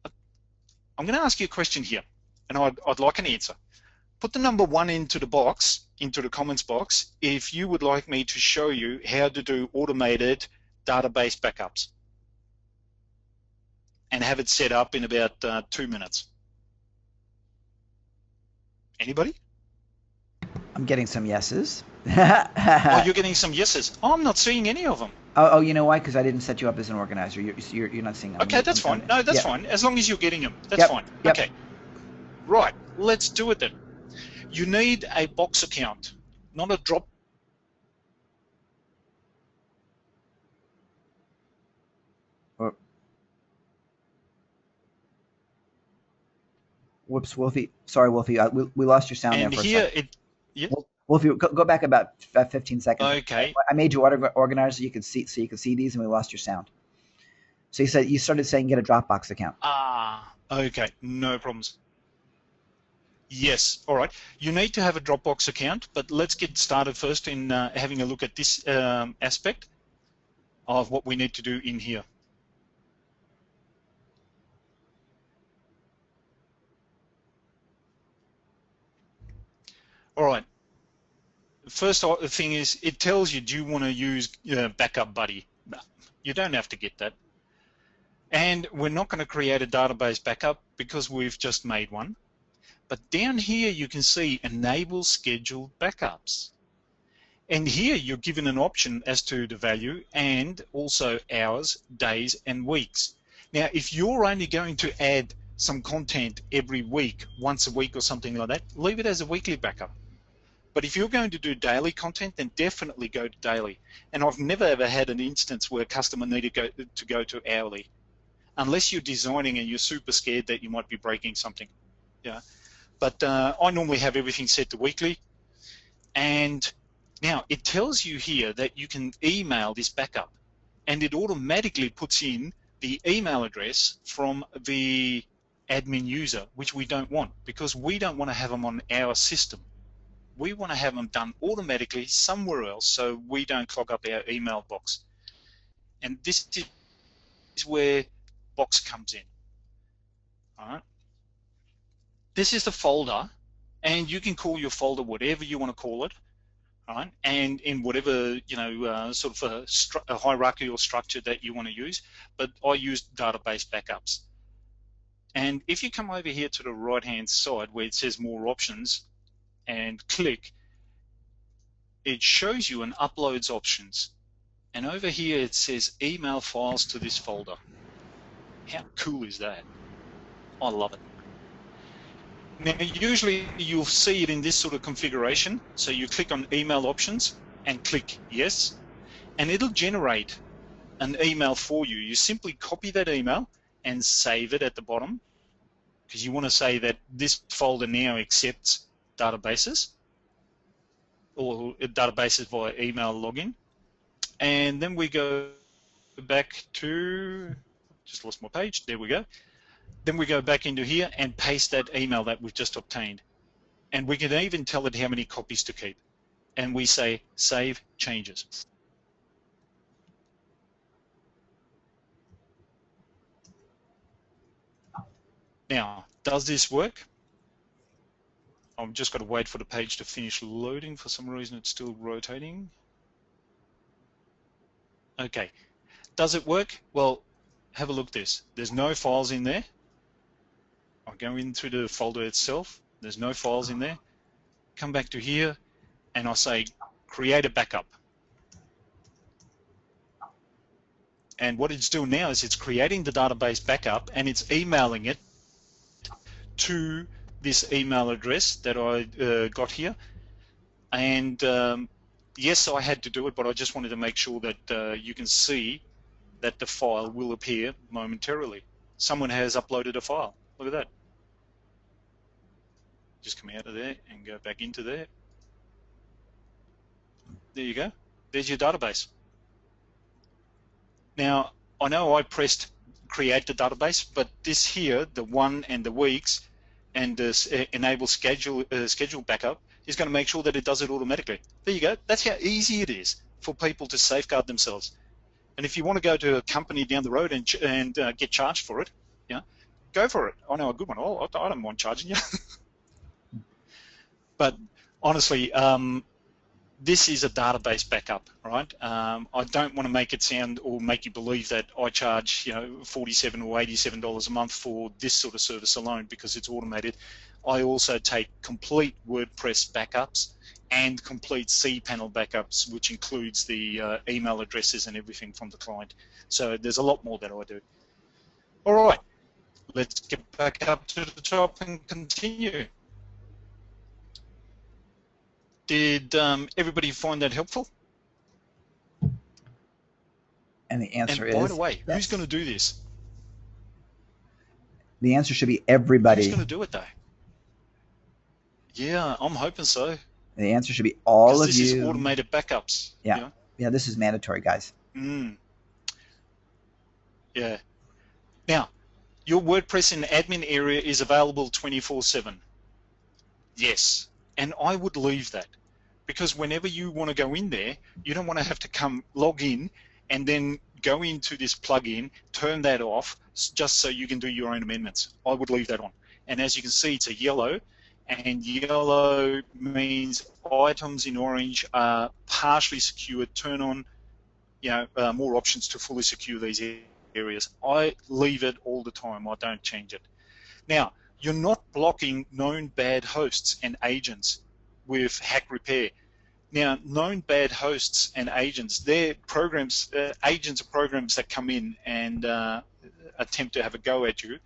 I'm going to ask you a question here, and I'd like an answer. Put the number 1 into the box, into the comments box, if you would like me to show you how to do automated database backups and have it set up in about 2 minutes. Anybody? I'm getting some yeses. Oh, you're getting some yeses. I'm not seeing any of them. Oh, you know why? Because I didn't set you up as an organizer. You're not seeing them. Okay, that's fine. No, that's fine. As long as you're getting them, that's fine. Yep. Okay. Right, let's do it then. You need a box account, not a drop. Whoops, Wolfie. Sorry, Wolfie. We lost your sound there for a second. Yeah. Wolfie, go back about 15 seconds. Okay. I made you organizer so you could see these, and we lost your sound. So you started saying get a Dropbox account. Ah, okay, no problems. Yes, all right. You need to have a Dropbox account, but let's get started first in having a look at this aspect of what we need to do in here. All right. First thing is it tells you, do you want to use Backup Buddy? No, you don't have to get that. And we're not going to create a database backup because we've just made one. But down here you can see Enable Scheduled Backups. And here you're given an option as to the value and also hours, days, and weeks. Now, if you're only going to add some content every week, once a week or something like that, leave it as a weekly backup. But if you're going to do daily content, then definitely go to daily. And I've never ever had an instance where a customer needed to go to hourly, unless you're designing and you're super scared that you might be breaking something. Yeah. But I normally have everything set to weekly. And now it tells you here that you can email this backup, and it automatically puts in the email address from the admin user, which we don't want, because we don't want to have them on our system. We want to have them done automatically somewhere else so we don't clog up our email box. And this is where Box comes in. All right. This is the folder, and you can call your folder whatever you want to call it. All right, and in whatever sort of a hierarchical structure that you want to use, but I use database backups. And if you come over here to the right-hand side where it says more options and click, it shows you an uploads options. And over here it says email files to this folder. How cool is that? I love it. Now, usually you'll see it in this sort of configuration. So you click on email options and click yes, and it'll generate an email for you. You simply copy that email and save it at the bottom, because you want to say that this folder now accepts databases or databases via email login. And then we go back to, just lost my page, there we go. Then we go back into here and paste that email that we've just obtained. And we can even tell it how many copies to keep. And we say save changes. Now, does this work? I've just got to wait for the page to finish loading. For some reason, it's still rotating. Okay. Does it work? Well, have a look at this. There's no files in there. I'll go into the folder itself. There's no files in there. Come back to here, and I'll say create a backup. And what it's doing now is it's creating the database backup, and it's emailing it to this email address that I got here. And yes, I had to do it, but I just wanted to make sure that you can see that the file will appear momentarily. Someone has uploaded a file. Look at that. Just come out of there and go back into there. There you go. There's your database. Now, I know I pressed create the database, but this here, the one and the weeks, and this enable schedule backup is going to make sure that it does it automatically. There you go. That's how easy it is for people to safeguard themselves. And if you want to go to a company down the road and get charged for it, yeah, go for it. I know a good one. Oh, I don't mind charging you. But honestly, this is a database backup, right? I don't want to make it sound or make you believe that I charge, $47 or $87 a month for this sort of service alone because it's automated. I also take complete WordPress backups and complete cPanel backups, which includes the email addresses and everything from the client. So there's a lot more that I do. All right, let's get back up to the top and continue. Did everybody find that helpful? And the answer is... And by the way, who's going to do this? The answer should be everybody. Who's going to do it, though? Yeah, I'm hoping so. And the answer should be all of you. This is automated backups. Yeah, yeah, this is mandatory, guys. Yeah. Now, your WordPress in the admin area is available 24/7. Yes, and I would leave that, because whenever you want to go in there, you don't want to have to come log in and then go into this plugin, turn that off, just so you can do your own amendments. I would leave that on. And as you can see, it's a yellow, and yellow means items in orange are partially secured. Turn on, more options to fully secure these areas. I leave it all the time. I don't change it. Now, you're not blocking known bad hosts and agents with Hack Repair. Now, known bad hosts and agents, they're programs, agents are programs that come in and attempt to have a go at you,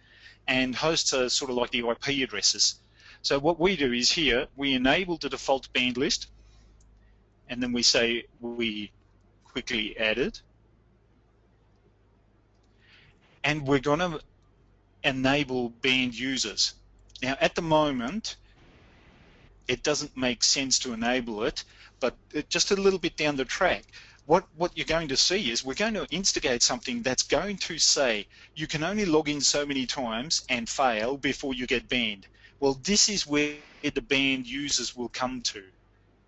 and hosts are sort of like the IP addresses. So what we do is here, we enable the default banned list, and then we say we quickly add it, and we're going to enable banned users. Now, at the moment, it doesn't make sense to enable it, but just a little bit down the track, what you're going to see is we're going to instigate something that's going to say you can only log in so many times and fail before you get banned. Well, this is where the banned users will come to,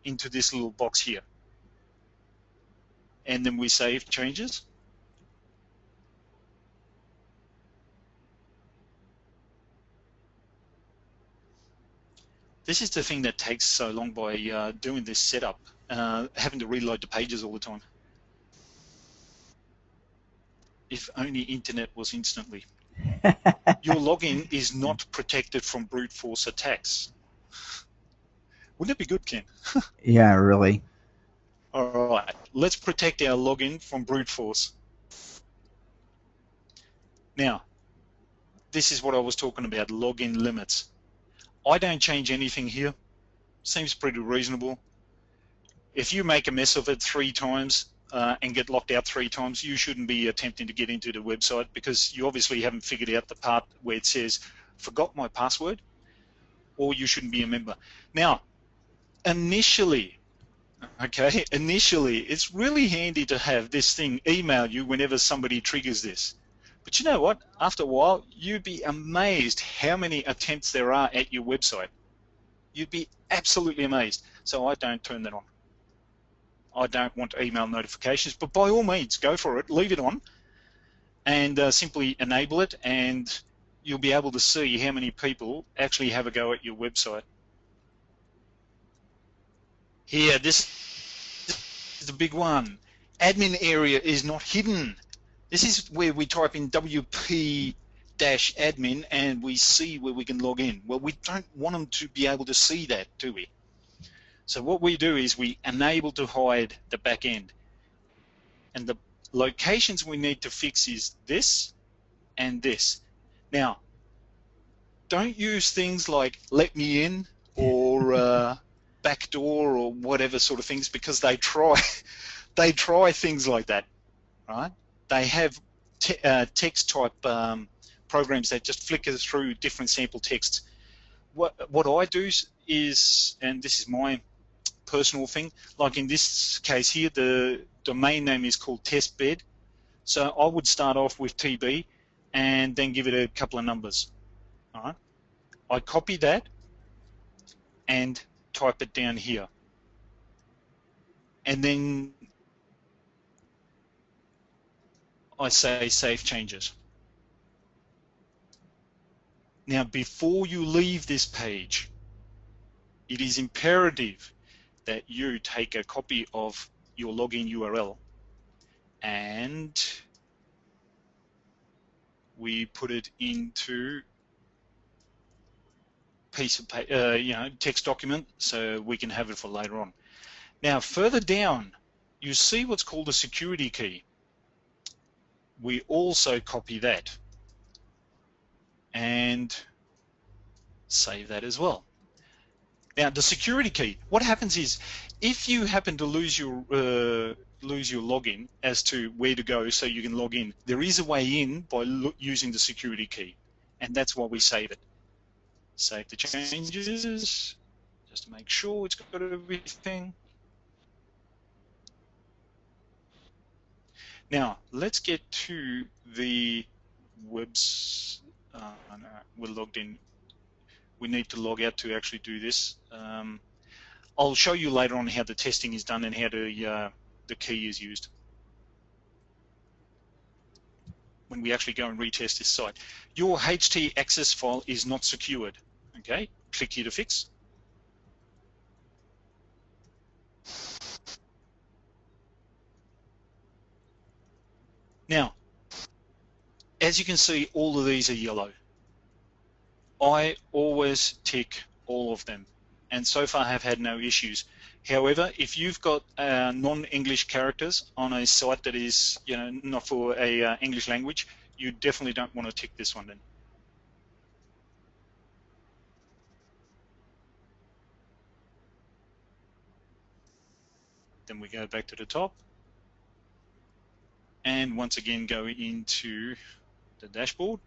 into this little box here. And then we save changes. This is the thing that takes so long by doing this setup, having to reload the pages all the time. If only internet was instantly. Your login is not protected from brute force attacks. Wouldn't it be good, Ken? Yeah, really. All right, let's protect our login from brute force. Now, this is what I was talking about, login limits. I don't change anything here. Seems pretty reasonable. If you make a mess of it 3 times and get locked out 3 times, you shouldn't be attempting to get into the website, because you obviously haven't figured out the part where it says, forgot my password, or you shouldn't be a member. Now, initially, it's really handy to have this thing email you whenever somebody triggers this. But you know what? After a while, you'd be amazed how many attempts there are at your website. You'd be absolutely amazed. So I don't turn that on. I don't want email notifications, but by all means, go for it. Leave it on and simply enable it, and you'll be able to see how many people actually have a go at your website. Here, this is the big one. Admin area is not hidden. This is where we type in WP-admin and we see where we can log in. Well, we don't want them to be able to see that, do we? So what we do is we enable to hide the back end. And the locations we need to fix is this and this. Now, don't use things like let me in or backdoor or whatever sort of things, because they try things like that, right? They have text type programs that just flicker through different sample texts. What I do is, and this is my personal thing, like in this case here, the domain name is called testbed. So I would start off with TB and then give it a couple of numbers. All right. I copy that and type it down here. And then I say save changes. Now, before you leave this page, it is imperative that you take a copy of your login URL and we put it into piece of text document so we can have it for later on. Now, further down, you see what's called a security key. We also copy that and save that as well. Now, the security key, what happens is, if you happen to lose your login as to where to go so you can log in, there is a way in by using the security key, and that's why we save it. Save the changes, just to make sure it's got everything. Now, let's get to the webs. We're logged in. We need to log out to actually do this. I'll show you later on how the testing is done and how the key is used when we actually go and retest this site. Your HT access file is not secured. Okay, click here to fix. Now, as you can see, all of these are yellow. I always tick all of them, and so far have had no issues. However, if you've got non-English characters on a site that is, not for a English language, you definitely don't want to tick this one then. Then we go back to the top, and once again go into the dashboard.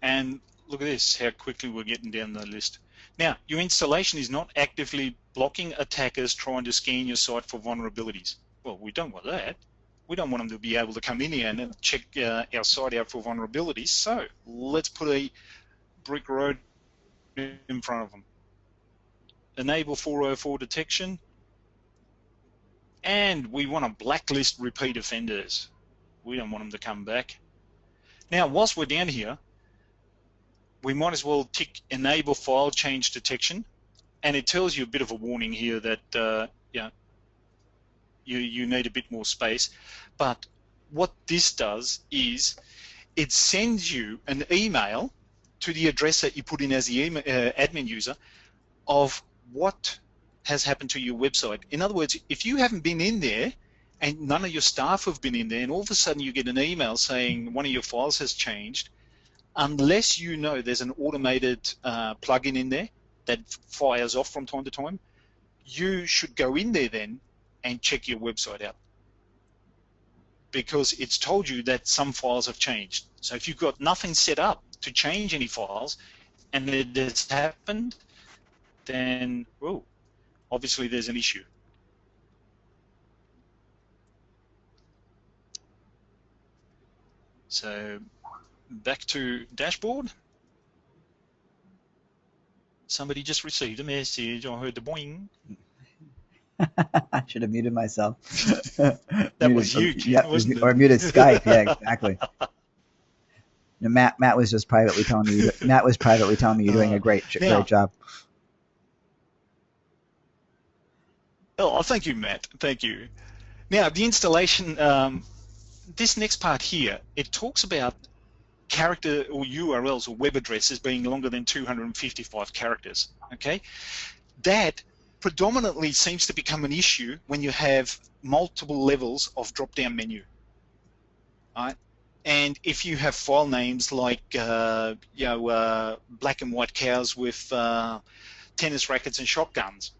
And look at this, how quickly we're getting down the list. Now, your installation is not actively blocking attackers trying to scan your site for vulnerabilities. Well, we don't want that. We don't want them to be able to come in here and check our site out for vulnerabilities. So let's put a brick road in front of them. Enable 404 detection. And we want to blacklist repeat offenders. We don't want them to come back. Now, whilst we're down here, we might as well tick enable file change detection, and it tells you a bit of a warning here that you need a bit more space. But what this does is it sends you an email to the address that you put in as the admin user of what has happened to your website. In other words, if you haven't been in there and none of your staff have been in there, and all of a sudden you get an email saying one of your files has changed, unless you know there's an automated plugin in there that fires off from time to time, you should go in there then and check your website out, because it's told you that some files have changed. So if you've got nothing set up to change any files and it has happened, then obviously there's an issue. So back to dashboard. Somebody just received a message. I heard the boing. I should have muted myself. That was you, Ken, wasn't it? Or muted Skype. Yeah, exactly. No, Matt was just privately telling me. Matt was privately telling me you're doing a great job. Oh, thank you, Matt. Thank you. Now, the installation. This next part here, it talks about character or URLs or web addresses being longer than 255 characters. Okay, that predominantly seems to become an issue when you have multiple levels of drop-down menu. All right, and if you have file names like black and white cows with tennis rackets and shotguns,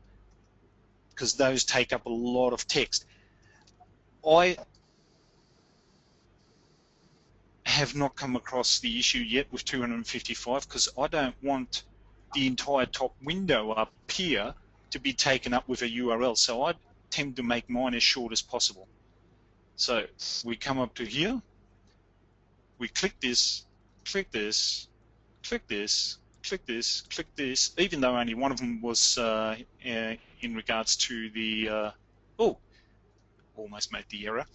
because those take up a lot of text. I have not come across the issue yet with 255, because I don't want the entire top window up here to be taken up with a URL, so I tend to make mine as short as possible. So we come up to here, we click this, click this, click this, click this, click this, even though only one of them was in regards to the almost made the error,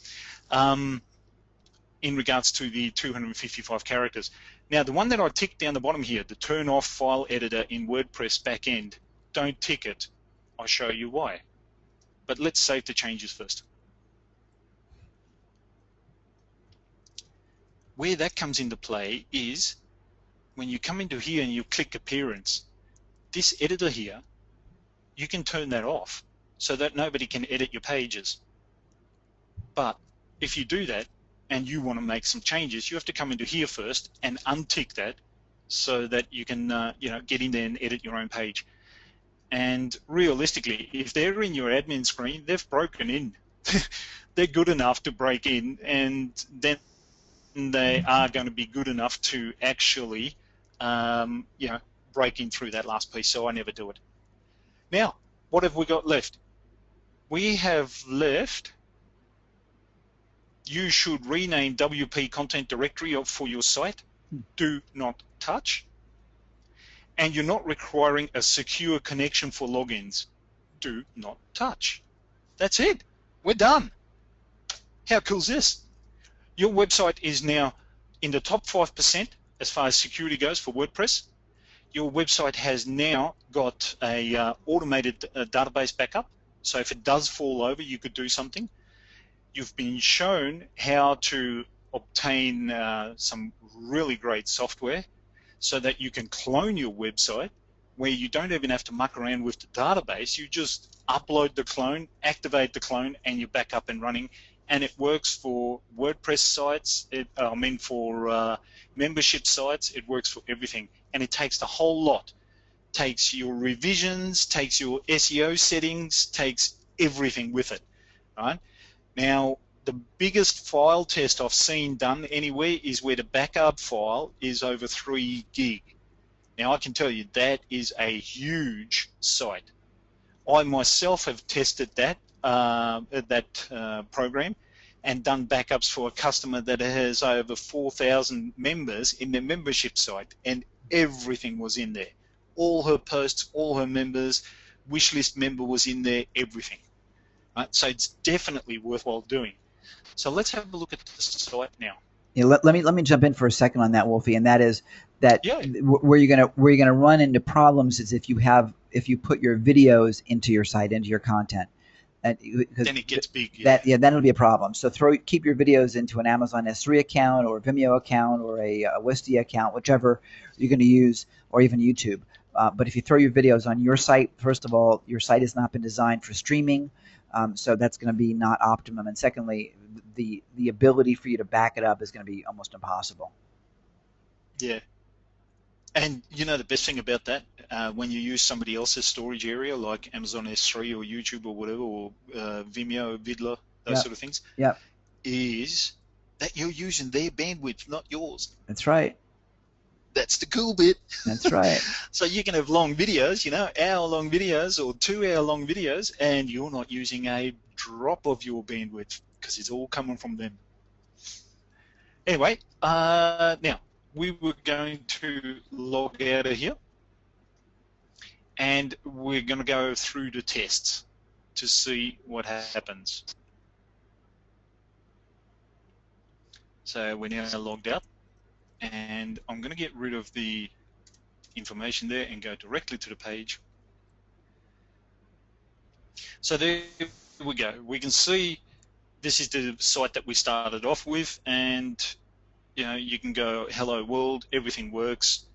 in regards to the 255 characters. Now, the one that I ticked down the bottom here, the turn off file editor in WordPress backend, don't tick it. I'll show you why. But let's save the changes first. Where that comes into play is when you come into here and you click appearance, this editor here, you can turn that off so that nobody can edit your pages. But if you do that and you want to make some changes, you have to come into here first and untick that so that you can get in there and edit your own page. And realistically, if they're in your admin screen, they've broken in. They're good enough to break in, and then they are going to be good enough to actually break in through that last piece, so I never do it. Now, what have we got left? We have left, you should rename WP content directory for your site. Do not touch. And you're not requiring a secure connection for logins. Do not touch. That's it. We're done. How cool is this? Your website is now in the top 5% as far as security goes for WordPress. Your website has now got a automated database backup. So if it does fall over, you could do something. You've been shown how to obtain some really great software so that you can clone your website where you don't even have to muck around with the database. You just upload the clone, activate the clone, and you're back up and running. And it works for WordPress sites, for membership sites, it works for everything. And it takes the whole lot. Takes your revisions, takes your SEO settings, takes everything with it, right? Now, the biggest file test I've seen done anywhere is where the backup file is over 3 gig. Now, I can tell you that is a huge site. I myself have tested that program and done backups for a customer that has over 4,000 members in their membership site, and everything was in there. All her posts, all her members, wishlist member was in there, everything. Right? So it's definitely worthwhile doing. So let's have a look at the site now. Yeah, let me jump in for a second on that, Wolfie, and that is that where you're gonna run into problems is if you put your videos into your site, into your content. Then it gets big. Then it'll be a problem. So keep your videos into an Amazon S3 account or a Vimeo account or a Wistia account, whichever you're going to use, or even YouTube. But if you throw your videos on your site, first of all, your site has not been designed for streaming, so that's going to be not optimum. And secondly, the ability for you to back it up is going to be almost impossible. Yeah. And you know the best thing about that, when you use somebody else's storage area like Amazon S3 or YouTube or whatever, or Vimeo, Vidler, those sort of things, is that you're using their bandwidth, not yours. That's right. That's the cool bit. That's right. So you can have long videos, hour-long videos or 2-hour-long videos, and you're not using a drop of your bandwidth because it's all coming from them. Anyway, now, we were going to log out of here, and we're going to go through the tests to see what happens. So we're now logged out, and I'm going to get rid of the information there and go directly to the page. So there we go. We can see this is the site that we started off with, and you can go hello world, everything works,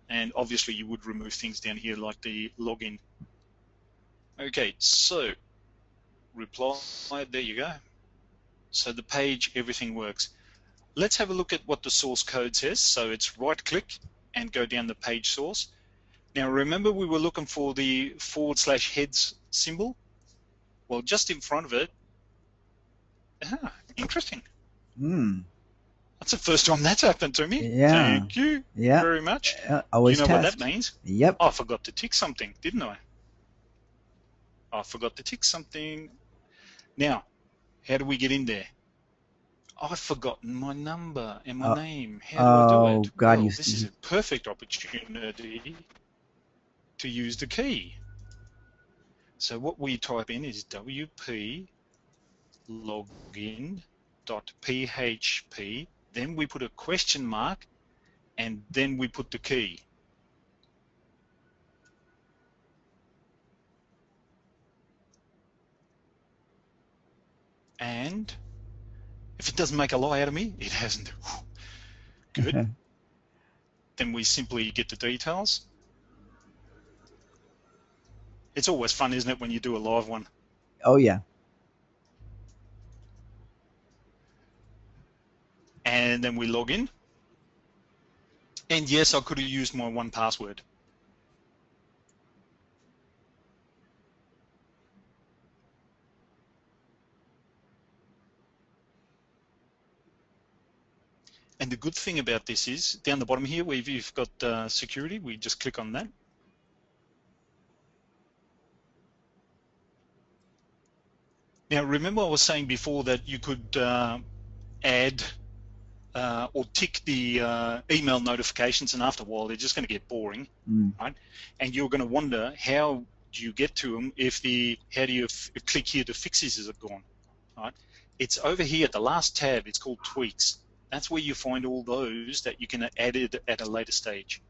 and obviously you would remove things down here like the login. Okay, so reply, there you go. So the page, everything works. Let's have a look at what the source code says. So it's right click and go down the page source. Now remember we were looking for the /heads symbol? Well, just in front of it, interesting. That's the first time that's happened to me. Yeah. Thank you very much. Always you know test. what that means? Yep. I forgot to tick something, didn't I? I forgot to tick something. Now, how do we get in there? I've forgotten my number and my name. How do I do it? God, well, this is a perfect opportunity to use the key. So what we type in is wp login.php, then we put a question mark, and then we put the key. And if it doesn't make a lie out of me, it hasn't. Good. Then we simply get the details. It's always fun, isn't it, when you do a live one? Oh, yeah. And then we log in. And yes, I could have used my 1Password. And the good thing about this is, down the bottom here, where you've got security, we just click on that. Now, remember I was saying before that you could add or tick the email notifications, and after a while they're just going to get boring, right? And you're going to wonder, how do you get to them how do you click here to fix this, is it gone, right? It's over here at the last tab, it's called tweaks. That's where you find all those that you can add it at a later stage.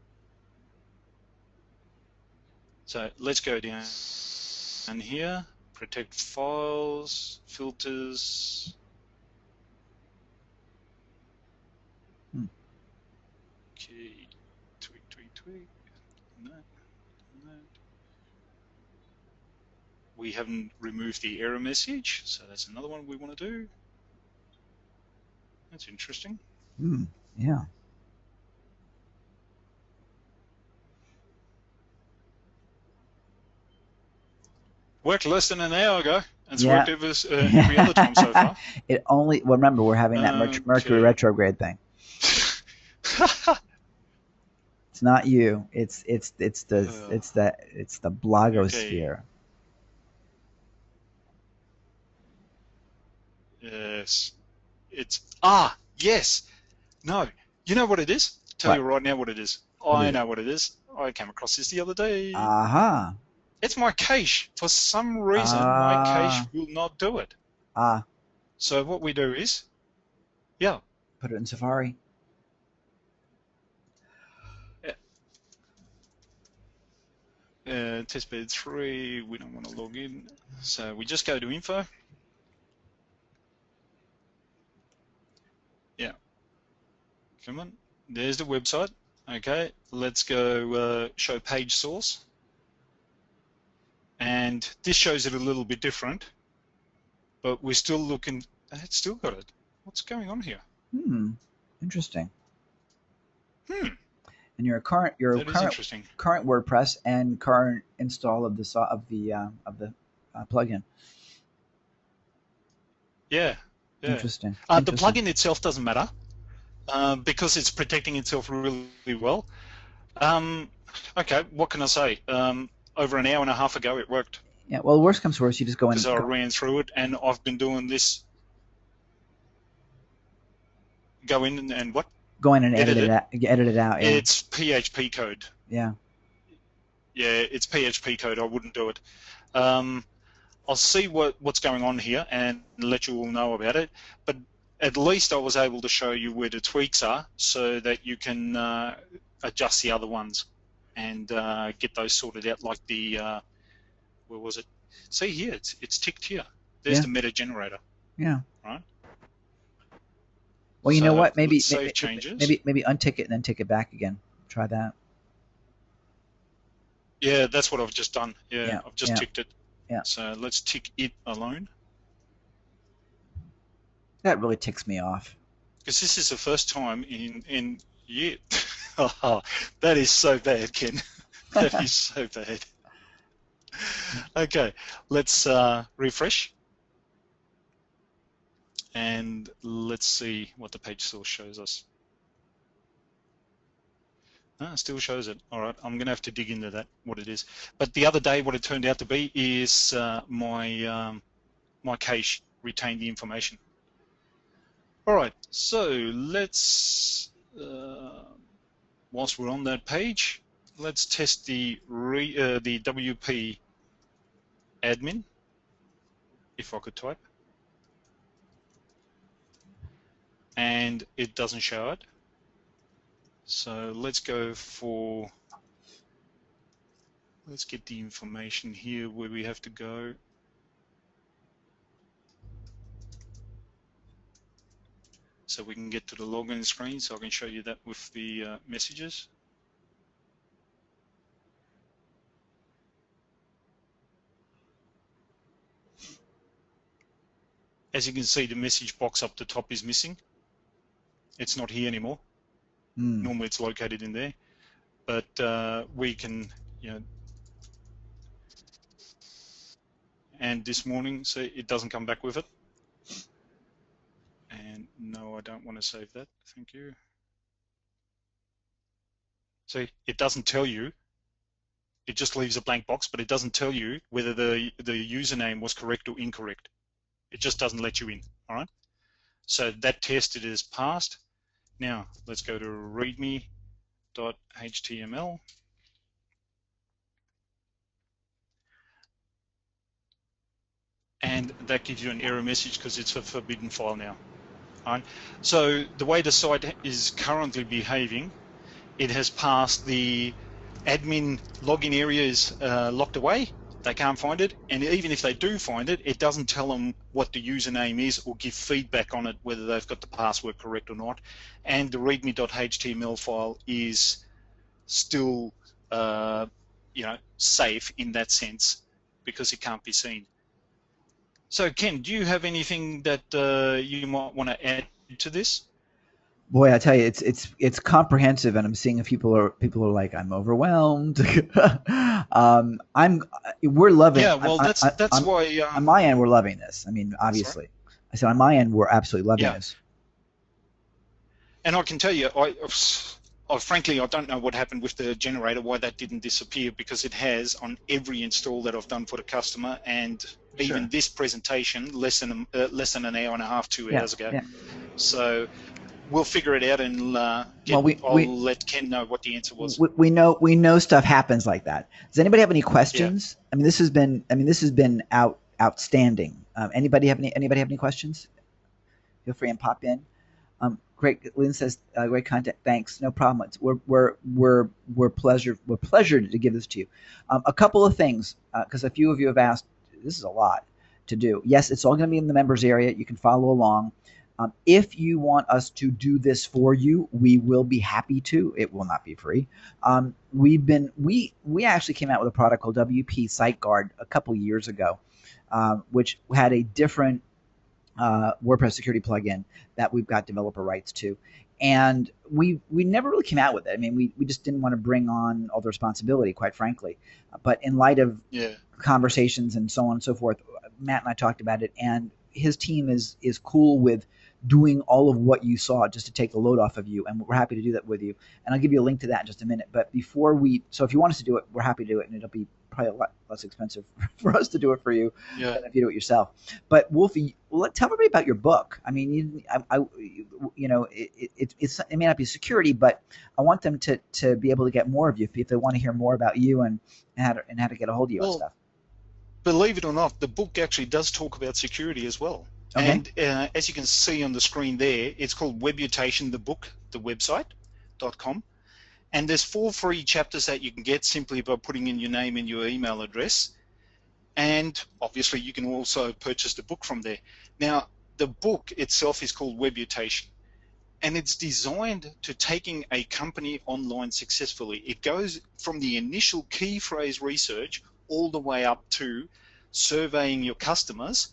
So let's go down here, protect files, filters. Okay. quick. No. We haven't removed the error message, so that's another one we want to do. That's interesting. Yeah. Worked less than an hour ago, and it's worked every other time so far. It only. Well, remember, we're having that Mercury retrograde thing. It's not you. It's the blogosphere. Okay. Yes. Yes. No. You know what it is? Tell you right now what it is. I know what it is. I came across this the other day. It's my cache. For some reason, my cache will not do it. So what we do is, put it in Safari. Testbed 3, we don't want to log in. So we just go to info. Yeah. Come on. There's the website. Okay. Let's go show page source. And this shows it a little bit different, but we're still looking. It's still got it. What's going on here? Interesting. And your current WordPress and current install of the plugin. Yeah. Interesting. The plugin itself doesn't matter because it's protecting itself really well. Okay, what can I say? Over an hour and a half ago, it worked. Yeah. Well, worst comes to worst, you just go in. Because I ran through it, and I've been doing this. Go in and what? Go in and edit it out. Yeah. It's PHP code. Yeah. Yeah, it's PHP code. I wouldn't do it. I'll see what's going on here and let you all know about it. But at least I was able to show you where the tweaks are so that you can adjust the other ones and get those sorted out. Like the where was it? See here, it's ticked here. There's the meta generator. Yeah. Right. Well, you know what? Maybe changes. Maybe untick it and then tick it back again. Try that. Yeah, that's what I've just done. Yeah. I've just ticked it. Yeah. So let's tick it alone. That really ticks me off. Because this is the first time in years. Oh, that is so bad, Ken. That is so bad. Okay, let's refresh. And let's see what the page source shows us. It still shows it. All right, I'm going to have to dig into that, what it is. But the other day, what it turned out to be is my cache retained the information. All right, so let's, whilst we're on that page, let's test the WP admin, if I could type. And it doesn't show it. So let's go for, let's get the information here where we have to go. So we can get to the login screen, so I can show you that with the messages. As you can see, the message box up the top is missing. It's not here anymore. Normally it's located in there, but we can, and this morning, see, it doesn't come back with it. And no, I don't want to save that. Thank you. See, it doesn't tell you. It just leaves a blank box, but it doesn't tell you whether the username was correct or incorrect. It just doesn't let you in. All right. So that test it is passed. Now let's go to readme.html. And that gives you an error message because it's a forbidden file now. All right. So the way the site is currently behaving, it has passed the admin login area is locked away. They can't find it, and even if they do find it, it doesn't tell them what the username is or give feedback on it, whether they've got the password correct or not. And the readme.html file is still, safe in that sense because it can't be seen. So, Ken, do you have anything that you might want to add to this? Boy, I tell you, it's comprehensive, and I'm seeing if people are like, I'm overwhelmed. We're loving. Yeah, well, that's why. On my end, we're loving this. I mean, obviously, sorry? I said on my end, we're absolutely loving Yeah. this. And I can tell you, frankly, I don't know what happened with the generator, why that didn't disappear, because it has on every install that I've done for the customer, and even this presentation less than an hour and a half, 2 hours ago. Yeah. So we'll figure it out, and I'll let Ken know what the answer was. We know stuff happens like that. Does anybody have any questions? Yeah. I mean, this has been outstanding. Anybody have any questions? Feel free and pop in. Great. Lynn says, great content. Thanks. No problem. We're pleasured to give this to you. A couple of things, because a few of you have asked. This is a lot to do. Yes, it's all going to be in the members area. You can follow along. If you want us to do this for you, we will be happy to. It will not be free. We actually came out with a product called WP SiteGuard a couple years ago, which had a different WordPress security plugin that we've got developer rights to, and we never really came out with it. I mean, we just didn't want to bring on all the responsibility, quite frankly. But in light of conversations and so on and so forth, Matt and I talked about it, and his team is cool with doing all of what you saw just to take the load off of you, and we're happy to do that with you. And I'll give you a link to that in just a minute. But so if you want us to do it, we're happy to do it, and it'll be probably a lot less expensive for us to do it for you than if you do it yourself. But Wolfie, tell everybody about your book. I mean, it may not be security, but I want them to be able to get more of you if they want to hear more about you and how to get a hold of you and stuff. Believe it or not, the book actually does talk about security as well. Okay. And as you can see on the screen there, it's called Webutation, the book, the website.com. And there's 4 free chapters that you can get simply by putting in your name and your email address. And obviously you can also purchase the book from there. Now, the book itself is called Webutation, and it's designed to taking a company online successfully. It goes from the initial key phrase research all the way up to surveying your customers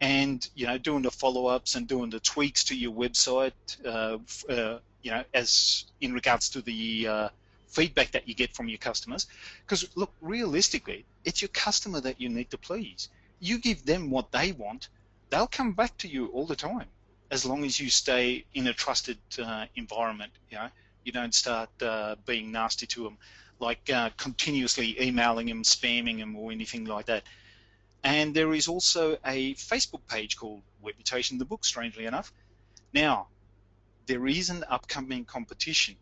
and doing the follow-ups and doing the tweaks to your website, as in regards to the feedback that you get from your customers. Because look, realistically, it's your customer that you need to please. You give them what they want, they'll come back to you all the time, as long as you stay in a trusted environment. You don't start being nasty to them, like continuously emailing them, spamming them, or anything like that. And there is also a Facebook page called Webutation the Book, strangely enough. Now, there is an upcoming competition,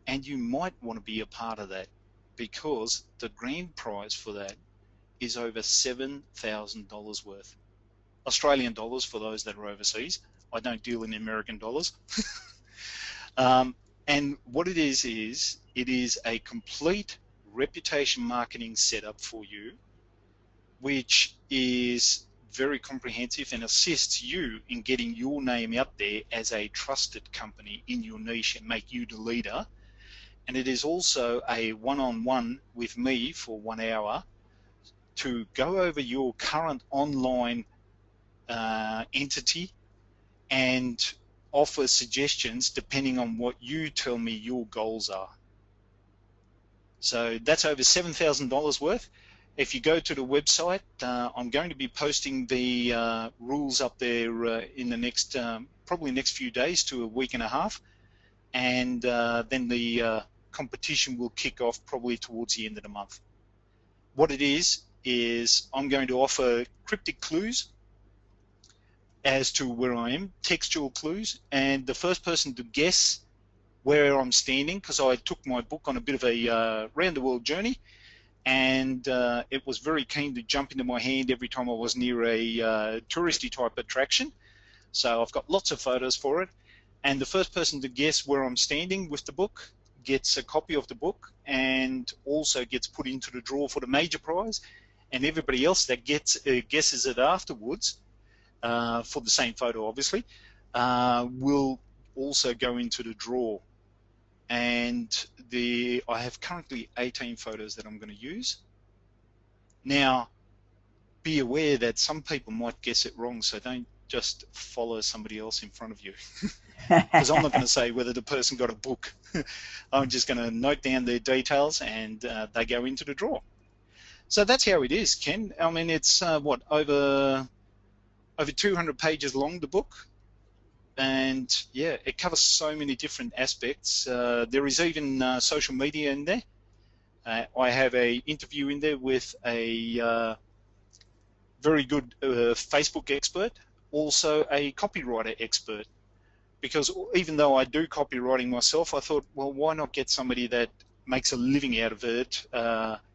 and you might want to be a part of that, because the grand prize for that is over $7,000 worth. Australian dollars for those that are overseas. I don't deal in American dollars. And what it is it is a complete reputation marketing setup for you, which is very comprehensive and assists you in getting your name out there as a trusted company in your niche and make you the leader. And it is also a one-on-one with me for 1 hour to go over your current online entity and offer suggestions depending on what you tell me your goals are. So that's over $7,000 worth. If you go to the website, I'm going to be posting the rules up there in the next, probably next few days to a week and a half, and then the competition will kick off probably towards the end of the month. What it is I'm going to offer cryptic clues as to where I am, textual clues, and the first person to guess where I'm standing, because I took my book on a bit of a round the world journey, and it was very keen to jump into my hand every time I was near a touristy type attraction. So I've got lots of photos for it, and the first person to guess where I'm standing with the book gets a copy of the book and also gets put into the draw for the major prize, and everybody else that guesses it afterwards for the same photo, obviously, will also go into the draw and I have currently 18 photos that I'm going to use. Now, be aware that some people might guess it wrong, so don't just follow somebody else in front of you. Because I'm not going to say whether the person got a book. I'm just going to note down their details, and they go into the draw. So that's how it is, Ken. I mean, it's what, over 200 pages long, the book, and yeah, it covers so many different aspects. There is even social media in there. I have an interview in there with a very good Facebook expert, also a copywriter expert. Because even though I do copywriting myself, I thought, well, why not get somebody that makes a living out of it,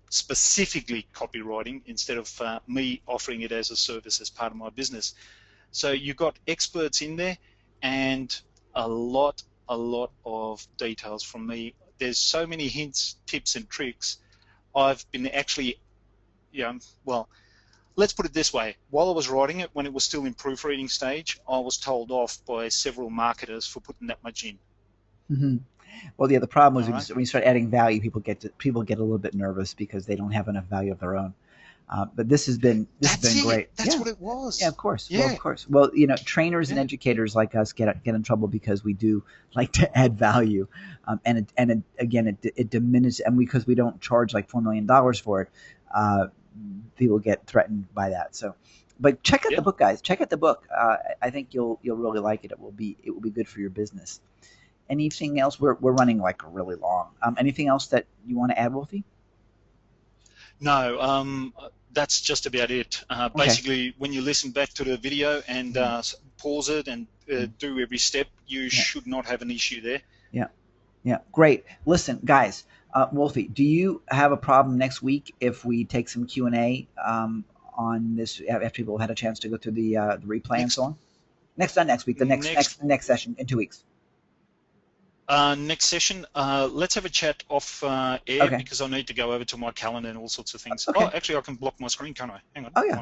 specifically copywriting, instead of me offering it as a service as part of my business. So you've got experts in there, and a lot of details from me. There's so many hints, tips, and tricks. I've been actually, well, let's put it this way. While I was writing it, when it was still in proofreading stage, I was told off by several marketers for putting that much in. Mm-hmm. Well, yeah, the problem is when you start adding value, people get a little bit nervous because they don't have enough value of their own. But this has been great. That's what it was. Yeah, of course. Yeah. Well, of course. Well, trainers and educators like us get in trouble because we do like to add value, and it diminishes, and because we don't charge like $4 million for it, people get threatened by that. So, but check out the book, guys. Check out the book. I think you'll really like it. It will be good for your business. Anything else? We're running like really long. Anything else that you want to add, Wolfie? No, that's just about it. Basically, when you listen back to the video and pause it and do every step, you should not have an issue there. Yeah, great. Listen, guys, Wolfie, do you have a problem next week if we take some Q&A on this after people have had a chance to go through the replay and so on? Not next week, the next session in 2 weeks. Next session, let's have a chat off air because I need to go over to my calendar and all sorts of things. Okay. Oh, actually, I can block my screen, can't I? Hang on. Oh yeah,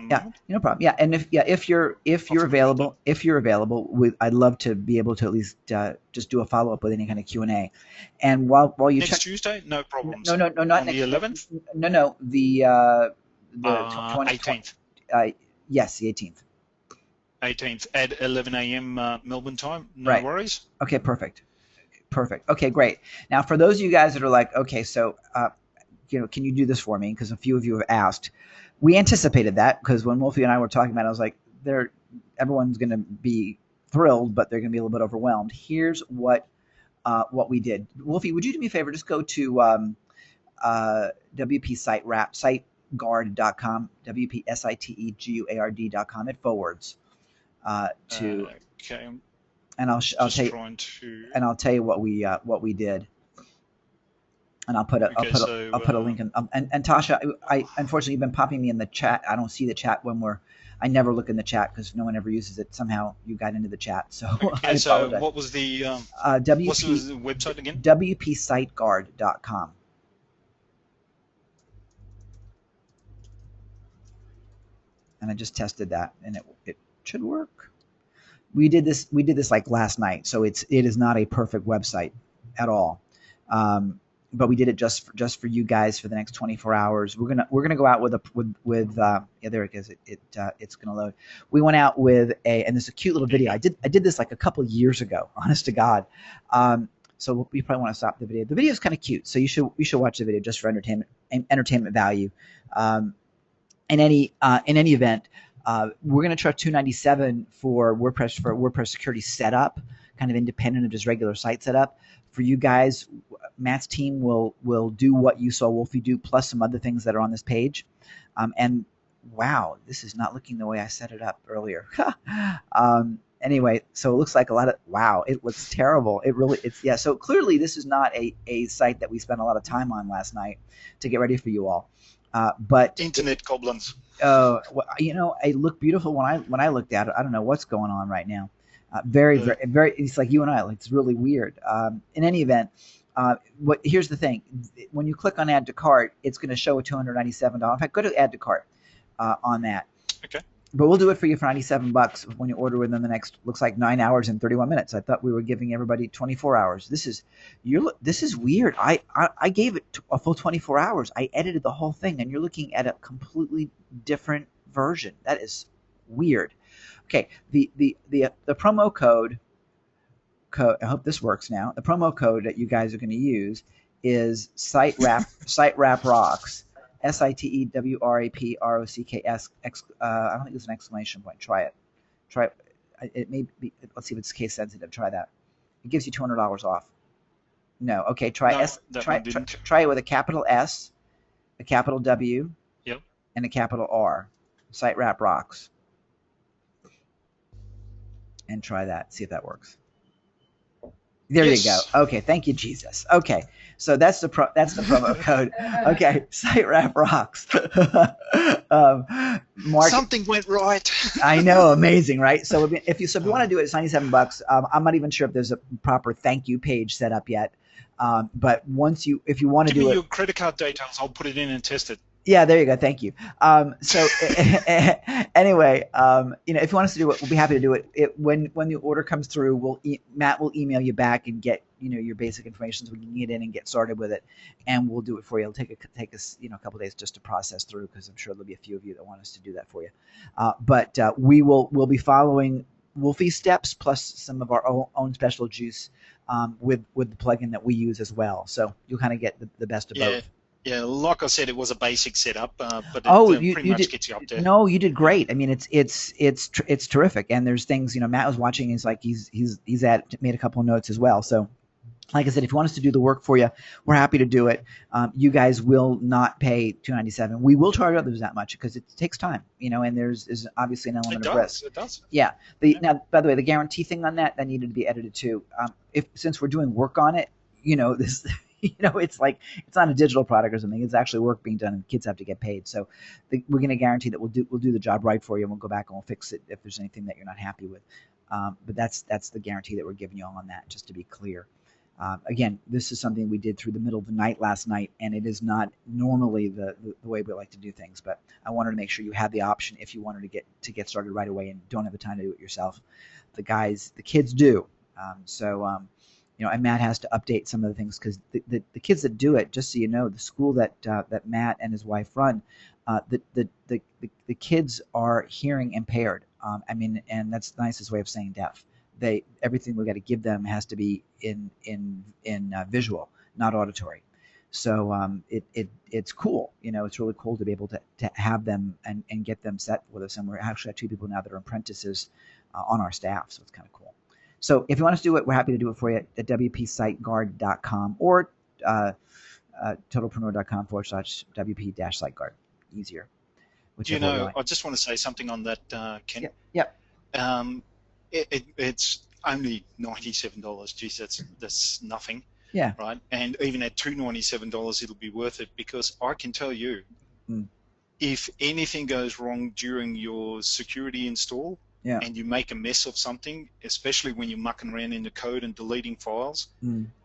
no problem. Yeah, and if you're available, I'd love to be able to at least just do a follow up with any kind of Q&A. And while you next Tuesday, no problems. No, not on next. The 11th. No, the 18th. Yes, the 18th. 18th at 11 a.m. Melbourne time. No worries. Okay, perfect. Okay, great. Now, for those of you guys that are like, okay, so, can you do this for me? Because a few of you have asked. We anticipated that because when Wolfie and I were talking about it, I was like, everyone's going to be thrilled, but they're going to be a little bit overwhelmed. Here's what we did. Wolfie, would you do me a favor? Just go to WP SiteWrap, siteguard.com, WPSiteguard.com. It forwards to. Okay. And I'll tell you what we did, and I'll put a link in. And Tasha, I unfortunately you've been popping me in the chat. I don't see the chat I never look in the chat because no one ever uses it. Somehow you got into the chat, so I apologize. So what was the what's the website again? WPSiteguard.com. And I just tested that, and it should work. We did this like last night, so it is not a perfect website at all, but we did it just for you guys for the next 24 hours. We're gonna go out with there it is. It's gonna load. We went out with and there's a cute little video. I did this like a couple of years ago, honest to God. So you probably want to stop the video. The video is kind of cute, so you should watch the video just for entertainment value. In any event. We're going to charge $297 for WordPress security setup, kind of independent of just regular site setup. For you guys, Matt's team will do what you saw Wolfie do, plus some other things that are on this page. And wow, this is not looking the way I set it up earlier. Anyway, so it looks like it looks terrible. So clearly this is not a site that we spent a lot of time on last night to get ready for you all. But internet goblins. It looked beautiful when I looked at it. I don't know what's going on right now. Very. It's like you and I. Like, it's really weird. In any event, here's the thing: when you click on Add to Cart, it's going to show a $297. In fact, go to Add to Cart on that. Okay. But we'll do it for you for $97 when you order within the next, looks like 9 hours and 31 minutes. I thought we were giving everybody 24 hours. This is weird. I gave it a full 24 hours. I edited the whole thing, and you're looking at a completely different version. That is weird. Okay, the promo code. I hope this works now. The promo code that you guys are going to use is SiteWrap. SiteWrap rocks. SiteWrapRocks. I don't think there's an exclamation point. Try it. Try it. It may be. Let's see if it's case sensitive. Try that. It gives you $200 off. No. Okay. Try No, S. Try it with a capital S, a capital W, Yep. and a capital R. SiteWrap rocks. And try that. See if that works. There you go. Okay, thank you, Jesus. Okay, so that's the promo code. Okay, SiteWrap rocks. Mark, Something went right. I know, amazing, right? So if you want to do it, it's $97. I'm not even sure if there's a proper thank you page set up yet. But if you want to Give do me it, your credit card details. I'll put it in and test it. yeah, there you go. Thank you. So anyway, if you want us to do it, we'll be happy to do it. When the order comes through, Matt will email you back and get your basic information so we can get in and get started with it, and we'll do it for you. It'll take us a couple days just to process through, because I'm sure there'll be a few of you that want us to do that for you. But we'll be following Wolfie's steps plus some of our own special juice with the plugin that we use as well. So you'll kind of get the best of both. Yeah, like I said, it was a basic setup, but it pretty much gets you up there. No, you did great. I mean, it's terrific. And there's things, Matt was watching. He's like he's made a couple of notes as well. So, like I said, if you want us to do the work for you, we're happy to do it. You guys will not pay $297. We will charge others that much because it takes time, and there's obviously an element of risk. It does. Yeah. Now, by the way, the guarantee thing on that needed to be edited too. Since we're doing work on it, this. It's like it's not a digital product or something. It's actually work being done, and kids have to get paid. So we're going to guarantee that we'll do the job right for you, and we'll go back and we'll fix it if there's anything that you're not happy with. But that's the guarantee that we're giving you all on that, just to be clear. Again, this is something we did through the middle of the night last night, and it is not normally the way we like to do things. But I wanted to make sure you had the option if you wanted to get started right away and don't have the time to do it yourself. The kids do. And Matt has to update some of the things because the kids that do it, just so you know, the school that Matt and his wife run, the kids are hearing impaired. And that's the nicest way of saying deaf. Everything we got to give them has to be in visual, not auditory. So it's cool. It's really cool to be able to have them and get them set with us. And we're actually have 2 people now that are apprentices on our staff, so it's kind of cool. So if you want us to do it, we're happy to do it for you at wpsiteguard.com or totalpreneur.com/WP-SiteGuard. Easier. I just want to say something on that, Ken. Yeah. It's only $97. Geez, that's nothing. Yeah. Right. And even at $297, it'll be worth it, because I can tell you, if anything goes wrong during your security install, and you make a mess of something, especially when you're mucking around in the code and deleting files,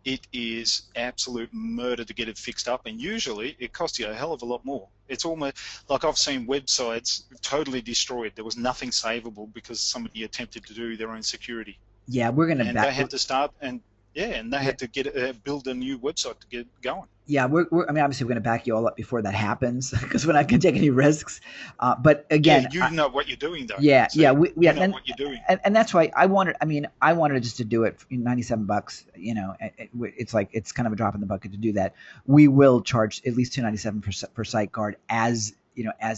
it is absolute murder to get it fixed up, and usually it costs you a hell of a lot more. It's almost like I've seen websites totally destroyed. There was nothing savable because somebody attempted to do their own security. Yeah, we're going to they had to start had to get build a new website to get going. Yeah, obviously we're going to back you all up before that happens because we're not going to take any risks. But again, you know what you're doing, though. We know what you're doing, and that's why I wanted just to do it for $97. It's like it's kind of a drop in the bucket to do that. We will charge at least $297 for SiteGuard as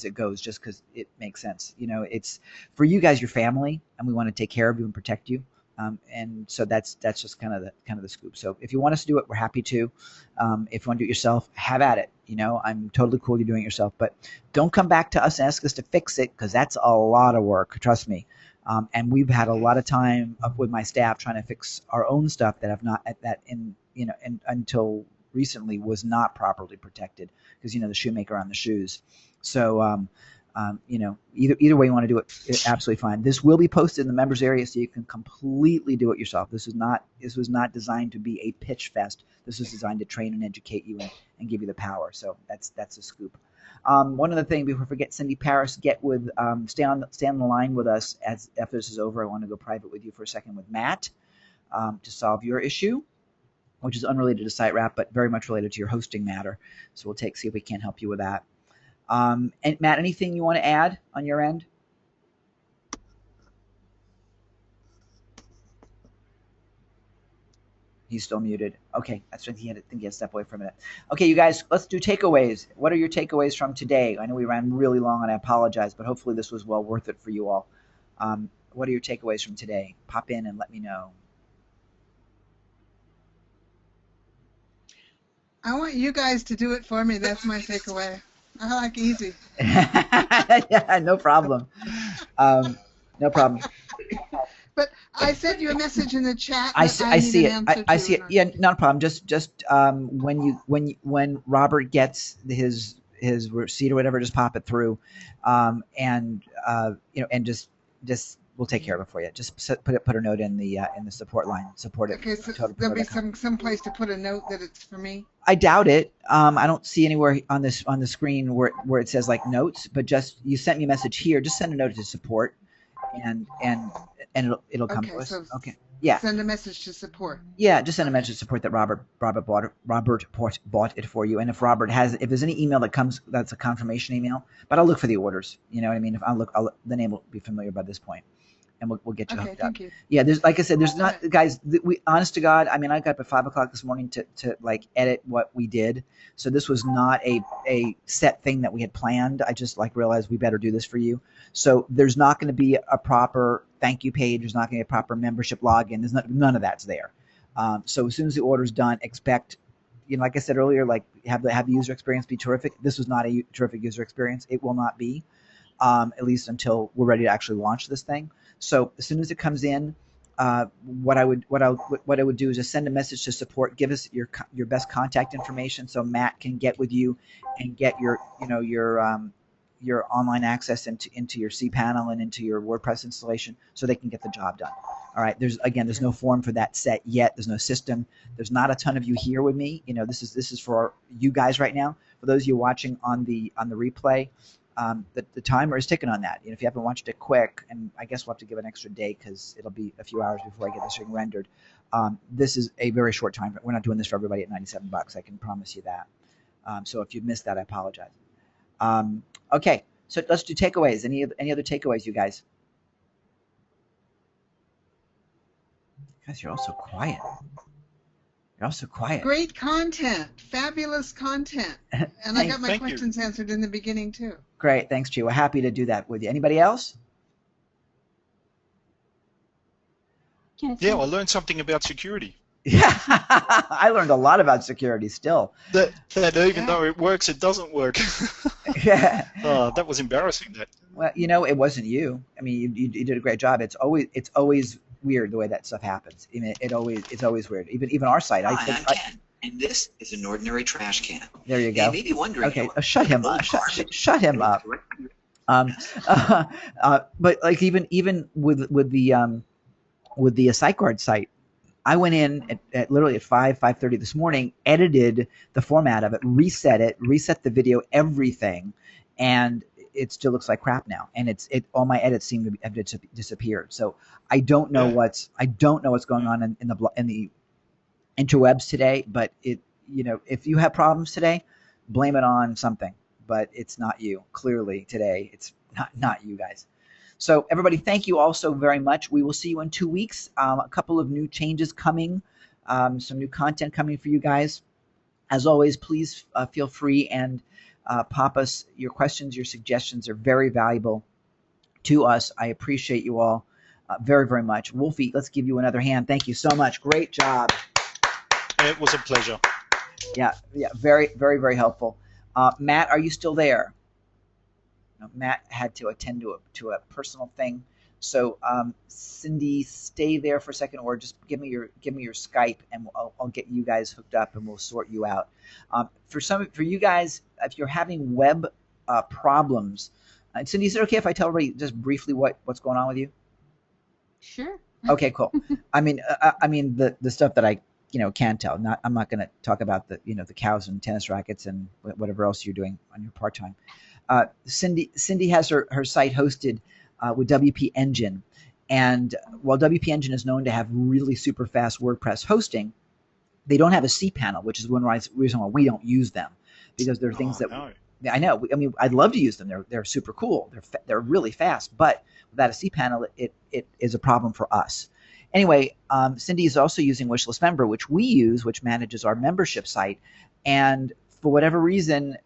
it goes, just because it makes sense. It's for you guys, your family, and we want to take care of you and protect you. And so that's just kind of the scoop. So if you want us to do it, we're happy to. If you want to do it yourself, have at it. I'm totally cool you're doing it yourself, but don't come back to us and ask us to fix it, because that's a lot of work. Trust me. And we've had a lot of time up with my staff trying to fix our own stuff until recently was not properly protected, because the shoemaker on the shoes. So either way you want to do it, it's absolutely fine. This will be posted in the members area, so you can completely do it yourself. This was not designed to be a pitch fest. This was designed to train and educate you and give you the power. So that's a scoop. One other thing before I forget, Cindy Paris, stay on the line with us as after this is over. I want to go private with you for a second with Matt to solve your issue, which is unrelated to SiteWrap, but very much related to your hosting matter. So we'll see if we can help you with that. And Matt, anything you want to add on your end? He's still muted. Okay, that's when he had to step away for a minute. Okay, you guys, let's do takeaways. What are your takeaways from today? I know we ran really long, and I apologize, but hopefully this was well worth it for you all. What are your takeaways from today? Pop in and let me know. I want you guys to do it for me. That's my takeaway. I like easy. Yeah, no problem. No problem. But I sent you a message in the chat. I see it. I see it. Yeah, not a problem. Just when Robert gets his receipt or whatever, just pop it through, and just we'll take care of it for you. Just put a note in the support line. Support it. Okay, so there'll be some place to put a note that it's for me. I doubt it. I don't see anywhere on the screen where it says like notes, but just you sent me a message here. Just send a note to support, and it'll come to us. So okay. Yeah. Send a message to support. Yeah, just send a message to support that Robert bought it for you. And if there's any email that comes, that's a confirmation email. But I'll look for the orders. You know what I mean? If the name will be familiar by this point, and we'll get you hooked up. Thank you. Yeah, there's, like I said, there's not, guys. We, honest to God, I mean, I got up at 5 o'clock this morning to like edit what we did. So this was not a set thing that we had planned. I just realized we better do this for you. So there's not going to be a proper thank you page. There's not going to be a proper membership login. There's none of that's there. So as soon as the order's done, expect, like I said earlier, have the user experience be terrific. This was not a terrific user experience. It will not be, at least until we're ready to actually launch this thing. So as soon as it comes in, what I would do is just send a message to support. Give us your best contact information so Matt can get with you and get your online access into your cPanel and into your WordPress installation so they can get the job done. All right. There's no form for that set yet. There's no system. There's not a ton of you here with me. This is for you guys right now. For those of you watching on the replay, the timer is ticking on that. If you haven't watched it quick, and I guess we'll have to give an extra day because it'll be a few hours before I get this thing rendered. This is a very short time. We're not doing this for everybody at $97. I can promise you that. So if you've missed that, I apologize. Okay, so let's do takeaways. Any other takeaways, you guys? Guys, you're all so quiet. You're all so quiet. Great content, fabulous content, and I got my questions answered in the beginning too. Great, thanks, Chi. We're happy to do that with you. Anybody else? Yeah, I learned something about security. Yeah, I learned a lot about security still. That even though it works, it doesn't work. Yeah. That was embarrassing. Well, it wasn't you. I mean, you did a great job. It's always weird the way that stuff happens. I mean, it's always weird. Even our site. I'm Ken, and this is an ordinary trash can. There you go. You may be wondering. Okay, shut him up. Shut him up. But even with the SiteGuard site, I went in at literally at 5:30 this morning, edited the format of it, reset the video, everything, and it still looks like crap now. And all my edits seem to have disappeared. So I don't know what's going on in the interwebs today. But if you have problems today, blame it on something. But it's not you. Clearly today, it's not you guys. So everybody, thank you all so very much. We will see you in 2 weeks. A couple of new changes coming, some new content coming for you guys. As always, please feel free and pop us your questions. Your suggestions are very valuable to us. I appreciate you all very, very much. Wolfie, let's give you another hand. Thank you so much. Great job. It was a pleasure. Yeah, very, very, very helpful. Matt, are you still there? Matt had to attend to a personal thing, so Cindy, stay there for a second, or just give me your Skype, and I'll get you guys hooked up, and we'll sort you out. For you guys, if you're having web problems, Cindy, is it okay if I tell everybody just briefly what's going on with you? Sure. Okay, cool. I mean the stuff that I can tell. I'm not going to talk about the the cows and tennis rackets and whatever else you're doing on your part time. Cindy has her site hosted with WP Engine, and while WP Engine is known to have really super fast WordPress hosting, they don't have a cPanel, which is one reason why we don't use them, because there are things that no. I know. I mean, I'd love to use them. They're super cool. They're really fast, but without a cPanel, it is a problem for us. Anyway, Cindy is also using Wishlist Member, which we use, which manages our membership site, and for whatever reason,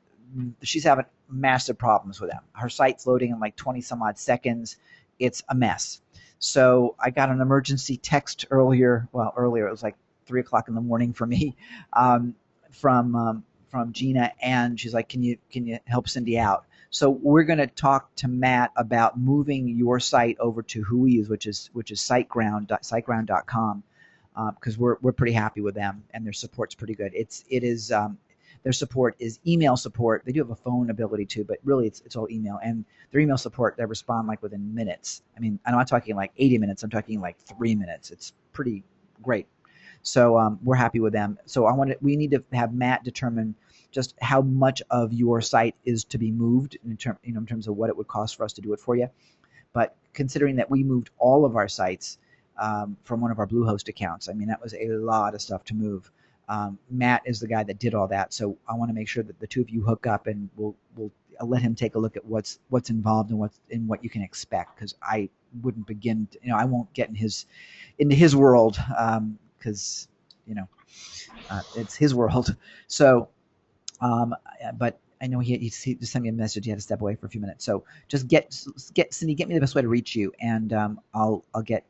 she's having massive problems with them. Her site's loading in like 20 some odd seconds. It's a mess. So I got an emergency text earlier. Well, earlier it was like 3 o'clock in the morning for me, from Gina, and she's like, "Can you help Cindy out?" So we're going to talk to Matt about moving your site over to who we use, which is siteground.com, because we're pretty happy with them, and their support's pretty good. Their support is email support. They do have a phone ability too, but really it's all email. And their email support, they respond like within minutes. I mean, I'm not talking like 80 minutes. I'm talking like 3 minutes. It's pretty great. So we're happy with them. So we need to have Matt determine just how much of your site is to be moved in terms of what it would cost for us to do it for you. But considering that we moved all of our sites from one of our Bluehost accounts, I mean, that was a lot of stuff to move. Matt is the guy that did all that, so I want to make sure that the two of you hook up, and we'll let him take a look at what's involved and what you can expect, because I wouldn't begin to, I won't get into his world, because it's his world. So but I know he just sent me a message. He had to step away for a few minutes. So just get Cindy, get me the best way to reach you, and I'll get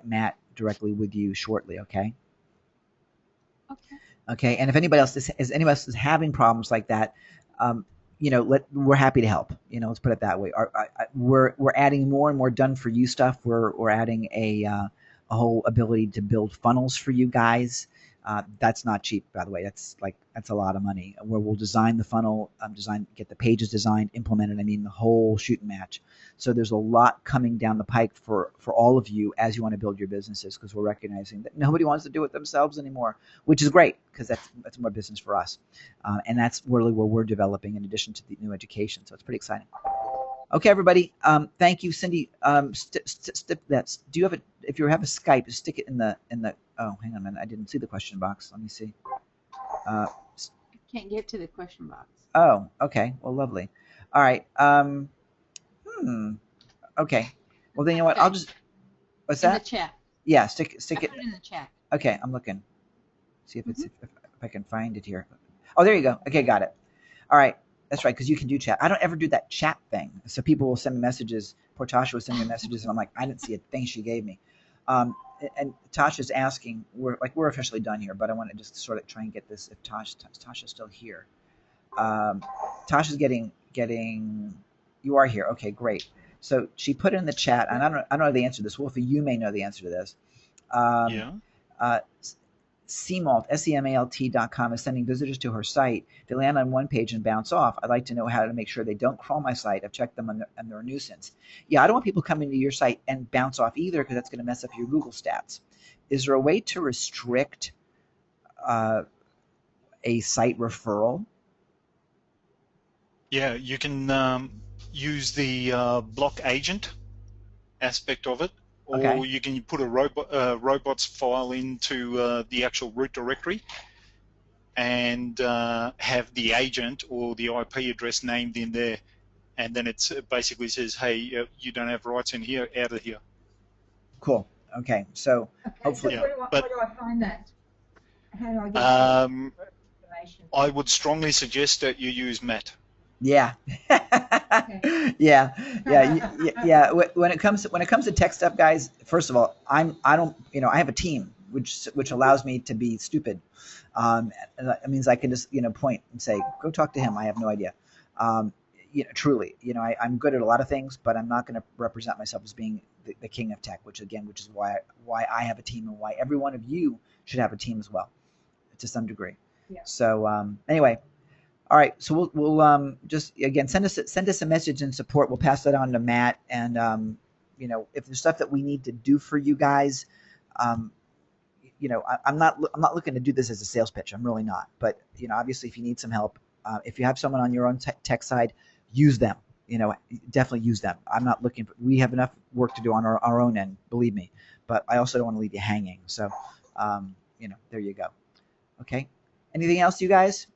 Matt directly with you shortly. Okay. Okay. And if anybody else is having problems like that, we're happy to help. Let's put it that way. We're adding more and more done for you stuff. We're adding a whole ability to build funnels for you guys. That's not cheap, by the way. That's a lot of money. Where we'll design the funnel, get the pages designed, implemented. I mean, the whole shoot and match. So there's a lot coming down the pike for all of you as you want to build your businesses, because we're recognizing that nobody wants to do it themselves anymore, which is great, because that's more business for us, and that's really where we're developing in addition to the new education. So it's pretty exciting. Okay, everybody. Thank you, Cindy. Do you have if you have a Skype, just stick it in the. Oh, hang on a minute. I didn't see the question box. Let me see. I can't get to the question box. Oh, okay. Well, lovely. All right. Okay. Well, then you know what? I'll just. What's that? In the chat. Yeah, stick it. Put it in the chat. Okay, I'm looking. See if it's if I can find it here. Oh, there you go. Okay, got it. All right. That's right, because you can do chat. I don't ever do that chat thing. So people will send me messages. Poor Tasha was sending me messages, and I'm like, I didn't see a thing she gave me. And Tasha's asking, we're officially done here, but I want to just sort of try and get this. If Tasha's still here, Tasha's getting. You are here. Okay, great. So she put in the chat, and I don't know the answer to this. Wolfie, you may know the answer to this. CMalt, SEMALT.com is sending visitors to her site. If they land on one page and bounce off, I'd like to know how to make sure they don't crawl my site. I've checked them and they're a nuisance. Yeah, I don't want people coming to your site and bounce off either, because that's going to mess up your Google stats. Is there a way to restrict a site referral? Yeah, you can use the block agent aspect of it. Or you can put a robots file into the actual root directory and have the agent or the IP address named in there, and then it basically says, hey, you don't have rights in here, out of here. Cool. Okay. So hopefully. So where do I find that? How do I get that information? I would strongly suggest that you use Matt. Yeah. yeah. When it comes to tech stuff, guys, first of all, I have a team which allows me to be stupid. That means I can just point and say, go talk to him. I have no idea. Truly, I'm good at a lot of things, but I'm not going to represent myself as being the king of tech, which is why I have a team, and why every one of you should have a team as well, to some degree. Yeah. So anyway. All right, so we'll just again send us a message in support. We'll pass that on to Matt, and if there's stuff that we need to do for you guys, I'm not looking to do this as a sales pitch. I'm really not. But obviously, if you need some help, if you have someone on your own tech side, use them. Definitely use them. I'm not looking for. We have enough work to do on our own end, believe me. But I also don't want to leave you hanging. So, there you go. Okay. Anything else, you guys?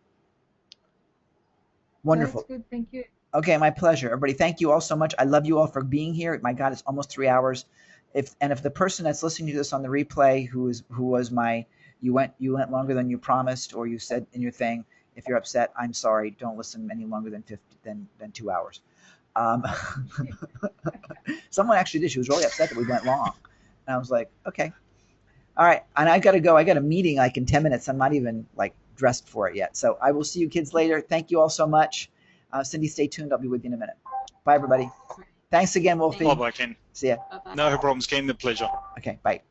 Wonderful. That's good. Thank you. Okay, my pleasure. Everybody, thank you all so much. I love you all for being here. My God, it's almost 3 hours. If the person that's listening to this on the replay, who was you went longer than you promised, or you said in your thing, if you're upset, I'm sorry. Don't listen any longer than 2 hours. Someone actually did. She was really upset that we went long, and I was like, okay, all right. And I gotta go. I got a meeting like in 10 minutes. I'm not even like dressed for it yet. So I will see you kids later. Thank you all so much. Cindy, stay tuned. I'll be with you in a minute. Bye, everybody. Thanks again, Wolfie. Bye-bye, Ken. See ya. No problems, Ken. A pleasure. Okay, bye.